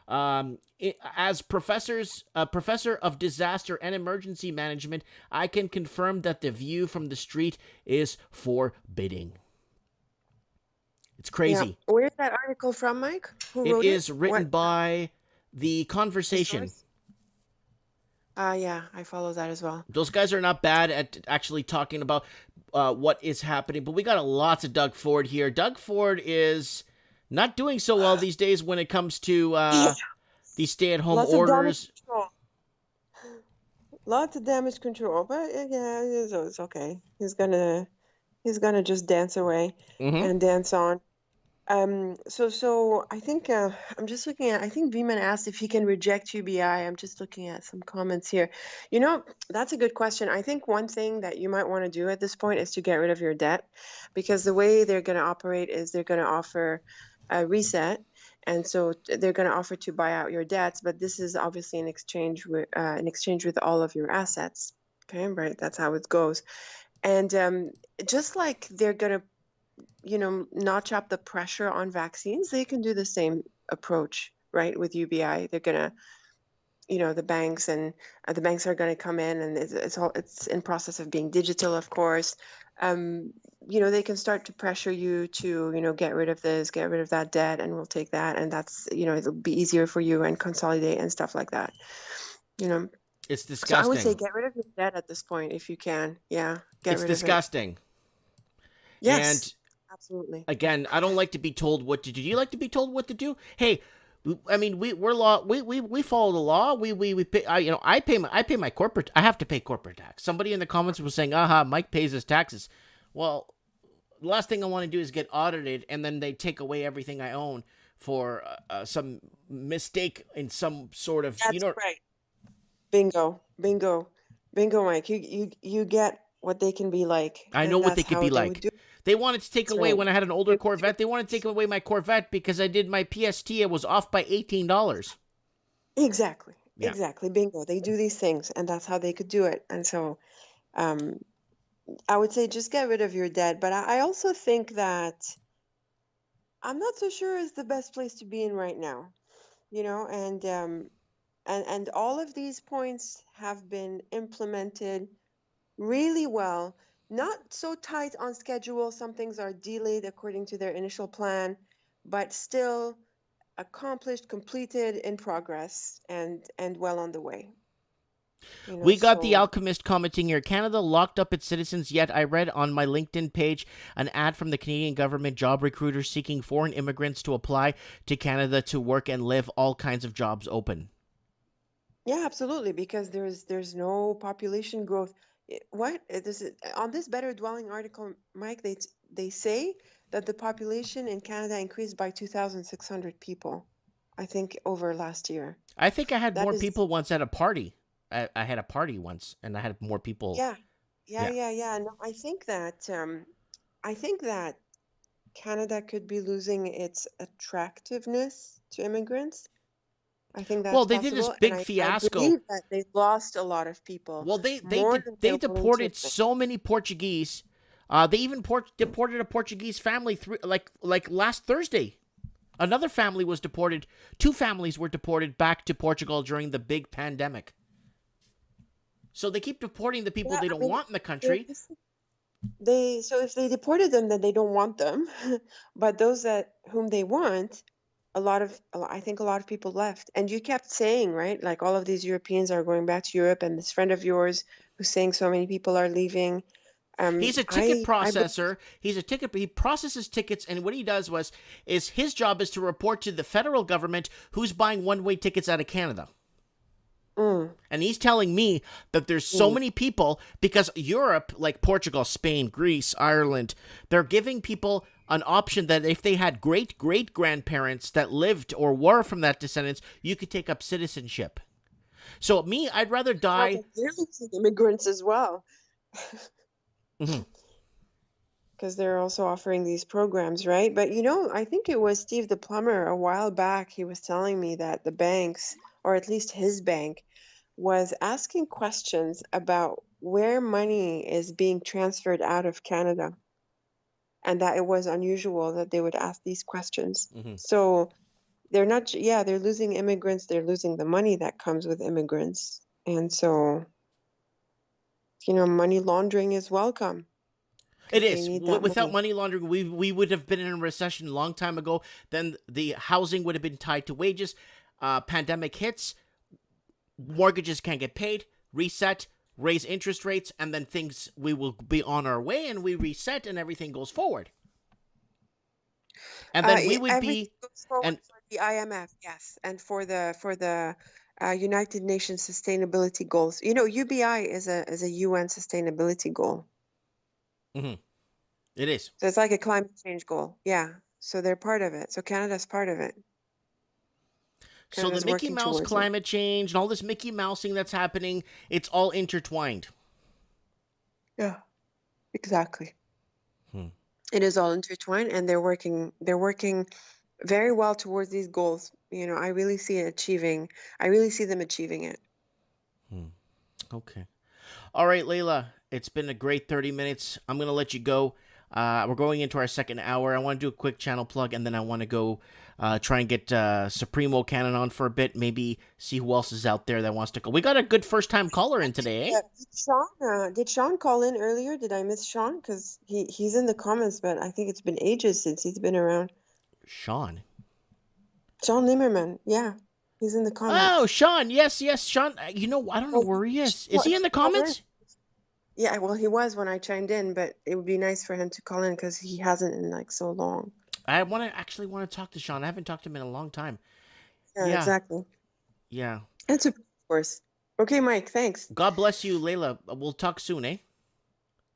As a professor of disaster and emergency management, I can confirm that the view from the street is forbidding. It's crazy. Yeah. Where's that article from, Mike? Who It wrote is it? written What by The the Conversation. source? Yeah, I follow that as well. Those guys are not bad at actually talking about what is happening, but we got lots of Doug Ford here. Doug Ford is not doing so well these days when it comes to Yeah. these stay-at-home Lots of damage orders. control. Lots of damage control, but yeah, it's okay. He's gonna just dance away Mm-hmm. and dance on. So I think I'm just looking at. I think Beeman asked if he can reject UBI. I'm just looking at some comments here. You know, that's a good question. I think one thing that you might want to do at this point is to get rid of your debt, because the way they're going to operate is they're going to offer a reset, and so they're going to offer to buy out your debts. But this is obviously in exchange with all of your assets. Okay, right? That's how it goes. And just like they're going to notch up the pressure on vaccines, they can do the same approach, right? With UBI, they're gonna, the banks are gonna come in, and it's in process of being digital, of course. They can start to pressure you to, get rid of this, get rid of that debt, and we'll take that, and that's, it'll be easier for you and consolidate and stuff like that. It's So I would say disgusting. get rid of your debt at this point if you can. Yeah, get It's rid of it. disgusting. Yes. And Absolutely. again, I don't like to be told what to do. Do you like to be told what to do? Hey, I mean, we're law. We follow the law. We pay. I pay my corporate. I have to pay corporate tax. Somebody in the comments was saying, "Aha, Mike pays his taxes." Well, the last thing I want to do is get audited, and then they take away everything I own for some mistake in some sort of. That's right. Bingo, Mike. You get what they can be like. I know what they could be like. They wanted to take away when I had an older Corvette. They wanted to take away my Corvette because I did my PST. It was off by $18. Exactly. Yeah. Exactly. Bingo. They do these things, and that's how they could do it. And so, I would say just get rid of your debt. But I also think that I'm not so sure it's the best place to be in right now. And all of these points have been implemented really well. Not so tight on schedule. Some things are delayed according to their initial plan, but still accomplished, completed, in progress, and well on the way. We got the Alchemist commenting here. Canada locked up its citizens, yet I read on my LinkedIn page an ad from the Canadian government job recruiters seeking foreign immigrants to apply to Canada to work and live, all kinds of jobs open. Yeah, absolutely, because there's no population growth. On this Better Dwelling article, Mike, they say that the population in Canada increased by 2,600 people, I think, over last year. I think I had more people once at a party. I had a party once, and I had more people. Yeah. No, I think that Canada could be losing its attractiveness to immigrants. I think that's they did this big fiasco. I believe that they lost a lot of people. Well, they deported so many Portuguese. They even deported a Portuguese family through like last Thursday. Another family was deported. 2 families were deported back to Portugal during the big pandemic. So they keep deporting the people they don't want in the country. So if they deported them, then they don't want them. But those whom they want, I think a lot of people left. And you kept saying, right, like all of these Europeans are going back to Europe, and this friend of yours who's saying so many people are leaving. He's a ticket processor. He processes tickets, and what he does is his job is to report to the federal government who's buying one-way tickets out of Canada. And he's telling me that there's so many people, because Europe, like Portugal, Spain, Greece, Ireland, they're giving people an option that if they had great-great-grandparents that lived or were from that descendants, you could take up citizenship. So I'd rather die. They're losing immigrants as well. Because they're also offering these programs, right? But I think it was Steve the plumber a while back. He was telling me that the banks, or at least his bank, was asking questions about where money is being transferred out of Canada, and that it was unusual that they would ask these questions. So they're not, they're losing immigrants. They're losing the money that comes with immigrants. And so, money laundering is welcome. It is. Without money laundering, we would have been in a recession a long time ago. Then the housing would have been tied to wages. Pandemic hits, mortgages can't get paid, reset, raise interest rates, and then we will be on our way, and we reset, and everything goes forward. And then we would be for the IMF, yes, and for the United Nations sustainability goals. UBI is a UN sustainability goal. It is. So it's like a climate change goal. Yeah. So they're part of it. So Canada's part of it. So Canada's the Mickey working Mouse towards it. climate change and all this Mickey Mousing that's happening, it's all intertwined. Yeah. Exactly. Hmm. It is all intertwined, and they're working very well towards these goals. You know, I really see them achieving it. Okay. All right, Layla, it's been a great 30 minutes. I'm going to let you go. We're going into our second hour. I want to do a quick channel plug, and then I want to go try and get Supremo Cannon on for a bit. Maybe see who else is out there that wants to call. We got a good first-time caller in today, eh? Did Sean call in earlier? Did I miss Sean? Because he's in the comments, but I think it's been ages since he's been around. Sean Limmerman, yeah. He's in the comments. Oh, Sean. Yes, Sean. You know, I don't know where he is. Is he in the comments? Yeah, well, he was when I chimed in, but it would be nice for him to call in because he hasn't in like so long. I want to talk to Sean. I haven't talked to him in a long time. Yeah. Exactly. Yeah. And of course. Okay, Mike, thanks. God bless you, Layla. We'll talk soon, eh?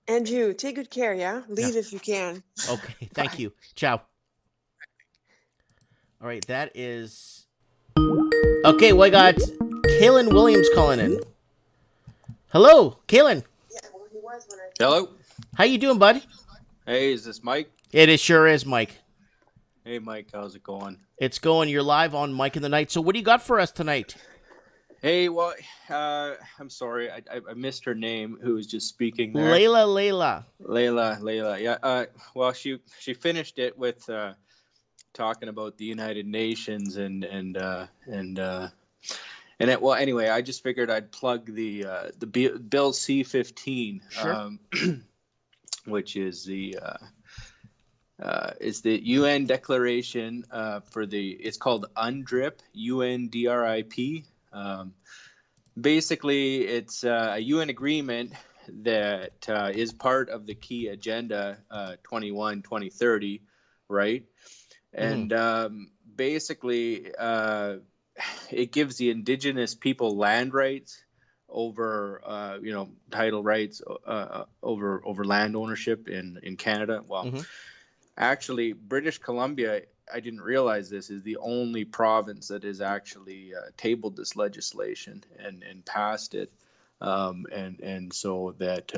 And you, take good care, yeah? Leave if you can. Okay, thank you. Ciao. All right, that is... Okay, we got Kalen Williams calling in. Hello, Kalen. Hello. How you doing, bud? Hey, is this Mike? It sure is, Mike. Hey, Mike, how's it going? It's going. You're live on Mike in the Night. So what do you got for us tonight? Hey, well, I'm sorry. I missed her name, who was just speaking there. Layla. Yeah. Well, she finished it with talking about the United Nations and well, anyway, I just figured I'd plug the Bill C-15, sure. Which is the UN declaration it's called UNDRIP, UNDRIP. Basically, it's a UN agreement that is part of the key agenda 2030, right? And basically, it gives the indigenous people land rights over, title rights over land ownership in Canada. Well, actually, British Columbia, I didn't realize this, is the only province that has actually tabled this legislation and passed it. And so that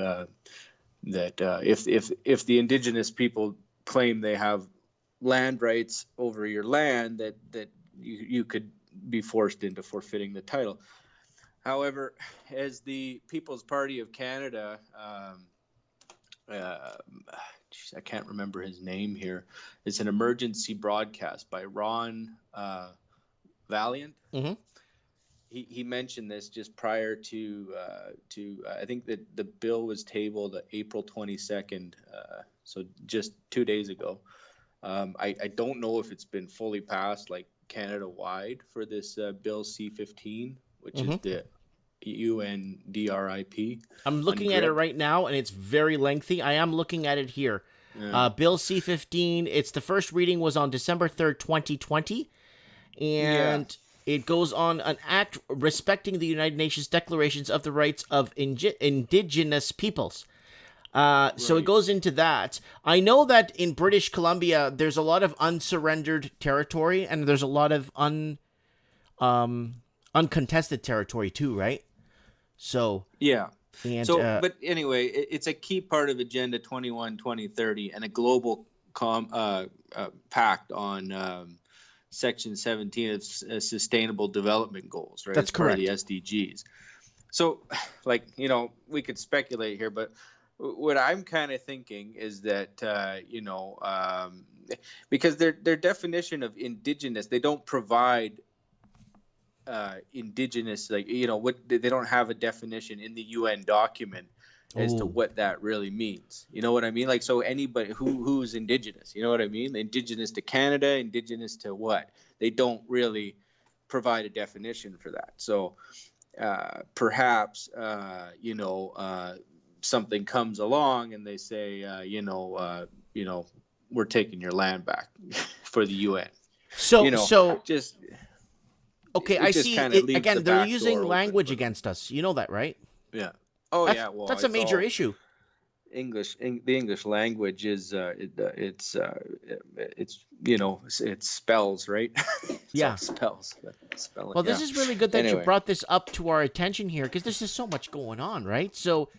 if the indigenous people claim they have land rights over your land, that you could be forced into forfeiting the title. However, as the People's Party of Canada, I can't remember his name here. It's an emergency broadcast by Ron Valiant. He mentioned this just prior to I think that the bill was tabled April 22nd, so just 2 days ago. I don't know if it's been fully passed like Canada-wide for this Bill C-15, which is the UNDRIP. I'm looking at it right now, and it's very lengthy. I am looking at it here. Yeah. Bill C-15, it's the first reading was on December 3rd, 2020, and it goes on an act respecting the United Nations declarations of the rights of indigenous peoples. So it goes into that. I know that in British Columbia, there's a lot of unsurrendered territory, and there's a lot of uncontested territory too, right? So yeah. And, but anyway, it's a key part of Agenda 2030 and a global pact on Section 17 of Sustainable Development Goals, right? That's correct. The SDGs. So, we could speculate here, but what I'm kind of thinking is that, because their definition of indigenous, they don't provide indigenous, what they don't have a definition in the UN document as to what that really means. You know what I mean? Like, so anybody who's indigenous, you know what I mean? Indigenous to Canada, indigenous to what? They don't really provide a definition for that. So perhaps, something comes along and they say, we're taking your land back for the UN. Okay, I see. Again, they're using language against us. You know that, right? Yeah. Well, that's a major issue. the English language is it's it's spells, right? It's Yeah. all spells. Spelling. Well, this Yeah. is really good that you Anyway. brought this up to our attention here, because there's just so much going on, right? So,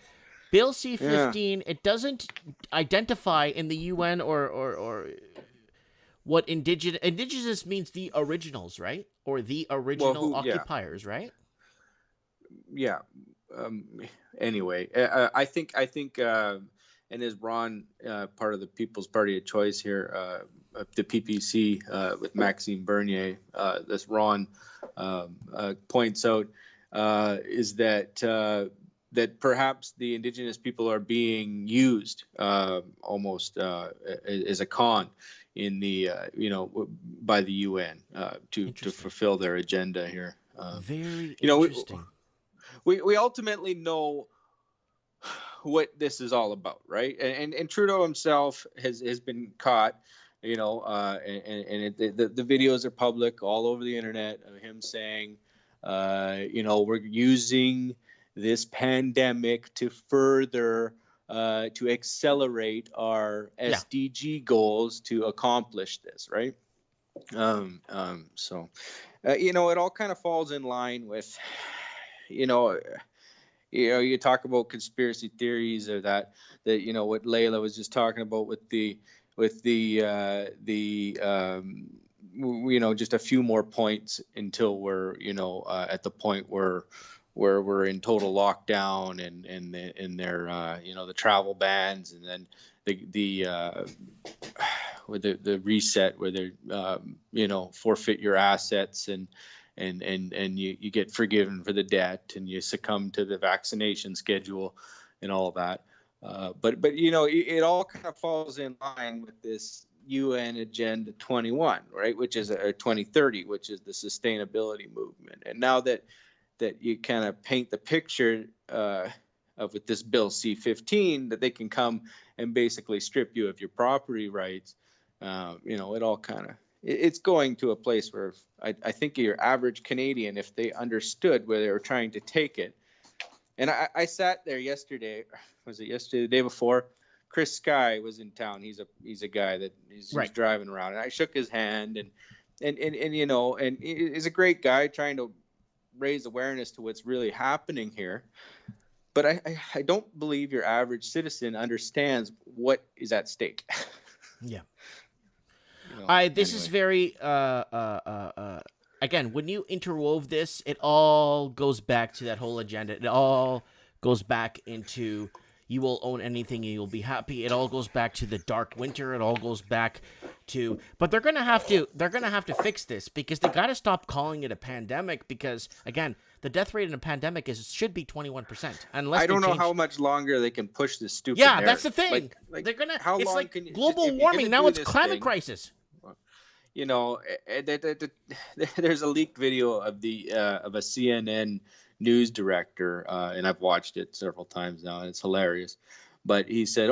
Bill C-15, it doesn't identify in the UN or what indigenous means, the originals, right? Or the original occupiers, right? Yeah. Anyway, I think, and is Ron part of the People's Party of Choice here, the PPC with Maxime Bernier, this Ron points out, is that that perhaps the indigenous people are being used almost as a con in the by the UN to fulfill their agenda here. Very interesting. We ultimately know what this is all about, right? And Trudeau himself has been caught, the videos are public all over the internet of him saying, we're using this pandemic to further to accelerate our SDG goals to accomplish this, right? So it all kind of falls in line with, you talk about conspiracy theories, or that what Layla was just talking about with the just a few more points until we're at the point where we're in total lockdown and their the travel bans, and then the reset where they forfeit your assets and you get forgiven for the debt, and you succumb to the vaccination schedule and all of that. But it all kind of falls in line with this UN Agenda 21, right? Which is 2030, which is the sustainability movement. And now that you kind of paint the picture of with this Bill C-15, that they can come and basically strip you of your property rights, it all kind of, it's going to a place where I think your average Canadian, if they understood where they were trying to take it. And I sat there yesterday, was it yesterday, the day before? Chris Sky was in town. He's a guy that he's driving around, and I shook his hand, and he's a great guy trying to raise awareness to what's really happening here. But I don't believe your average citizen understands what is at stake. Yeah. This is very again, when you interwove this, it all goes back to that whole agenda. It all goes back into you will own anything and you'll be happy. It all goes back to the dark winter. It all goes back to, but they're gonna have to fix this, because they got to stop calling it a pandemic, because again, the death rate in a pandemic should be 21%. Unless I don't know how much longer they can push this stupid. Yeah, narrative. that's the thing. Like they're gonna. How it's long like can you, global if warming. Now it's climate crisis. There's a leaked video of of a CNN news director, and I've watched it several times now, and it's hilarious. But he said,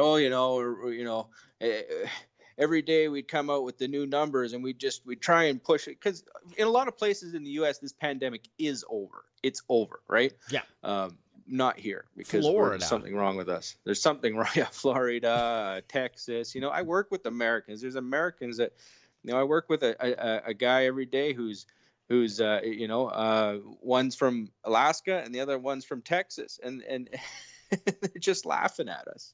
every day we'd come out with the new numbers, and we try and push it, because in a lot of places in the U.S. this pandemic is over. It's over, right? Yeah. Not here, because there's something wrong with us. There's something wrong. Yeah, Florida, Texas. I work with Americans. There's Americans that, I work with a guy every day who's one's from Alaska and the other one's from Texas, and they're just laughing at us,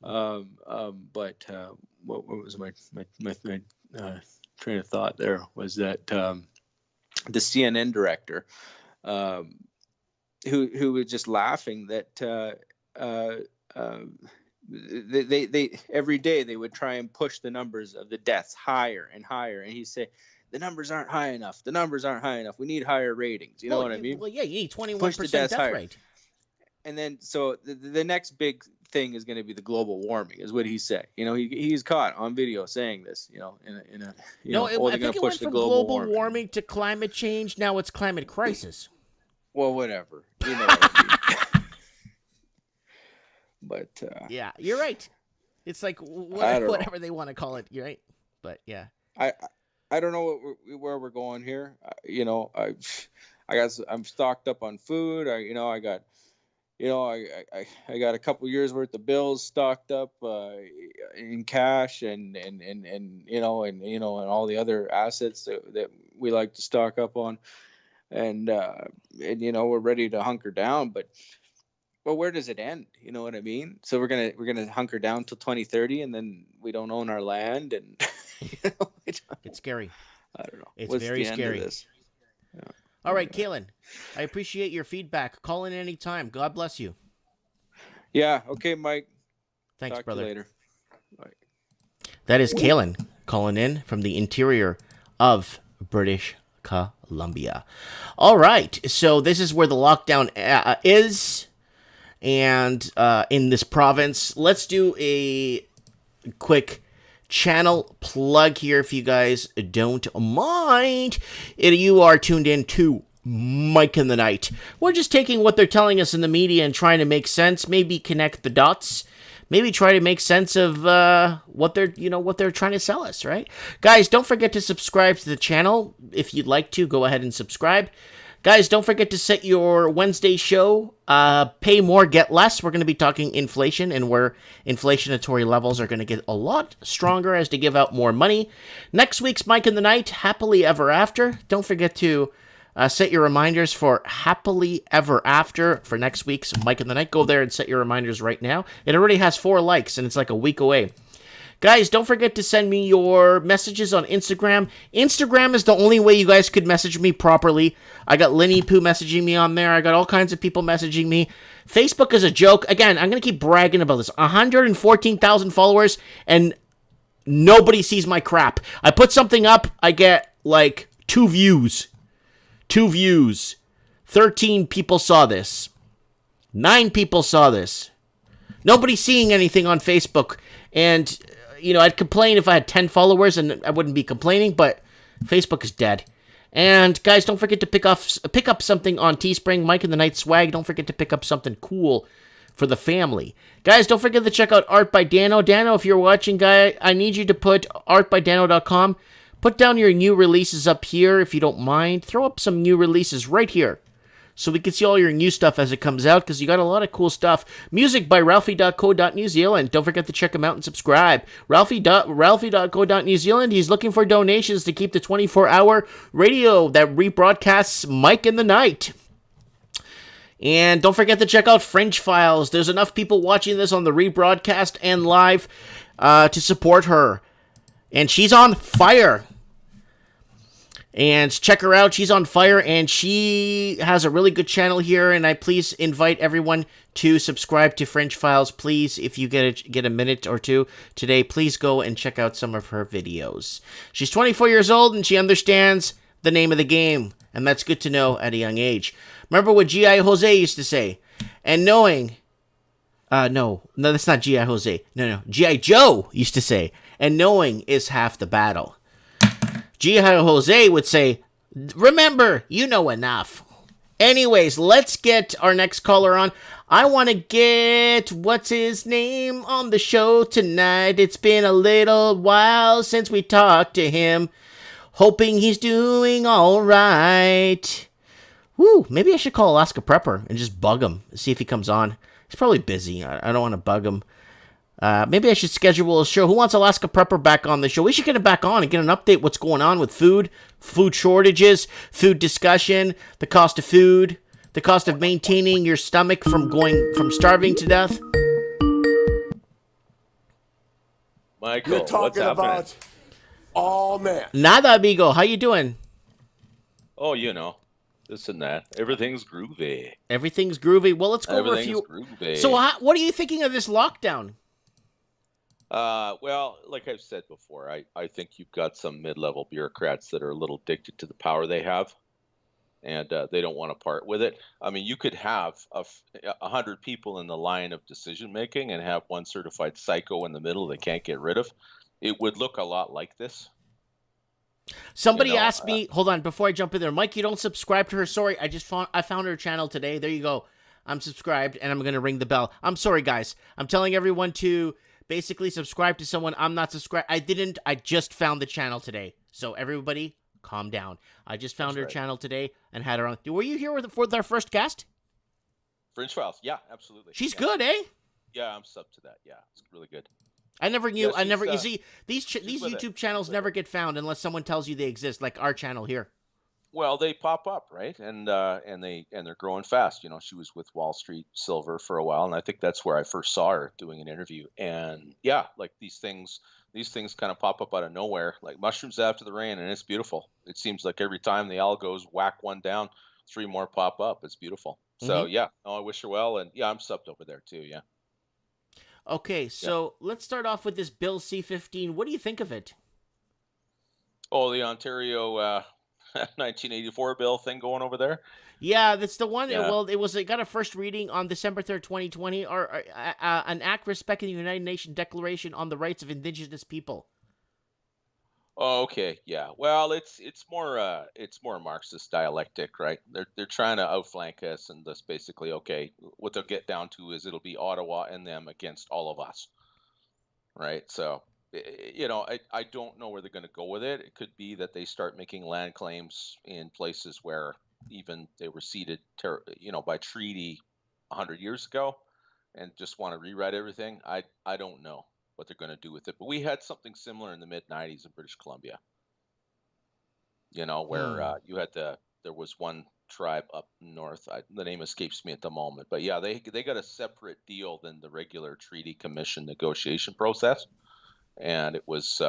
But what was my train of thought there was that the CNN director, who was just laughing that they every day they would try and push the numbers of the deaths higher and higher, and he'd say, the numbers aren't high enough. The numbers aren't high enough. We need higher ratings. You know what I mean? Well, yeah, you need 21% death rate. And then, so the next big thing is going to be the global warming, is what he said. He's caught on video saying this. I think it went from global warming to climate change. Now it's climate crisis. Well, whatever. You know what I mean. But yeah, you're right. It's like whatever they want to call it. You're right. But yeah, I don't know where we're going here. I'm stocked up on food. I got I got a couple years worth of bills stocked up in cash and all the other assets that we like to stock up on, and we're ready to hunker down, but where does it end? You know what I mean? So we're gonna hunker down till 2030, and then we don't own our land, and it's scary. I don't know. It's What's very the end scary. of this? Yeah. All right, Kalen, I appreciate your feedback. Call in any time. God bless you. Yeah. Okay, Mike. Thanks, Talk brother. to you later. Bye. That is Kalen calling in from the interior of British Columbia. All right, so this is where the lockdown is. And in this province, let's do a quick channel plug here if you guys don't mind. You are tuned in to Mike in the Night. We're just taking what they're telling us in the media and trying to make sense, maybe connect the dots, maybe try to make sense of what they're trying to sell us, right? Guys, don't forget to subscribe to the channel. If you'd like to, go ahead and subscribe. Guys, don't forget to set your Wednesday show, pay more, get less. We're going to be talking inflation and where inflationatory levels are going to get a lot stronger as to give out more money. Next week's Mike in the Night, Happily Ever After. Don't forget to set your reminders for Happily Ever After for next week's Mike in the Night. Go there and set your reminders right now. It already has 4 likes, and it's like a week away. Guys, don't forget to send me your messages on Instagram. Instagram is the only way you guys could message me properly. I got Linny Poo messaging me on there. I got all kinds of people messaging me. Facebook is a joke. Again, I'm going to keep bragging about this. 114,000 followers, and nobody sees my crap. I put something up, I get like 2 views. 2 views. 13 people saw this. 9 people saw this. Nobody's seeing anything on Facebook, and I'd complain if I had 10 followers, and I wouldn't be complaining, but Facebook is dead. And guys, don't forget to pick up something on Teespring, Mike in the Night swag. Don't forget to pick up something cool for the family. Guys, don't forget to check out Art by Dano. Dano, if you're watching, guy, I need you to put artbydano.com. Put down your new releases up here, if you don't mind. Throw up some new releases right here, so we can see all your new stuff as it comes out, because you got a lot of cool stuff. Music by Ralphie.co.New Zealand. Don't forget to check him out and subscribe. Ralphie.co.New Zealand. He's looking for donations to keep the 24-hour radio that rebroadcasts Mike in the Night. And don't forget to check out Fringe Files. There's enough people watching this on the rebroadcast and live to support her. And she's on fire. And check her out. She's on fire, and she has a really good channel here. And I please invite everyone to subscribe to Fringe Files. Please, if you get a minute or two today, please go and check out some of her videos. She's 24 years old, and she understands the name of the game. And that's good to know at a young age. Remember what G.I. Jose used to say? And knowing... No, that's not G.I. Jose. No. G.I. Joe used to say, and knowing is half the battle. G.I. Jose would say, remember, you know enough. Anyways, let's get our next caller on. I want to get, what's his name, on the show tonight. It's been a little while since we talked to him. Hoping he's doing all right. Woo, maybe I should call Alaska Prepper and just bug him, see if he comes on. He's probably busy. I don't want to bug him. Maybe I should schedule a show. Who wants Alaska Prepper back on the show? We should get him back on and get an update what's going on with food shortages, food discussion, the cost of food, the cost of maintaining your stomach from starving to death. Michael, You're talking about all men. Nada, amigo. How you doing? Oh, this and that. Everything's groovy. Everything's groovy. Well, let's go over a few. Groovy. So, what are you thinking of this lockdown? Well, like I've said before, I think you've got some mid-level bureaucrats that are a little addicted to the power they have, and they don't want to part with it. I mean, you could have 100 people in the line of decision-making and have one certified psycho in the middle they can't get rid of. It would look a lot like this. Somebody asked me, hold on, before I jump in there, Mike, you don't subscribe to her. Sorry, I found her channel today. There you go. I'm subscribed, and I'm going to ring the bell. I'm sorry, guys. I'm telling everyone to basically subscribe to someone. I'm not subscribed. I just found the channel today. So everybody, calm down. I just found her channel today and had her on. Were you here for our first guest? Fringe Files. Yeah, absolutely. She's Yeah. good, eh? Yeah, I'm sub to that. Yeah, it's really good. I never knew. Yeah, I never. You she's, see, these with it. YouTube channels She's with never it. get found unless someone tells you they exist, like our channel here. Well, they pop up, right? And they're growing fast. You know, she was with Wall Street Silver for a while, and I think that's where I first saw her doing an interview. And yeah, like these things kind of pop up out of nowhere, like mushrooms after the rain, and it's beautiful. It seems like every time the algos whack one down, 3 more pop up. It's beautiful. So yeah, I wish her well, and yeah, I'm subbed over there too. Yeah. Okay, so let's start off with this Bill C-15. What do you think of it? Oh, the Ontario 1984 bill thing going over there. Yeah, that's the one. Yeah. Well, it got a first reading on December 3rd, 2020, or an act respecting the United Nations Declaration on the Rights of Indigenous People. Oh, okay, yeah. Well, it's more Marxist dialectic, right? They're trying to outflank us, and that's basically okay. What they'll get down to is it'll be Ottawa and them against all of us, right? So, you know, I don't know where they're going to go with it. It could be that they start making land claims in places where even they were ceded, by treaty 100 years ago, and just want to rewrite everything. I don't know what they're going to do with it. But we had something similar in the mid-90s in British Columbia, you know, where there was one tribe up north. The name escapes me at the moment. But yeah, they got a separate deal than the regular treaty commission negotiation process. And it was,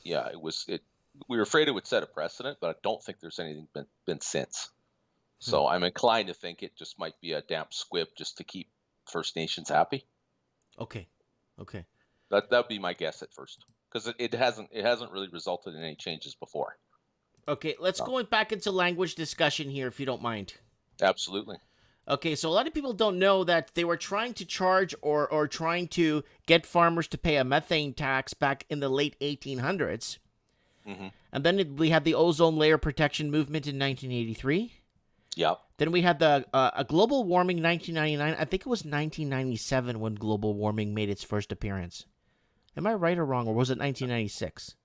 we were afraid it would set a precedent, but I don't think there's anything been since. So I'm inclined to think it just might be a damp squib just to keep First Nations happy. Okay. That'd be my guess at first, because it hasn't really resulted in any changes before. Okay, let's go back into language discussion here, if you don't mind. Absolutely. Okay, so a lot of people don't know that they were trying to charge or trying to get farmers to pay a methane tax back in the late 1800s. Mm-hmm. And then we had the ozone layer protection movement in 1983. Yep. Then we had the global warming 1999. I think it was 1997 when global warming made its first appearance. Am I right or wrong, or was it 1996?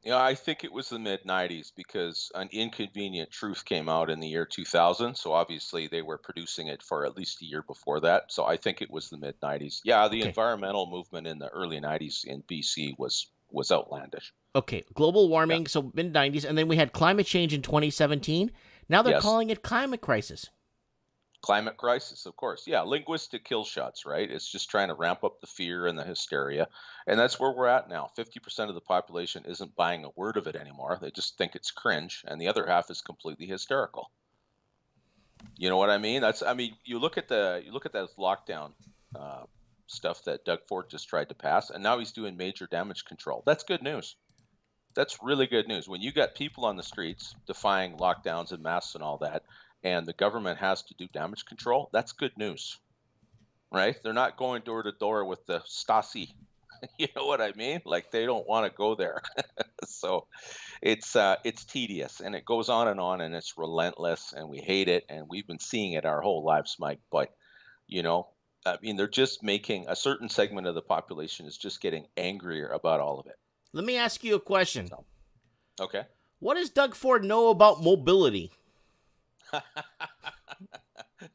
Yeah, I think it was the mid-90s, because An Inconvenient Truth came out in the year 2000. So obviously they were producing it for at least a year before that. So I think it was the mid-90s. Yeah, the environmental movement in the early 90s in BC was outlandish. Okay, global warming, so mid-90s. And then we had climate change in 2017. Now they're calling it climate crisis. Climate crisis, of course. Yeah, linguistic kill shots, right? It's just trying to ramp up the fear and the hysteria. And that's where we're at now. 50% of the population isn't buying a word of it anymore. They just think it's cringe. And the other half is completely hysterical. You know what I mean? You look at that lockdown stuff that Doug Ford just tried to pass, and now he's doing major damage control. That's good news. That's really good news. When you got people on the streets defying lockdowns and masks and all that, and the government has to do damage control, that's good news, right? They're not going door to door with the Stasi. You know what I mean? Like, they don't want to go there. So it's tedious, and it goes on, and it's relentless, and we hate it, and we've been seeing it our whole lives, Mike. But, they're just making a certain segment of the population is just getting angrier about all of it. Let me ask you a question. Okay. What does Doug Ford know about mobility?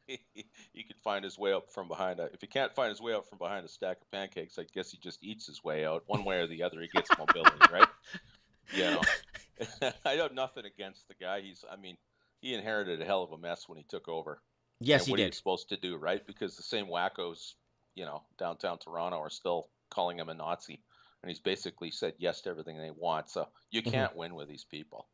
He could find his way up from behind if he can't find his way out from behind a stack of pancakes, I guess he just eats his way out. One way or the other, he gets mobility, right? I have nothing against the guy. He inherited a hell of a mess when he took over. Yes, and he what did. What are you supposed to do, right? Because the same wackos, downtown Toronto are still calling him a Nazi. And he's basically said yes to everything they want. So you can't win with these people.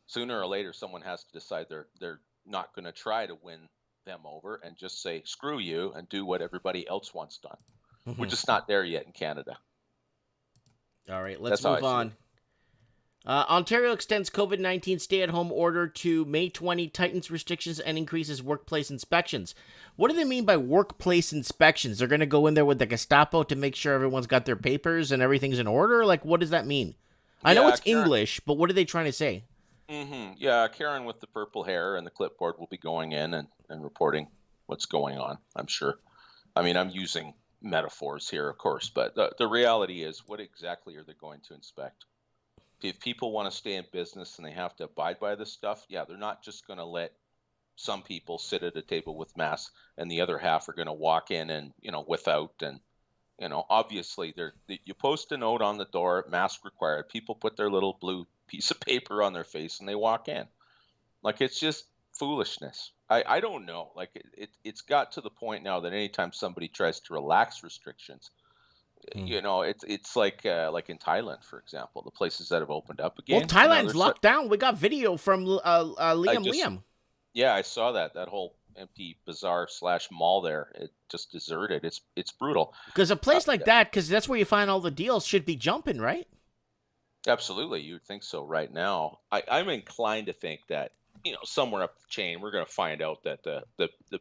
Sooner or later, someone has to decide they're not going to try to win them over and just say, screw you, and do what everybody else wants done. We're just not there yet in Canada. All right, let's move on. Ontario extends COVID-19 stay-at-home order to May 20, tightens restrictions and increases workplace inspections. What do they mean by workplace inspections? They're going to go in there with the Gestapo to make sure everyone's got their papers and everything's in order? Like, what does that mean? I know it's Karen, English, but what are they trying to say? Yeah, Karen with the purple hair and the clipboard will be going in and reporting what's going on, I'm sure. I'm using metaphors here, of course, but the reality is, what exactly are they going to inspect? If people want to stay in business and they have to abide by this stuff, they're not just going to let some people sit at a table with masks and the other half are going to walk in and, without. And, obviously you post a note on the door, mask required. People put their little blue piece of paper on their face and they walk in. Like, it's just foolishness. I don't know. Like, it's got to the point now that anytime somebody tries to relax restrictions, it's like in Thailand, for example, the places that have opened up again. Well, Thailand's locked down. We got video from Liam. Yeah, I saw that whole empty bazaar / mall there. It just deserted. It's brutal. Because a place like that, because that's where you find all the deals, should be jumping, right? Absolutely, you'd think so right now. I'm inclined to think that somewhere up the chain we're going to find out that the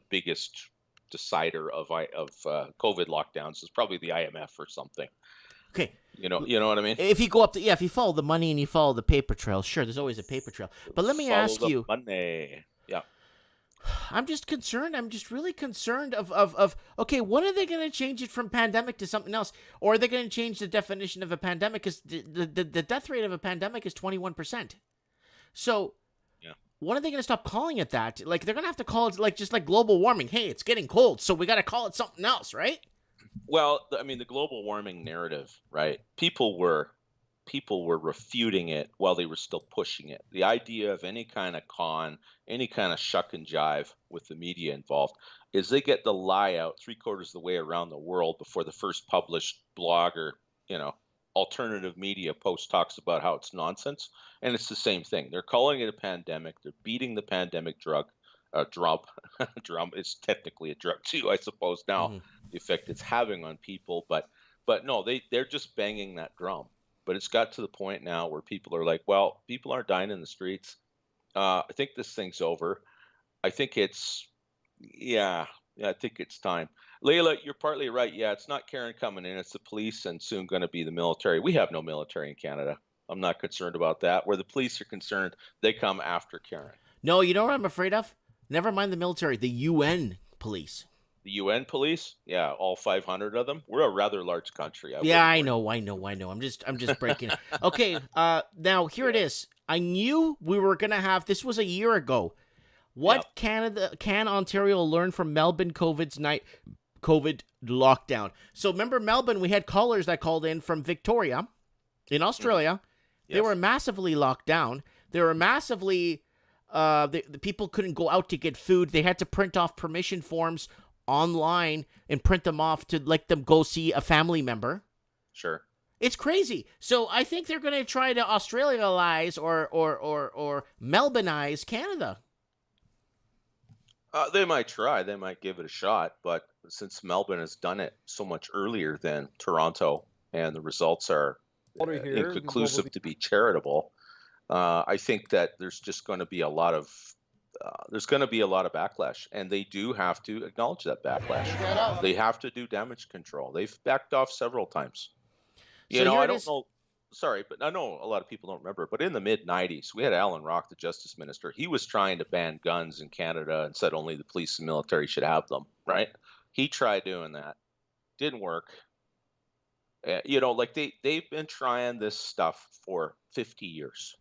biggest decider of COVID lockdowns is probably the IMF or something. Okay. You know what I mean? If you go up if you follow the money and you follow the paper trail, sure, there's always a paper trail. But let me ask you. Money. Yeah. I'm just concerned. I'm just really concerned of okay, when are they going to change it from pandemic to something else? Or are they going to change the definition of a pandemic? Because the death rate of a pandemic is 21%. So when are they going to stop calling it that? Like, they're going to have to call it just like global warming. Hey, it's getting cold, so we got to call it something else, right? Well, I mean, the global warming narrative, right? People were refuting it while they were still pushing it. The idea of any kind of any kind of shuck and jive with the media involved is they get the lie out 3/4 of the way around the world before the first published blog or, alternative media post talks about how it's nonsense. And it's the same thing. They're calling it a pandemic. They're beating the pandemic drum. It's technically a drug too, I suppose now, the effect it's having on people. But no, they're just banging that drum. But it's got to the point now where people are like, well, people aren't dying in the streets. I think this thing's over. I think I think it's time. Layla, you're partly right. Yeah, it's not Karen coming in. It's the police and soon going to be the military. We have no military in Canada. I'm not concerned about that. Where the police are concerned, they come after Karen. No, you know what I'm afraid of? Never mind the military, the UN police. The UN police? Yeah, all 500 of them. We're a rather large country. I know. I'm just breaking it. Okay, now here it is. I knew we were gonna have this was a year ago. What can Ontario learn from Melbourne COVID lockdown? So remember Melbourne, we had callers that called in from Victoria in Australia. Yes. They were massively locked down. They were massively the people couldn't go out to get food. They had to print off permission forms online and print them off to let them go see a family member. Sure. It's crazy. So I think they're going to try to Australianize or Melbourneize Canada. They might try. They might give it a shot. But since Melbourne has done it so much earlier than Toronto, and the results are inconclusive to be charitable, I think that there's just going to be a lot of backlash, and they do have to acknowledge that backlash. They have to do damage control. They've backed off several times. I don't know. Sorry, but I know a lot of people don't remember, but in the mid-'90s, we had Alan Rock, the Justice Minister. He was trying to ban guns in Canada and said only the police and military should have them, right? He tried doing that. Didn't work. They've been trying this stuff for 50 years,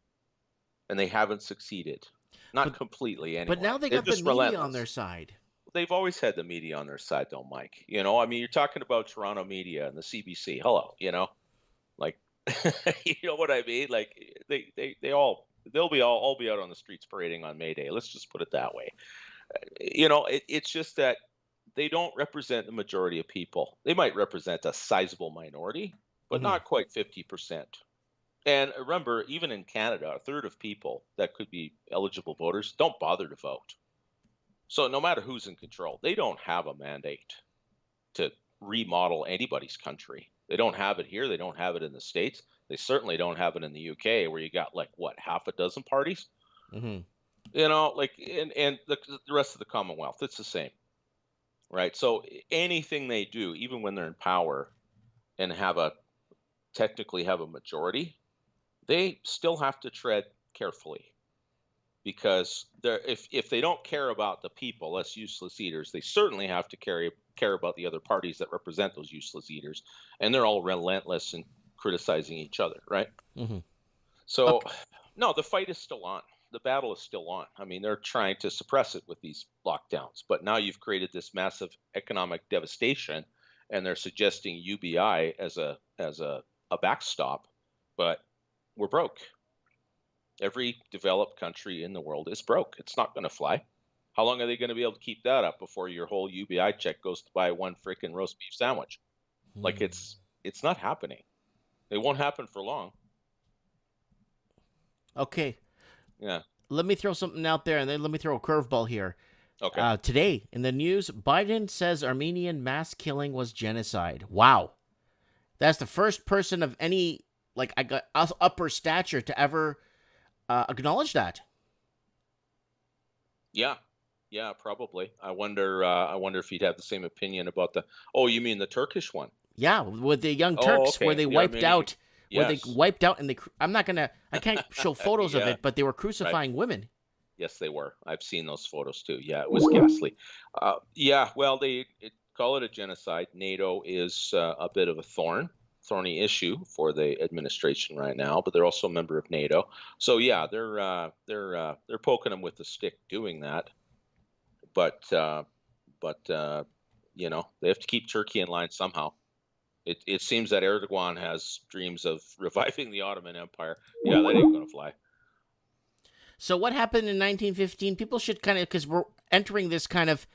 and they haven't succeeded. Not completely, anyway. But now they got the media on their side. They've always had the media on their side, though, Mike. You're talking about Toronto media and the CBC. Hello, like, you know what I mean? Like, they'll be all be out on the streets parading on May Day. Let's just put it that way. It's just that they don't represent the majority of people. They might represent a sizable minority, but not quite 50%. And remember, even in Canada, 1/3 of people that could be eligible voters don't bother to vote. So no matter who's in control, they don't have a mandate to remodel anybody's country. They don't have it here. They don't have it in the States. They certainly don't have it in the UK, where you got half a dozen parties. And the rest of the Commonwealth, it's the same, right? So anything they do, even when they're in power and technically have a majority, they still have to tread carefully, because if they don't care about the people, less useless eaters, they certainly have to care about the other parties that represent those useless eaters, and they're all relentless in criticizing each other, right? So, no, the fight is still on. the battle is still on. I mean, they're trying to suppress it with these lockdowns, but now you've created this massive economic devastation, and they're suggesting UBI as a backstop, but we're broke. Every developed country in the world is broke. It's not going to fly. How long are they going to be able to keep that up before your whole UBI check goes to buy one freaking roast beef sandwich? Like it's not happening. It won't happen for long. Okay. Yeah. Let me throw something out there, and then let me throw a curveball here. Okay. Today, in the news, Biden says Armenian mass killing was genocide. Wow. That's the first person of any, like, I got upper stature to ever acknowledge that. Yeah. Yeah, probably. I wonder if he'd have the same opinion about the. Oh, you mean the Turkish one? Yeah, with the Young Turks, okay. where they The wiped Armenian- out, where they Yes. wiped out, and I can't show photos of Yeah. it, but they were crucifying women. Yes, they were. I've seen those photos too. Yeah, it was ghastly. Yeah, well, they call it a genocide. NATO is a bit of a thorny issue for the administration right now, but they're also a member of NATO. So yeah, they're poking them with a stick doing that. But you know, they have to keep Turkey in line somehow. It seems that Erdogan has dreams of reviving the Ottoman Empire. Yeah, that ain't gonna fly. So what happened in 1915? People should kind of, because we're entering this kind of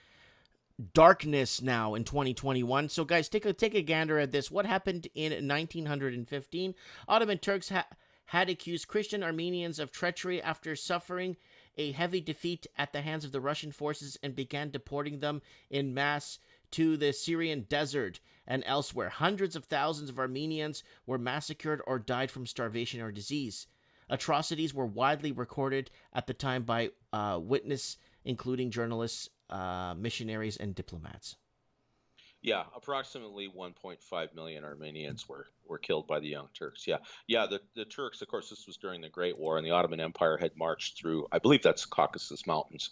darkness now in 2021. So guys, take a gander at this. What happened in 1915? Ottoman Turks had accused Christian Armenians of treachery after suffering a heavy defeat at the hands of the Russian forces and began deporting them in mass to the Syrian desert and elsewhere. Hundreds of thousands of Armenians were massacred or died from starvation or disease. Atrocities were widely recorded at the time by witnesses, including journalists, missionaries, and diplomats. Yeah, approximately 1.5 million Armenians were killed by the Young Turks. Yeah. The Turks, of course, this was during the Great War, and the Ottoman Empire had marched through, I believe that's Caucasus Mountains.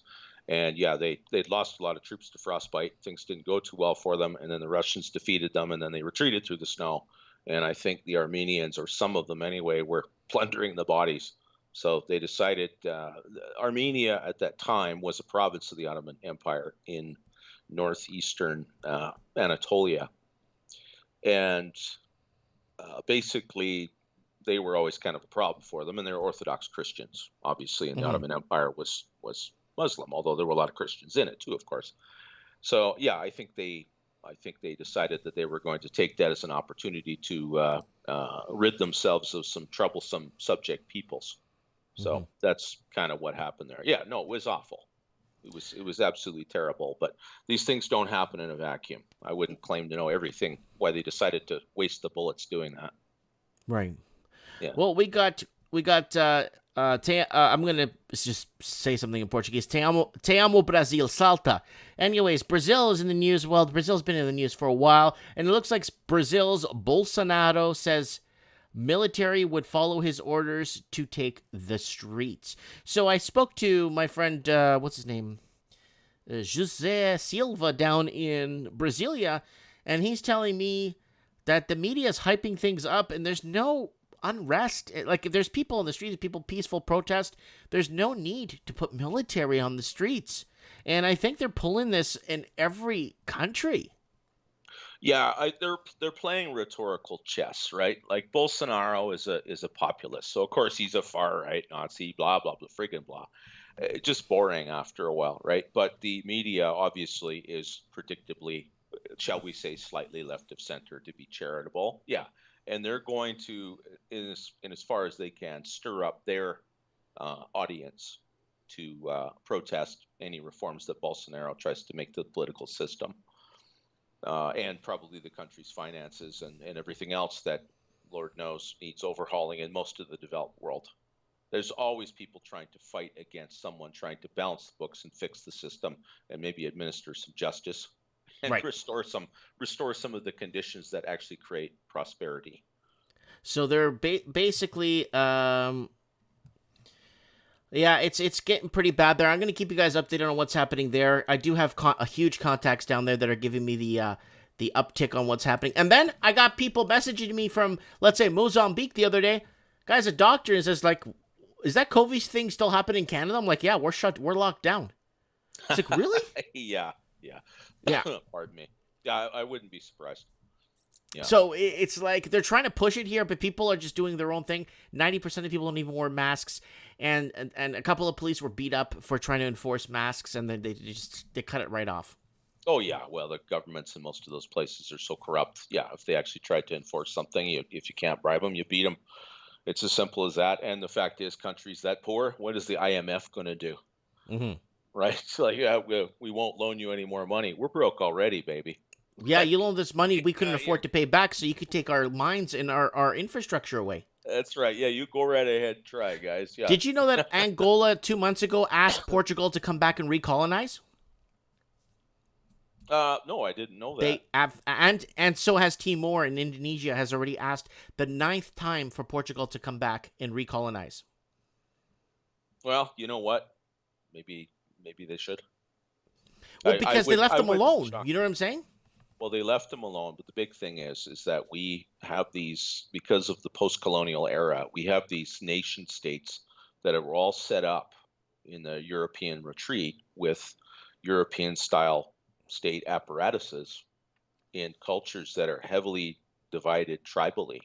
And yeah, they'd lost a lot of troops to frostbite. Things didn't go too well for them, and then the Russians defeated them, and then they retreated through the snow. And I think the Armenians, or some of them anyway, were plundering the bodies. So they decided Armenia at that time was a province of the Ottoman Empire in northeastern Anatolia. And basically, they were always kind of a problem for them, and they're Orthodox Christians, obviously, and the Ottoman Empire was Muslim, although there were a lot of Christians in it too, of course. So yeah, I think they decided that they were going to take that as an opportunity to rid themselves of some troublesome subject peoples. So that's kind of what happened there. Yeah, no, it was awful. It was absolutely terrible. But these things don't happen in a vacuum. I wouldn't claim to know everything why they decided to waste the bullets doing that. Right. Yeah. Well, we got. I'm gonna just say something in Portuguese. Te amo Brasil, salta. Anyways, Brazil is in the news. Well, Brazil's been in the news for a while, and it looks like Brazil's Bolsonaro says military would follow his orders to take the streets. So I spoke to my friend, what's his name, José Silva down in Brasilia, and he's telling me that the media is hyping things up, and there's no unrest. Like, if there's people on the streets, people peaceful protest, there's no need to put military on the streets. And I think they're pulling this in every country. Yeah, they're playing rhetorical chess, right? Like Bolsonaro is a populist, so of course he's a far right Nazi, blah blah blah, friggin' blah. Just boring after a while, right? But the media obviously is predictably, shall we say, slightly left of center to be charitable. Yeah. And they're going to, in as far as they can, stir up their audience to protest any reforms that Bolsonaro tries to make to the political system, and probably the country's finances and everything else that, Lord knows, needs overhauling in most of the developed world. There's always people trying to fight against someone trying to balance the books and fix the system and maybe administer some justice. And right. restore some of the conditions that actually create prosperity. So they're basically, yeah, it's getting pretty bad there. I'm going to keep you guys updated on what's happening there. I do have a huge contacts down there that are giving me the uptick on what's happening. And then I got people messaging me from, let's say, Mozambique the other day. Guy's a doctor and says, like, is that COVID thing still happening in Canada? I'm like, yeah, we're locked down. It's like, really? Yeah. Yeah. Pardon me. Yeah, I wouldn't be surprised. Yeah. So it's like they're trying to push it here, but people are just doing their own thing. 90% of people don't even wear masks, and a couple of police were beat up for trying to enforce masks, and then they cut it right off. Oh yeah, well the governments in most of those places are so corrupt. Yeah, if they actually tried to enforce something, if you can't bribe them, you beat them. It's as simple as that. And the fact is, countries that poor, what is the IMF going to do? Mm-hmm. Right? It's like, yeah, we won't loan you any more money. We're broke already, baby. Yeah, you loaned this money we couldn't afford to pay back, so you could take our mines and our infrastructure away. That's right. Yeah, you go right ahead and try, guys. Yeah. Did you know that Angola 2 months ago asked Portugal to come back and recolonize? No, I didn't know that. They have, and so has Timor, and Indonesia has already asked the 9th time for Portugal to come back and recolonize. Well, you know what? Maybe they should. Well, because they left them alone. You know what I'm saying? Well, they left them alone, but the big thing is that we have these, because of the post-colonial era, we have these nation states that are all set up in the European retreat with European-style state apparatuses in cultures that are heavily divided tribally.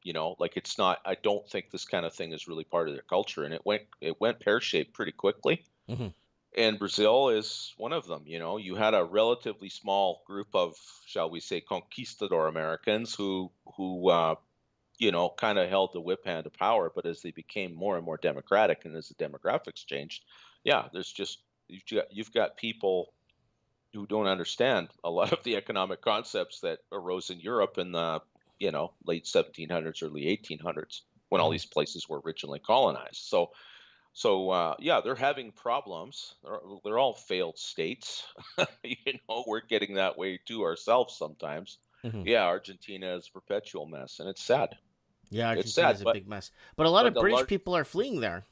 You know, like it's not. I don't think this kind of thing is really part of their culture, and it went pear-shaped pretty quickly. Mm-hmm. And Brazil is one of them. You know, you had a relatively small group of, shall we say, conquistador Americans who you know, kind of held the whip hand of power. But as they became more and more democratic, and as the demographics changed, yeah, there's just you've got people who don't understand a lot of the economic concepts that arose in Europe in the, you know, late 1700s, early 1800s, when all these places were originally colonized. So yeah, they're having problems. They're all failed states. You know, we're getting that way too ourselves sometimes. Mm-hmm. Yeah, Argentina is a perpetual mess, and it's sad. Yeah, Argentina is a big mess. But a lot of British people are fleeing there.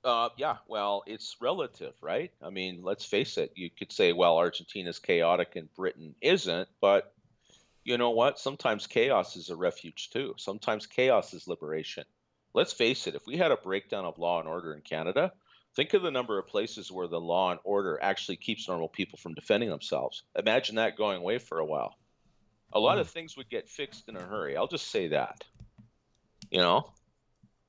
Yeah, well, it's relative, right? I mean, let's face it. You could say, well, Argentina's chaotic and Britain isn't, but you know what? Sometimes chaos is a refuge too. Sometimes chaos is liberation. Let's face it, if we had a breakdown of law and order in Canada, think of the number of places where the law and order actually keeps normal people from defending themselves. Imagine that going away for a while. A lot of things would get fixed in a hurry. I'll just say that. You know?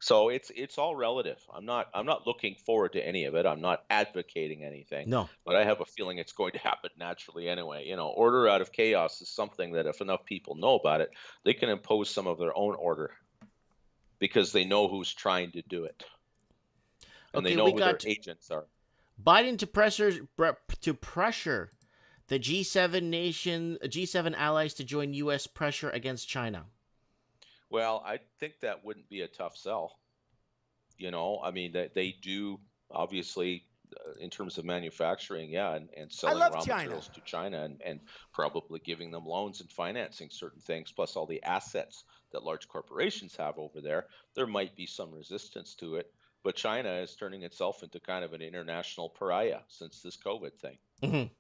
So it's all relative. I'm not looking forward to any of it. I'm not advocating anything. No. But I have a feeling it's going to happen naturally anyway. You know, order out of chaos is something that if enough people know about it, they can impose some of their own order because they know who's trying to do it. And they know who their agents are. Biden to pressure the G7 allies to join U.S. pressure against China. Well, I think that wouldn't be a tough sell. You know, I mean, they do obviously in terms of manufacturing, yeah, and selling raw materials to China and probably giving them loans and financing certain things, plus all the assets that large corporations have over there. There might be some resistance to it, but China is turning itself into kind of an international pariah since this COVID thing. Mm-hmm.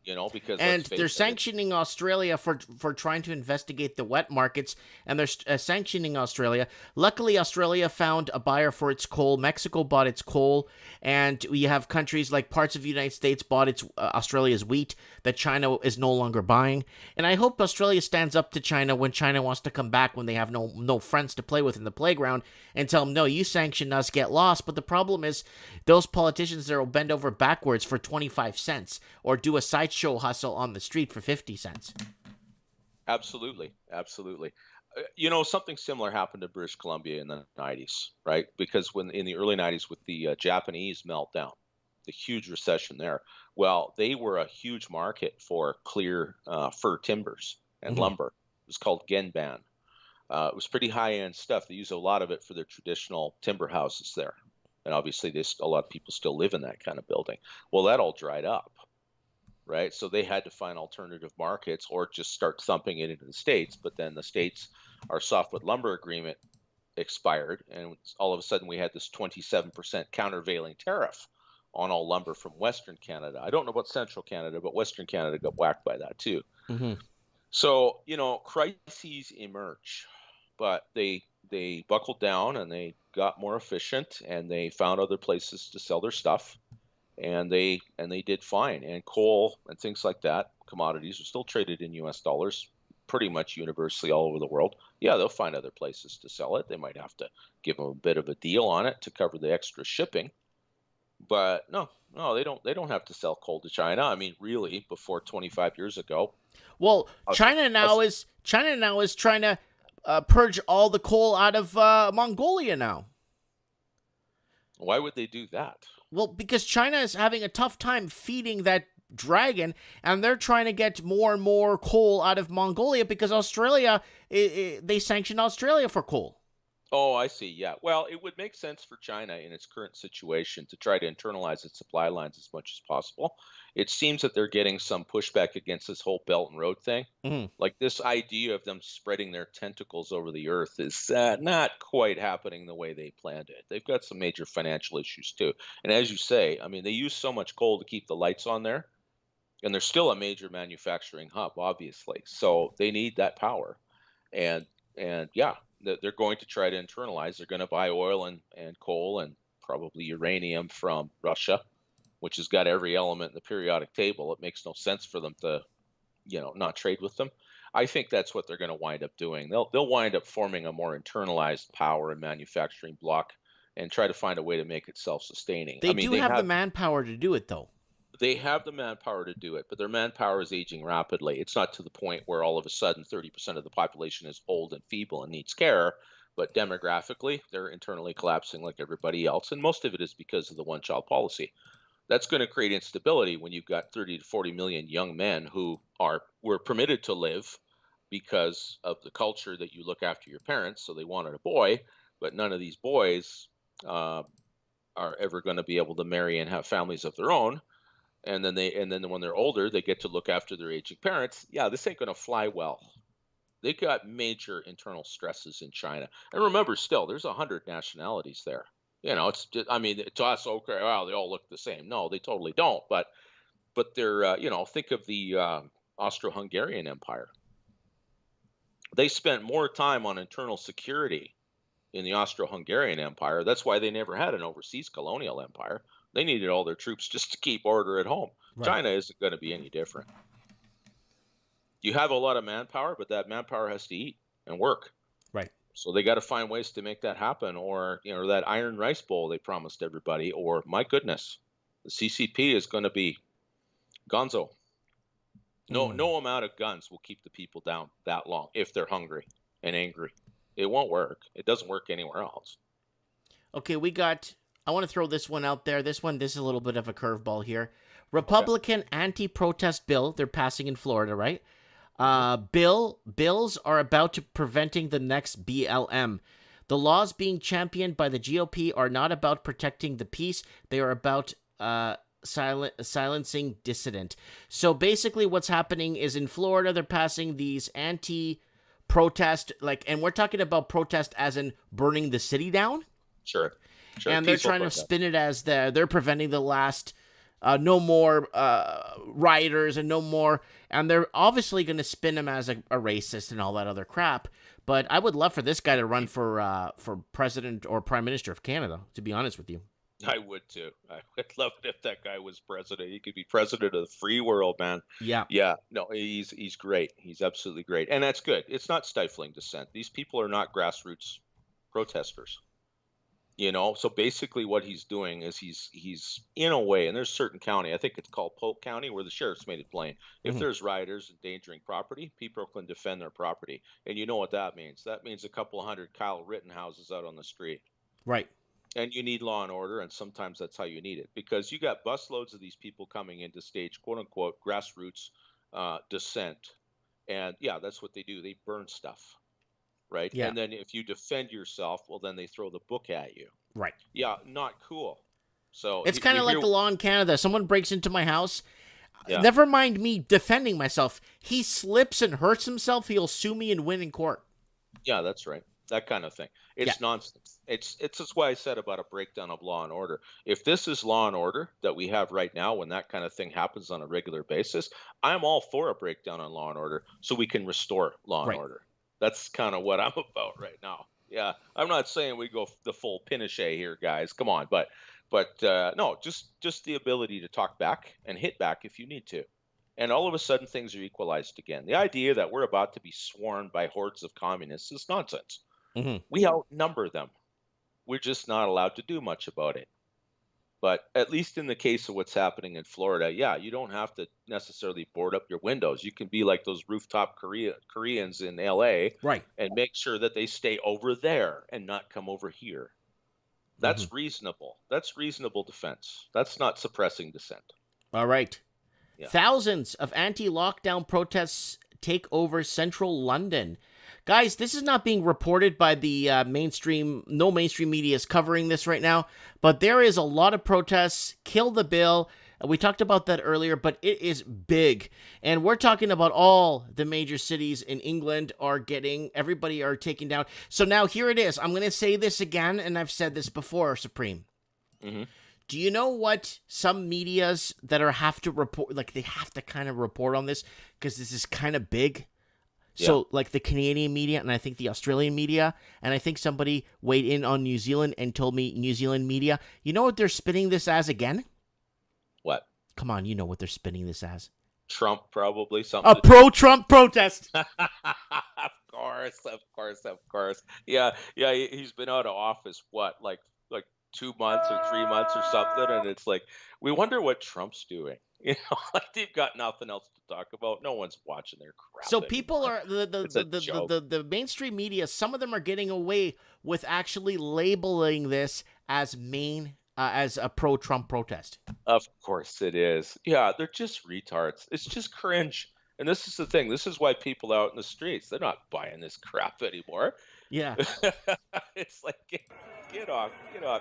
You know, because they're sanctioning Australia for trying to investigate the wet markets, and they're sanctioning Australia. Luckily, Australia found a buyer for its coal. Mexico bought its coal, and we have countries like parts of the United States bought its Australia's wheat that China is no longer buying. And I hope Australia stands up to China when China wants to come back, when they have no friends to play with in the playground, and tell them, no, you sanction us, get lost. But the problem is those politicians there will bend over backwards for 25 cents or do a sideshow hustle on the street for 50 cents. Absolutely. You know, something similar happened in British Columbia in the 90s, right? Because when in the early 90s with the Japanese meltdown, the huge recession there, well, they were a huge market for clear fir timbers and lumber. It was called genban. It was pretty high-end stuff. They use a lot of it for their traditional timber houses there. And obviously, a lot of people still live in that kind of building. Well, that all dried up, right? So they had to find alternative markets or just start thumping it into the States. But then the States, our softwood lumber agreement expired, and all of a sudden we had this 27% countervailing tariff on all lumber from Western Canada. I don't know about Central Canada, but Western Canada got whacked by that too. Mm-hmm. So, you know, crises emerge, but they they buckled down and they got more efficient, and they found other places to sell their stuff, and they did fine. And coal and things like that, commodities, are still traded in U.S. dollars pretty much universally all over the world. Yeah, they'll find other places to sell it. They might have to give them a bit of a deal on it to cover the extra shipping. But no, they don't. They don't have to sell coal to China. I mean, really, before 25 years ago. Well, China now is trying to purge all the coal out of Mongolia now. Why would they do that? Well, because China is having a tough time feeding that dragon, and they're trying to get more and more coal out of Mongolia because Australia, they sanctioned Australia for coal. Oh, I see. Yeah. Well, it would make sense for China in its current situation to try to internalize its supply lines as much as possible. It seems that they're getting some pushback against this whole Belt and Road thing. Mm-hmm. Like, this idea of them spreading their tentacles over the earth is not quite happening the way they planned it. They've got some major financial issues too. And as you say, I mean, they use so much coal to keep the lights on there, and they're still a major manufacturing hub, obviously. So they need that power. And yeah, they're going to try to internalize. They're going to buy oil and coal and probably uranium from Russia, which has got every element in the periodic table. It makes no sense for them to, not trade with them. I think that's what they're going to wind up doing. They'll wind up forming a more internalized power and manufacturing block and try to find a way to make it self-sustaining. They have the manpower to do it, though. They have the manpower to do it, but their manpower is aging rapidly. It's not to the point where all of a sudden 30% of the population is old and feeble and needs care, but demographically, they're internally collapsing like everybody else, and most of it is because of the one-child policy. That's going to create instability when you've got 30 to 40 million young men who were permitted to live because of the culture that you look after your parents, so they wanted a boy, but none of these boys are ever going to be able to marry and have families of their own. And then when they're older, they get to look after their aging parents. Yeah, this ain't going to fly well. They got major internal stresses in China. And remember, still, there's 100 nationalities there. It's just, I mean, to us, okay, well, they all look the same. No, they totally don't. But they're, think of the Austro-Hungarian Empire. They spent more time on internal security in the Austro-Hungarian Empire. That's why they never had an overseas colonial empire. They needed all their troops just to keep order at home. Right. China isn't going to be any different. You have a lot of manpower, but that manpower has to eat and work. Right. So they got to find ways to make that happen, or that iron rice bowl they promised everybody, or my goodness, the CCP is going to be gonzo. No amount of guns will keep the people down that long if they're hungry and angry. It won't work. It doesn't work anywhere else. Okay, I want to throw this one out there. This is a little bit of a curveball here. Republican anti-protest bill. They're passing in Florida, right? Bills are about to preventing the next BLM. The laws being championed by the GOP are not about protecting the peace. They are about silencing dissident. So basically what's happening is in Florida, they're passing these anti-protest, and we're talking about protest as in burning the city down. Sure. And they're trying to spin it as they're preventing the last, no more rioters and no more. And they're obviously going to spin him as a racist and all that other crap. But I would love for this guy to run for president or prime minister of Canada, to be honest with you. I would too. I would love it if that guy was president. He could be president of the free world, man. Yeah. Yeah. No, he's great. He's absolutely great. And that's good. It's not stifling dissent. These people are not grassroots protesters. So basically what he's doing is he's in a way, and there's certain county, I think it's called Polk County, where the sheriff's made it plain. If there's rioters endangering property, people can defend their property. And you know what that means? That means a couple 100 Kyle Rittenhouses out on the street. Right. And you need law and order, and sometimes that's how you need it. Because you got busloads of these people coming in to stage, quote unquote, grassroots dissent. And yeah, that's what they do. They burn stuff. Right. Yeah. And then if you defend yourself, well, then they throw the book at you. Right. Yeah. Not cool. So it's kind of like the law in Canada. Someone breaks into my house. Yeah. Never mind me defending myself. He slips and hurts himself. He'll sue me and win in court. Yeah, that's right. That kind of thing. It's nonsense. It's just why I said about a breakdown of law and order. If this is law and order that we have right now, when that kind of thing happens on a regular basis, I'm all for a breakdown on law and order so we can restore law and order. That's kind of what I'm about right now. Yeah, I'm not saying we go the full Pinochet here, guys. Come on, but no, just the ability to talk back and hit back if you need to, and all of a sudden things are equalized again. The idea that we're about to be swarmed by hordes of communists is nonsense. Mhm. We outnumber them. We're just not allowed to do much about it. But at least in the case of what's happening in Florida, yeah, you don't have to necessarily board up your windows. You can be like those rooftop Koreans in LA Right. and make sure that they stay over there and not come over here. That's reasonable. That's reasonable defense. That's not suppressing dissent. All right. Yeah. Thousands of anti-lockdown protests take over central London. Guys, this is not being reported by the mainstream. No mainstream media is covering this right now, but there is a lot of protests. Kill the bill. We talked about that earlier, but it is big. And we're talking about all the major cities in England everybody are taking down. So now here it is. I'm going to say this again, and I've said this before, Supreme. Mm-hmm. Do you know what some medias that have to report, like they have to kind of report on this because this is kind of big? So, like the Canadian media and I think the Australian media, and I think somebody weighed in on New Zealand and told me New Zealand media, you know what they're spinning this as again? What? Come on, you know what they're spinning this as. Trump, probably. Something. A pro-Trump protest. Of course. Yeah, he's been out of office, like 2 months or 3 months or something, and it's like, we wonder what Trump's doing. Like they've got nothing else to talk about. No one's watching their crap. So people anymore. are the mainstream media. Some of them are getting away with actually labeling this as as a pro-Trump protest. Of course it is. Yeah, they're just retards. It's just cringe. And this is the thing. This is why people out in the streets, they're not buying this crap anymore. Yeah. It's like, get off.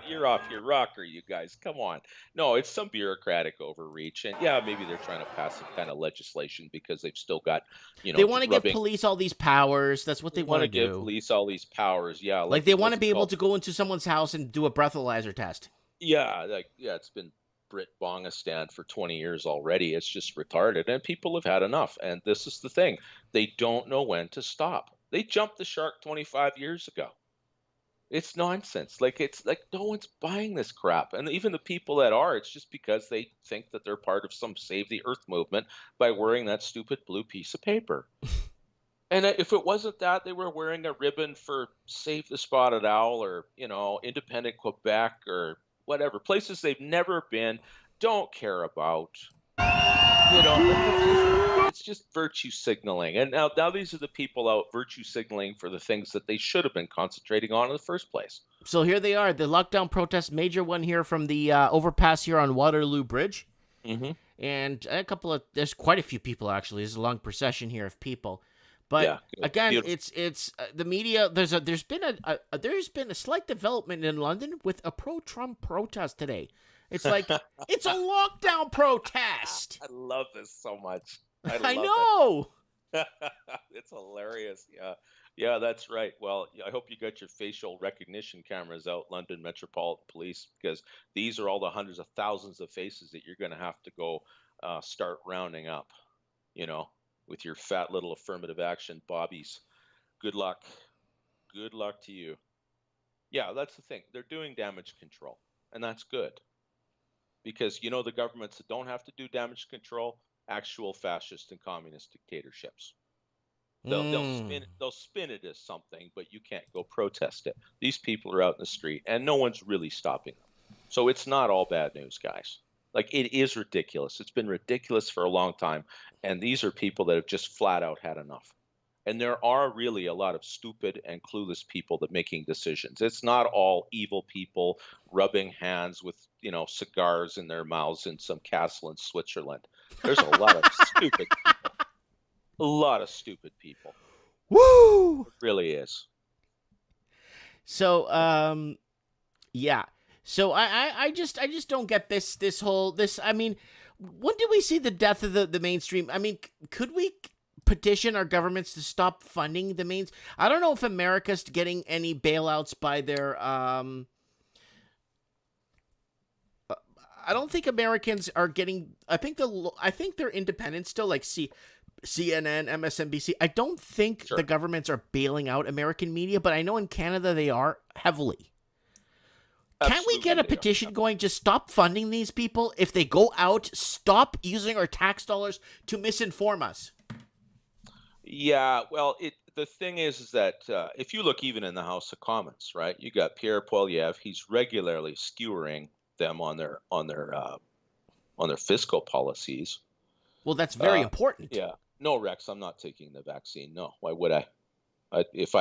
You're off your rocker, you guys. Come on. No, it's some bureaucratic overreach. And yeah, maybe they're trying to pass some kind of legislation because they've still got, they want to give police all these powers. That's what they want to do. Give police all these powers. Yeah. Like they want to be able to go into someone's house and do a breathalyzer test. Yeah. It's been Brit Bongistan for 20 years already. It's just retarded, and people have had enough. And this is the thing. They don't know when to stop. They jumped the shark 25 years ago. It's nonsense. It's like no one's buying this crap. And even the people that are, it's just because they think that they're part of some Save the Earth movement by wearing that stupid blue piece of paper. And if it wasn't that, they were wearing a ribbon for Save the Spotted Owl or, Independent Quebec or whatever, places they've never been, don't care about. It's just virtue signaling. And now these are the people out virtue signaling for the things that they should have been concentrating on in the first place. So here they are, the lockdown protest, major one here from the overpass here on Waterloo Bridge. Mm-hmm. And there's quite a few people, actually. There's a long procession here of people. But again, beautiful. It's the media. There's been a slight development in London with a pro-Trump protest today. It's like it's a lockdown protest. I love this so much. I know. It's hilarious. Yeah, that's right. Well, I hope you got your facial recognition cameras out, London Metropolitan Police, because these are all the hundreds of thousands of faces that you're going to have to go start rounding up. With your fat little affirmative action bobbies. Good luck. Good luck to you. Yeah, that's the thing. They're doing damage control, and that's good. Because the governments that don't have to do damage control, actual fascist and communist dictatorships. They'll spin it as something, but you can't go protest it. These people are out in the street, and no one's really stopping them. So it's not all bad news, guys. It is ridiculous. It's been ridiculous for a long time. And these are people that have just flat out had enough. And there are really a lot of stupid and clueless people that making decisions. It's not all evil people rubbing hands with, cigars in their mouths in some castle in Switzerland. There's a lot of stupid people. A lot of stupid people. Woo! It really is. So, yeah. So I just don't get this. I mean, when do we see the death of the mainstream? I mean, could we petition our governments to stop funding the mains? I don't know if America's getting any bailouts by their. I don't think Americans are getting. I think they're independent still. CNN, MSNBC. I don't think the governments are bailing out American media, but I know in Canada they are heavily. Can't we get a petition going? Just stop funding these people. If they go out, stop using our tax dollars to misinform us. Yeah, well, the thing is that if you look even in the House of Commons, right, you got Pierre Poilievre. He's regularly skewering them on their fiscal policies. Well, that's very important. Yeah. No, Rex, I'm not taking the vaccine. No, why would I? If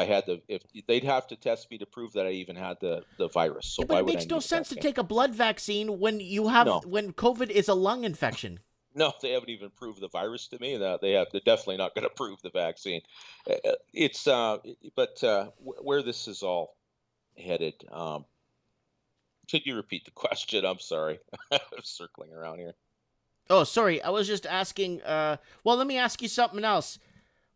they'd have to test me to prove that I even had the virus. So but why it would makes I no need sense to vaccine? take a blood vaccine when when COVID is a lung infection. No, they haven't even proved the virus to me. They're definitely not going to prove the vaccine. Where this is all headed. Could you repeat the question? I'm sorry, I'm circling around here. Oh, sorry. I was just asking. Well, let me ask you something else.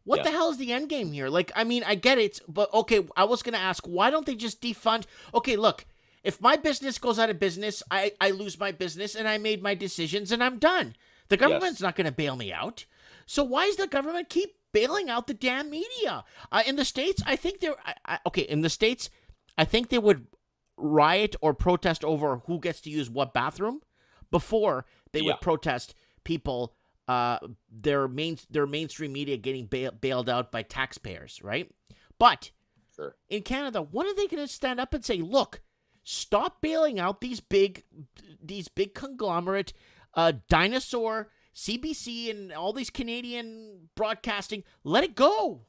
What the hell is the endgame here? Like, I mean, I get it, but okay, I was going to ask, why don't they just defund? Okay, look, if my business goes out of business, I lose my business and I made my decisions and I'm done. The government's not going to bail me out. So why does the government keep bailing out the damn media? In the States, I think in the States, I think they would riot or protest over who gets to use what bathroom before they would protest people, their mainstream media getting bailed out by taxpayers, right? But in Canada, when are they going to stand up and say, look, stop bailing out these big conglomerate dinosaur CBC and all these Canadian broadcasting, let it go.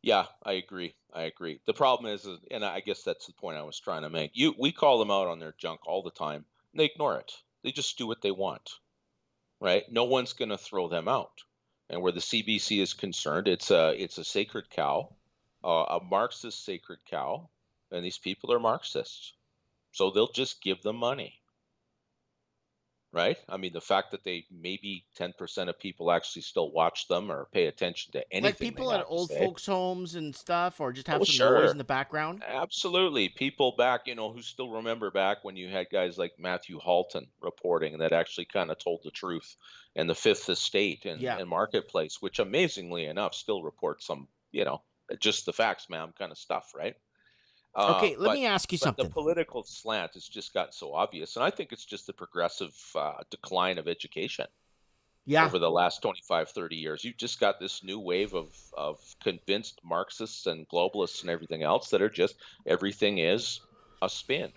Yeah, I agree. The problem is, and I guess that's the point I was trying to make. We call them out on their junk all the time. They ignore it. They just do what they want, right? No one's going to throw them out. And where the CBC is concerned, it's a sacred cow, a Marxist sacred cow, and these people are Marxists. So they'll just give them money, right? I mean, the fact that they maybe 10% of people actually still watch them or pay attention to anything. Like people at old folks' homes and stuff, or just have some noise in the background? Absolutely. People back, who still remember back when you had guys like Matthew Halton reporting that actually kind of told the truth, and the Fifth Estate and Marketplace, which amazingly enough still reports some, just the facts, ma'am, kind of stuff, right? Okay, let me ask you something. The political slant has just gotten so obvious, and I think it's just the progressive decline of education over the last 25, 30 years. You've just got this new wave of convinced Marxists and globalists and everything else that are just, everything is a spin.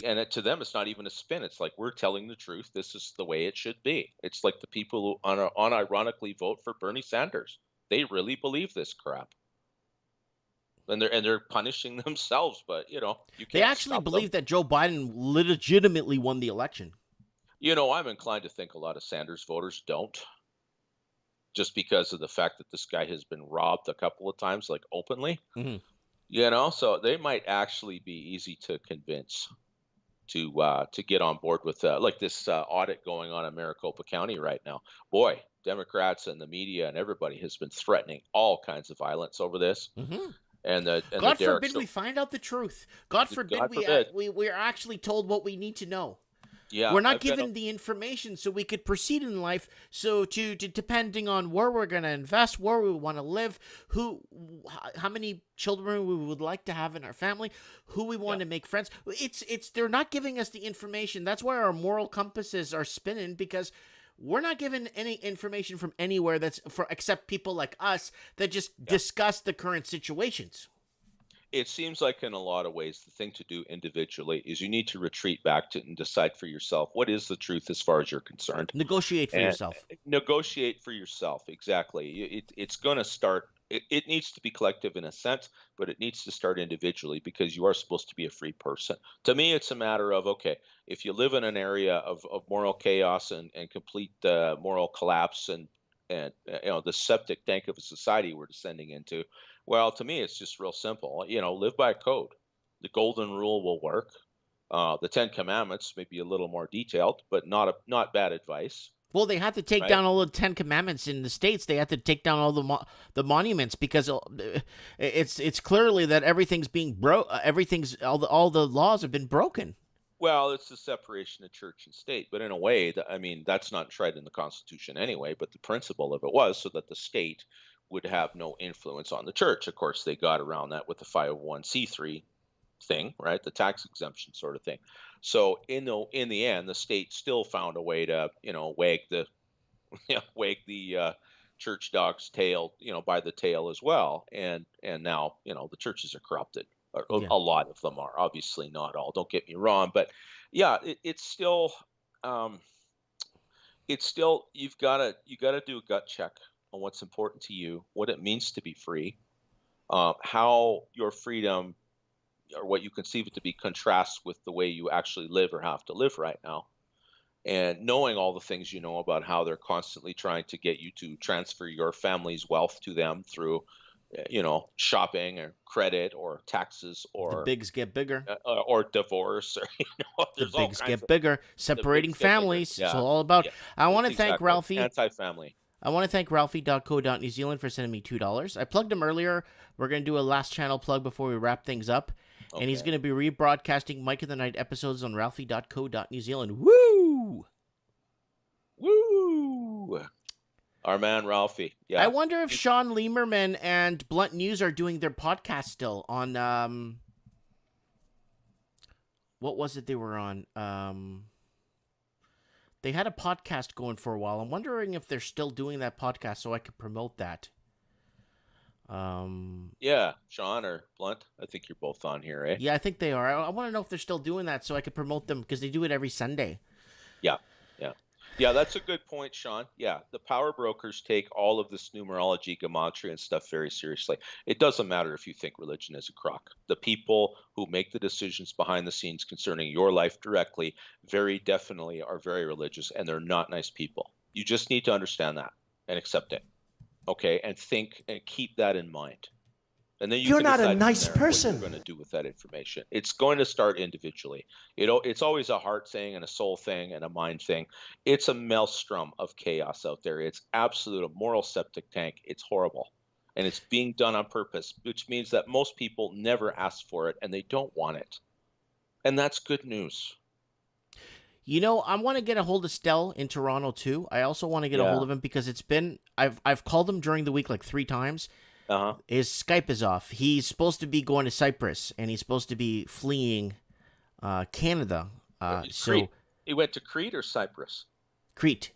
And to them, it's not even a spin. It's like, we're telling the truth. This is the way it should be. It's like the people who unironically vote for Bernie Sanders. They really believe this crap. And they're punishing themselves, but you can't. They actually believe that Joe Biden legitimately won the election. I'm inclined to think a lot of Sanders voters don't, just because of the fact that this guy has been robbed a couple of times, like openly. Mm-hmm. So they might actually be easy to convince to get on board with like this audit going on in Maricopa County right now. Boy, Democrats and the media and everybody has been threatening all kinds of violence over this. Mm-hmm. God forbid we find out the truth. God forbid we are actually told what we need to know. Yeah, we're not given the information so we could proceed in life. So to depending on where we're going to invest, where we want to live, how many children we would like to have in our family, who we want to make friends. They're not giving us the information. That's why our moral compasses are spinning, because we're not given any information from anywhere except people like us that just discuss the current situations. It seems like in a lot of ways, the thing to do individually is you need to retreat back to and decide for yourself, what is the truth as far as you're concerned. Negotiate for yourself. Negotiate for yourself. Exactly. It's going to start. It needs to be collective in a sense, but it needs to start individually, because you are supposed to be a free person. To me, it's a matter of, okay, if you live in an area of moral chaos and complete moral collapse and the septic tank of a society we're descending into, well, to me, it's just real simple. Live by code. The golden rule will work. The 10 Commandments may be a little more detailed, but not bad advice. Well, they had to take down all the 10 Commandments in the States. They had to take down all the monuments, because it's clearly that everything's being all the laws have been broken. Well, it's the separation of church and state, but in a way, I mean, that's not enshrined in the Constitution anyway. But the principle of it was so that the state would have no influence on the church. Of course, they got around that with the 501c3 thing, right? The tax exemption sort of thing. So in the end, the state still found a way to, wag the wag the church dog's tail, by the tail as well. And now, the churches are corrupted. Yeah. A lot of them are, obviously not all. Don't get me wrong, but yeah, it's still you've got to do a gut check on what's important to you, what it means to be free, how your freedom or what you conceive it to be contrasts with the way you actually live or have to live right now. And knowing all the things you know about how they're constantly trying to get you to transfer your family's wealth to them through, shopping or credit or taxes or the bigs get bigger. Or divorce, or The bigs get bigger. Separating families. Yeah. It's all about. Yeah. I want to thank Exactly. Ralphie. Anti-family. I want to thank Ralphie.co.New Zealand for sending me $2. I plugged him earlier. We're going to do a last channel plug before we wrap things up. Okay. And he's going to be rebroadcasting Mike of the Night episodes on Ralphie.co.New Zealand. Woo! Woo! Our man Ralphie. Yeah. I wonder if Sean Lieberman and Blunt News are doing their podcast still on what was it they were on? They had a podcast going for a while. I'm wondering if they're still doing that podcast so I could promote that. Yeah, Sean or Blunt. I think you're both on here, eh? Yeah, I think they are. I want to know if they're still doing that so I could promote them because they do it every Sunday. Yeah. Yeah, that's a good point, Sean. Yeah, the power brokers take all of this numerology, gematria, and stuff very seriously. It doesn't matter if you think religion is a crock. The people who make the decisions behind the scenes concerning your life directly very definitely are very religious, and they're not nice people. You just need to understand that and accept it, okay? And think and keep that in mind. And then you're not a nice person. What you're going to do with that information. It's going to start individually. It's always a heart thing and a soul thing and a mind thing. It's a maelstrom of chaos out there. It's absolute a moral septic tank. It's horrible. And it's being done on purpose, which means that most people never ask for it and they don't want it. And that's good news. I want to get a hold of Stell in Toronto too. I also want to get a hold of him because I've called him during the week like 3 times. Uh-huh. His Skype is off. He's supposed to be going to Cyprus, and he's supposed to be fleeing Canada. So he went to Crete or Cyprus? Crete.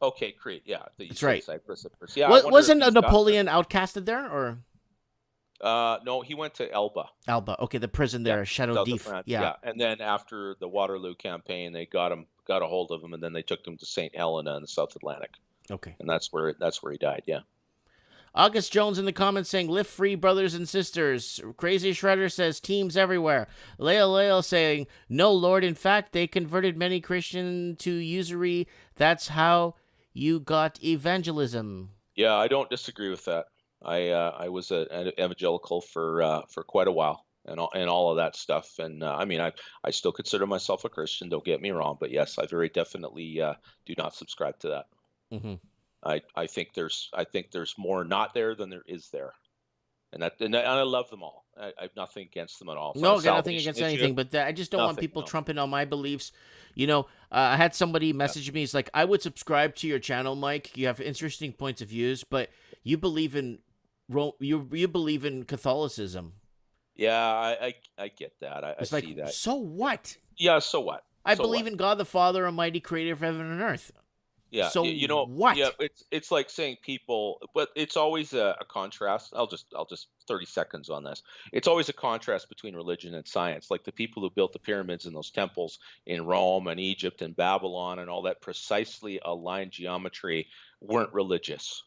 Okay, Crete. Yeah, that's right. Cyprus at first. Yeah, wasn't Napoleon outcasted there, or? No, he went to Elba. Elba. Okay, the prison there, Chateau d'If. Yeah, and then after the Waterloo campaign, they got a hold of him, and then they took him to St. Helena in the South Atlantic. Okay, and that's where he died. Yeah. August Jones in the comments saying, live free, brothers and sisters. Crazy Shredder says, teams everywhere. Leal saying, no, Lord, in fact, they converted many Christians to usury. That's how you got evangelism. Yeah, I don't disagree with that. I was an evangelical for quite a while and all of that stuff. And I still consider myself a Christian, don't get me wrong. But yes, I very definitely do not subscribe to that. Mm-hmm. I think there's more not there than there is there, and I love them all. I have nothing against them at all. No, nothing against anything, but I just don't want people trumping on my beliefs. I had somebody message me. He's like, I would subscribe to your channel, Mike. You have interesting points of views, but you believe in you believe in Catholicism. Yeah, I get that. I see that. So what? Yeah, so what? I believe in God the Father, Almighty, Creator of heaven and earth. Yeah. So what? Yeah, it's like saying people, but it's always a contrast. I'll just 30 seconds on this. It's always a contrast between religion and science. Like the people who built the pyramids and those temples in Rome and Egypt and Babylon and all that precisely aligned geometry weren't religious.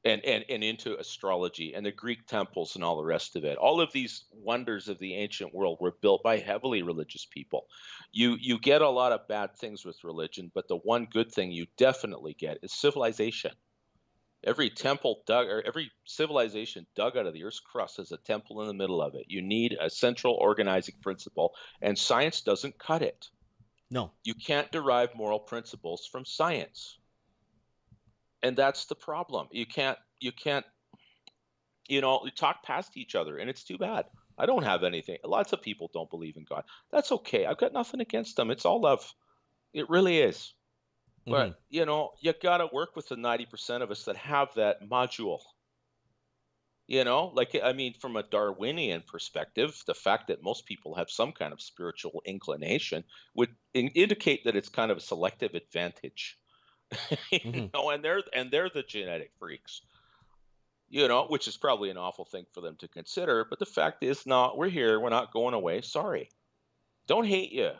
And into astrology and the Greek temples and all the rest of it. All of these wonders of the ancient world were built by heavily religious people. You get a lot of bad things with religion, but the one good thing you definitely get is civilization. Every temple every civilization dug out of the Earth's crust has a temple in the middle of it. You need a central organizing principle, and science doesn't cut it. No. You can't derive moral principles from science. And that's the problem. You can't, you talk past each other, and it's too bad. I don't have anything. Lots of people don't believe in God. That's okay. I've got nothing against them. It's all love. It really is. But, you know, you got to work with the 90% of us that have that module. You know, like, I mean, from a Darwinian perspective, the fact that most people have some kind of spiritual inclination would indicate that it's kind of a selective advantage. You know, and they're the genetic freaks. You know, which is probably an awful thing for them to consider. But the fact is, not we're here. We're not going away. Sorry. Don't hate you.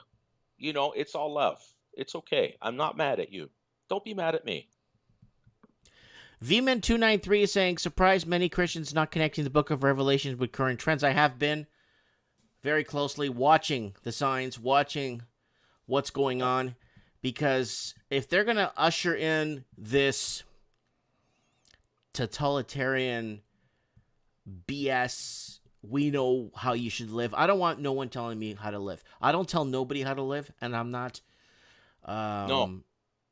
You know, it's all love. It's okay. I'm not mad at you. Don't be mad at me. VMan293 is saying, surprised many Christians not connecting the book of Revelations with current trends. I have been very closely watching the signs, watching what's going on, because if they're going to usher in this totalitarian BS, we know how you should live. I don't want no one telling me how to live. I don't tell nobody how to live, and I'm not... No.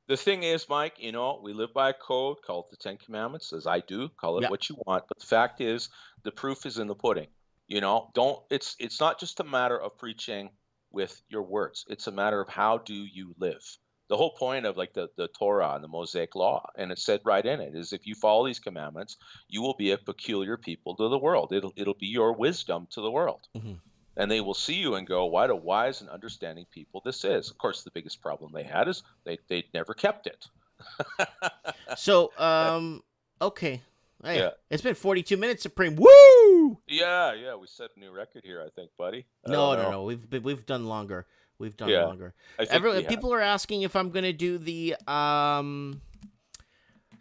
The thing is, Mike, you know, we live by a code called the Ten Commandments, as I do. Call it what you want. But the fact is, the proof is in the pudding. You know, it's not just a matter of preaching with your words. It's a matter of how do you live. The whole point of like the Torah and the Mosaic Law, and it said right in it, is if you follow these commandments, you will be a peculiar people to the world. It'll be your wisdom to the world. And they will see you and go, what a wise and understanding people this is. Of course, the biggest problem they had is they never kept it. So, okay. Hey, yeah. It's been 42 minutes, Supreme. Woo! Yeah. We set a new record here, I think, buddy. No. We've done longer. We've done longer. People are asking if I'm going to do the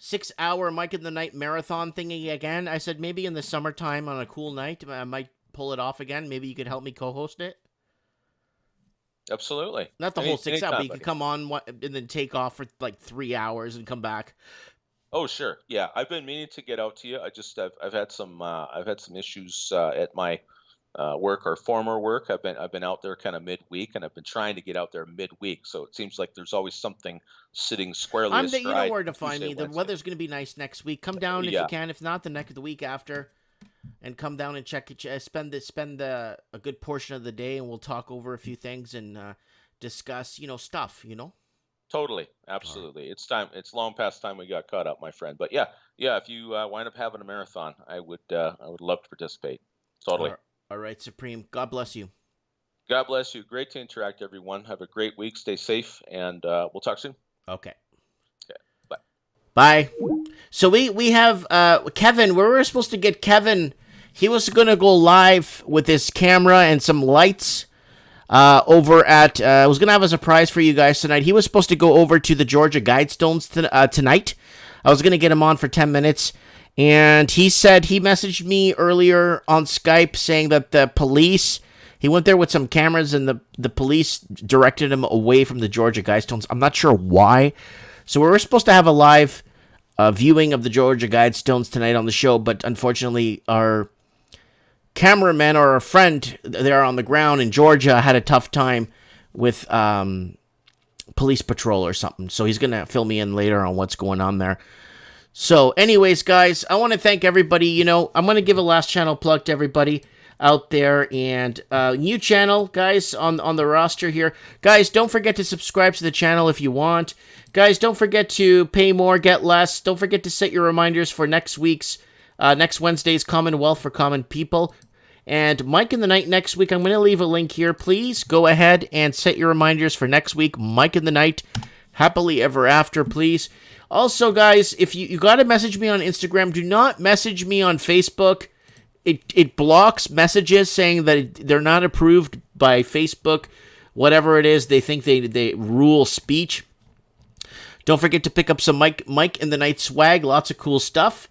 6-hour Mike in the Night marathon thingy again. I said maybe in the summertime on a cool night. I might pull it off again. Maybe you could help me co-host it. Absolutely. Not the whole 6 hours, but you could come on and then take off for like 3 hours and come back. Oh, sure. Yeah, I've been meaning to get out to you. I've had some issues at my work or former work. I've been out there kind of midweek, and I've been trying to get out there midweek. So it seems like there's always something sitting squarely astride. You know where to find me. The weather's going to be nice next week. Come down if you can. If not, the week after. And come down and check it. Spend a good portion of the day, and we'll talk over a few things and discuss, stuff. Totally, absolutely. Right. It's time. It's long past time we got caught up, my friend. But yeah. If you wind up having a marathon, I would love to participate. Totally. All right, Supreme. God bless you. God bless you. Great to interact, everyone. Have a great week. Stay safe, and we'll talk soon. Okay. Bye. So we have Kevin. We were supposed to get Kevin. He was going to go live with his camera and some lights over at... I was going to have a surprise for you guys tonight. He was supposed to go over to the Georgia Guidestones tonight. I was going to get him on for 10 minutes. And he said he messaged me earlier on Skype saying that the police... He went there with some cameras and the police directed him away from the Georgia Guidestones. I'm not sure why. So we were supposed to have a live viewing of the Georgia Guidestones tonight on the show, but unfortunately our cameraman or a friend there on the ground in Georgia had a tough time with police patrol or something. So he's going to fill me in later on what's going on there. So anyways, guys, I want to thank everybody. I'm going to give a last channel plug to everybody out there, and new channel, guys, on the roster here. Guys, don't forget to subscribe to the channel if you want. Guys, don't forget to pay more, get less. Don't forget to set your reminders for next Wednesday's Commonwealth for Common People. And Mike in the Night next week, I'm going to leave a link here. Please go ahead and set your reminders for next week. Mike in the Night, happily ever after, please. Also, guys, if you got to message me on Instagram, do not message me on Facebook. It blocks messages saying that they're not approved by Facebook, whatever it is. They think they rule speech. Don't forget to pick up some Mike in the Night swag. Lots of cool stuff.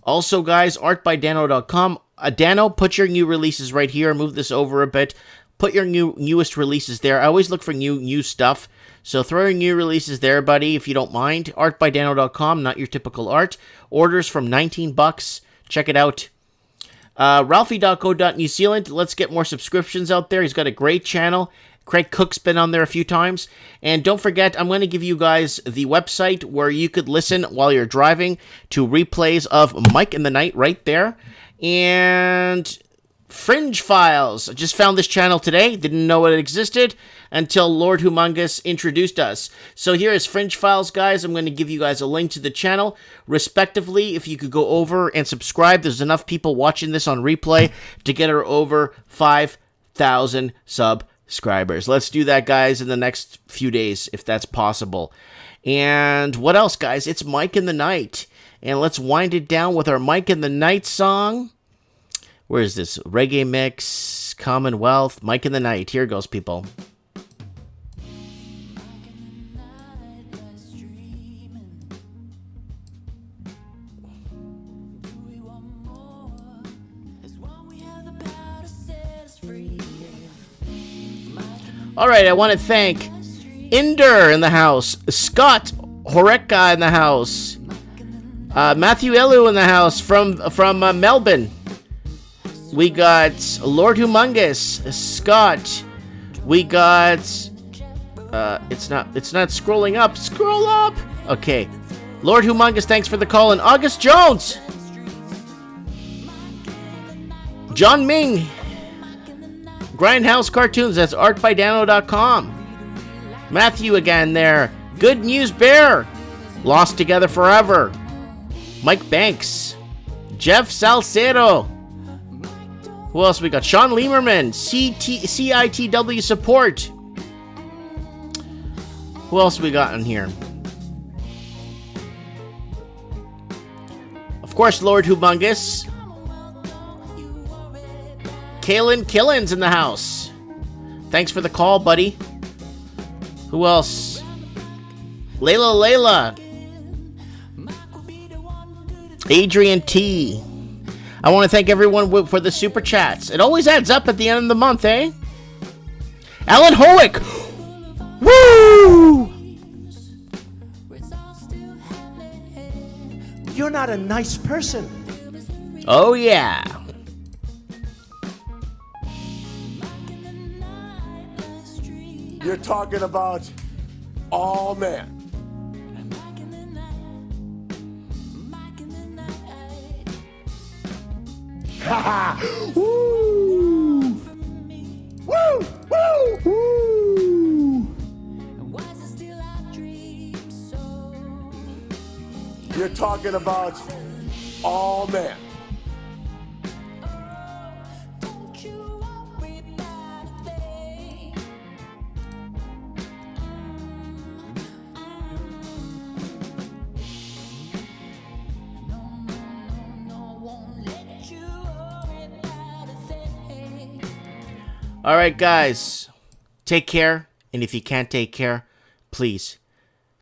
Also, guys, artbydano.com. Dano, put your new releases right here. Move this over a bit. Put your newest releases there. I always look for new stuff. So throw your new releases there, buddy, if you don't mind. Artbydano.com, not your typical art. Orders from $19. Check it out. Ralphie.co.New Zealand. Let's get more subscriptions out there. He's got a great channel. Craig Cook's been on there a few times. And don't forget, I'm going to give you guys the website where you could listen while you're driving to replays of Mike in the Night right there. And Fringe Files. I just found this channel today. Didn't know it existed until Lord Humongous introduced us. So here is Fringe Files, guys. I'm going to give you guys a link to the channel, respectively. If you could go over and subscribe, there's enough people watching this on replay to get her over 5,000 subscribers. Let's do that, guys, in the next few days, if that's possible. And what else, guys? It's Mike in the Night. And let's wind it down with our Mike in the Night song. Where is this? Reggae mix, Commonwealth, Mike in the Night. Here goes, people. All right, I want to thank Inder in the house, Scott Horeka in the house, Matthew Elu in the house from Melbourne. We got Lord Humongous, Scott. We got it's not scrolling up. Scroll up. Okay. Lord Humongous, thanks for the call. And August Jones. John Ming. Grindhouse Cartoons, that's artbydano.com. Matthew again there. Good News Bear. Lost Together Forever. Mike Banks. Jeff Salcedo. Who else we got? Sean Lieberman, CITW Support. Who else we got in here? Of course, Lord Humongous. Kalen Killen's in the house. Thanks for the call, buddy. Who else? Layla. Adrian T. I want to thank everyone for the super chats. It always adds up at the end of the month, eh? Alan Howick! Woo! You're not a nice person. Oh, yeah. You're talking about all men. Woo! Woo! Woo! Woo! You're talking about all men. All right, guys. Take care. And if you can't take care, please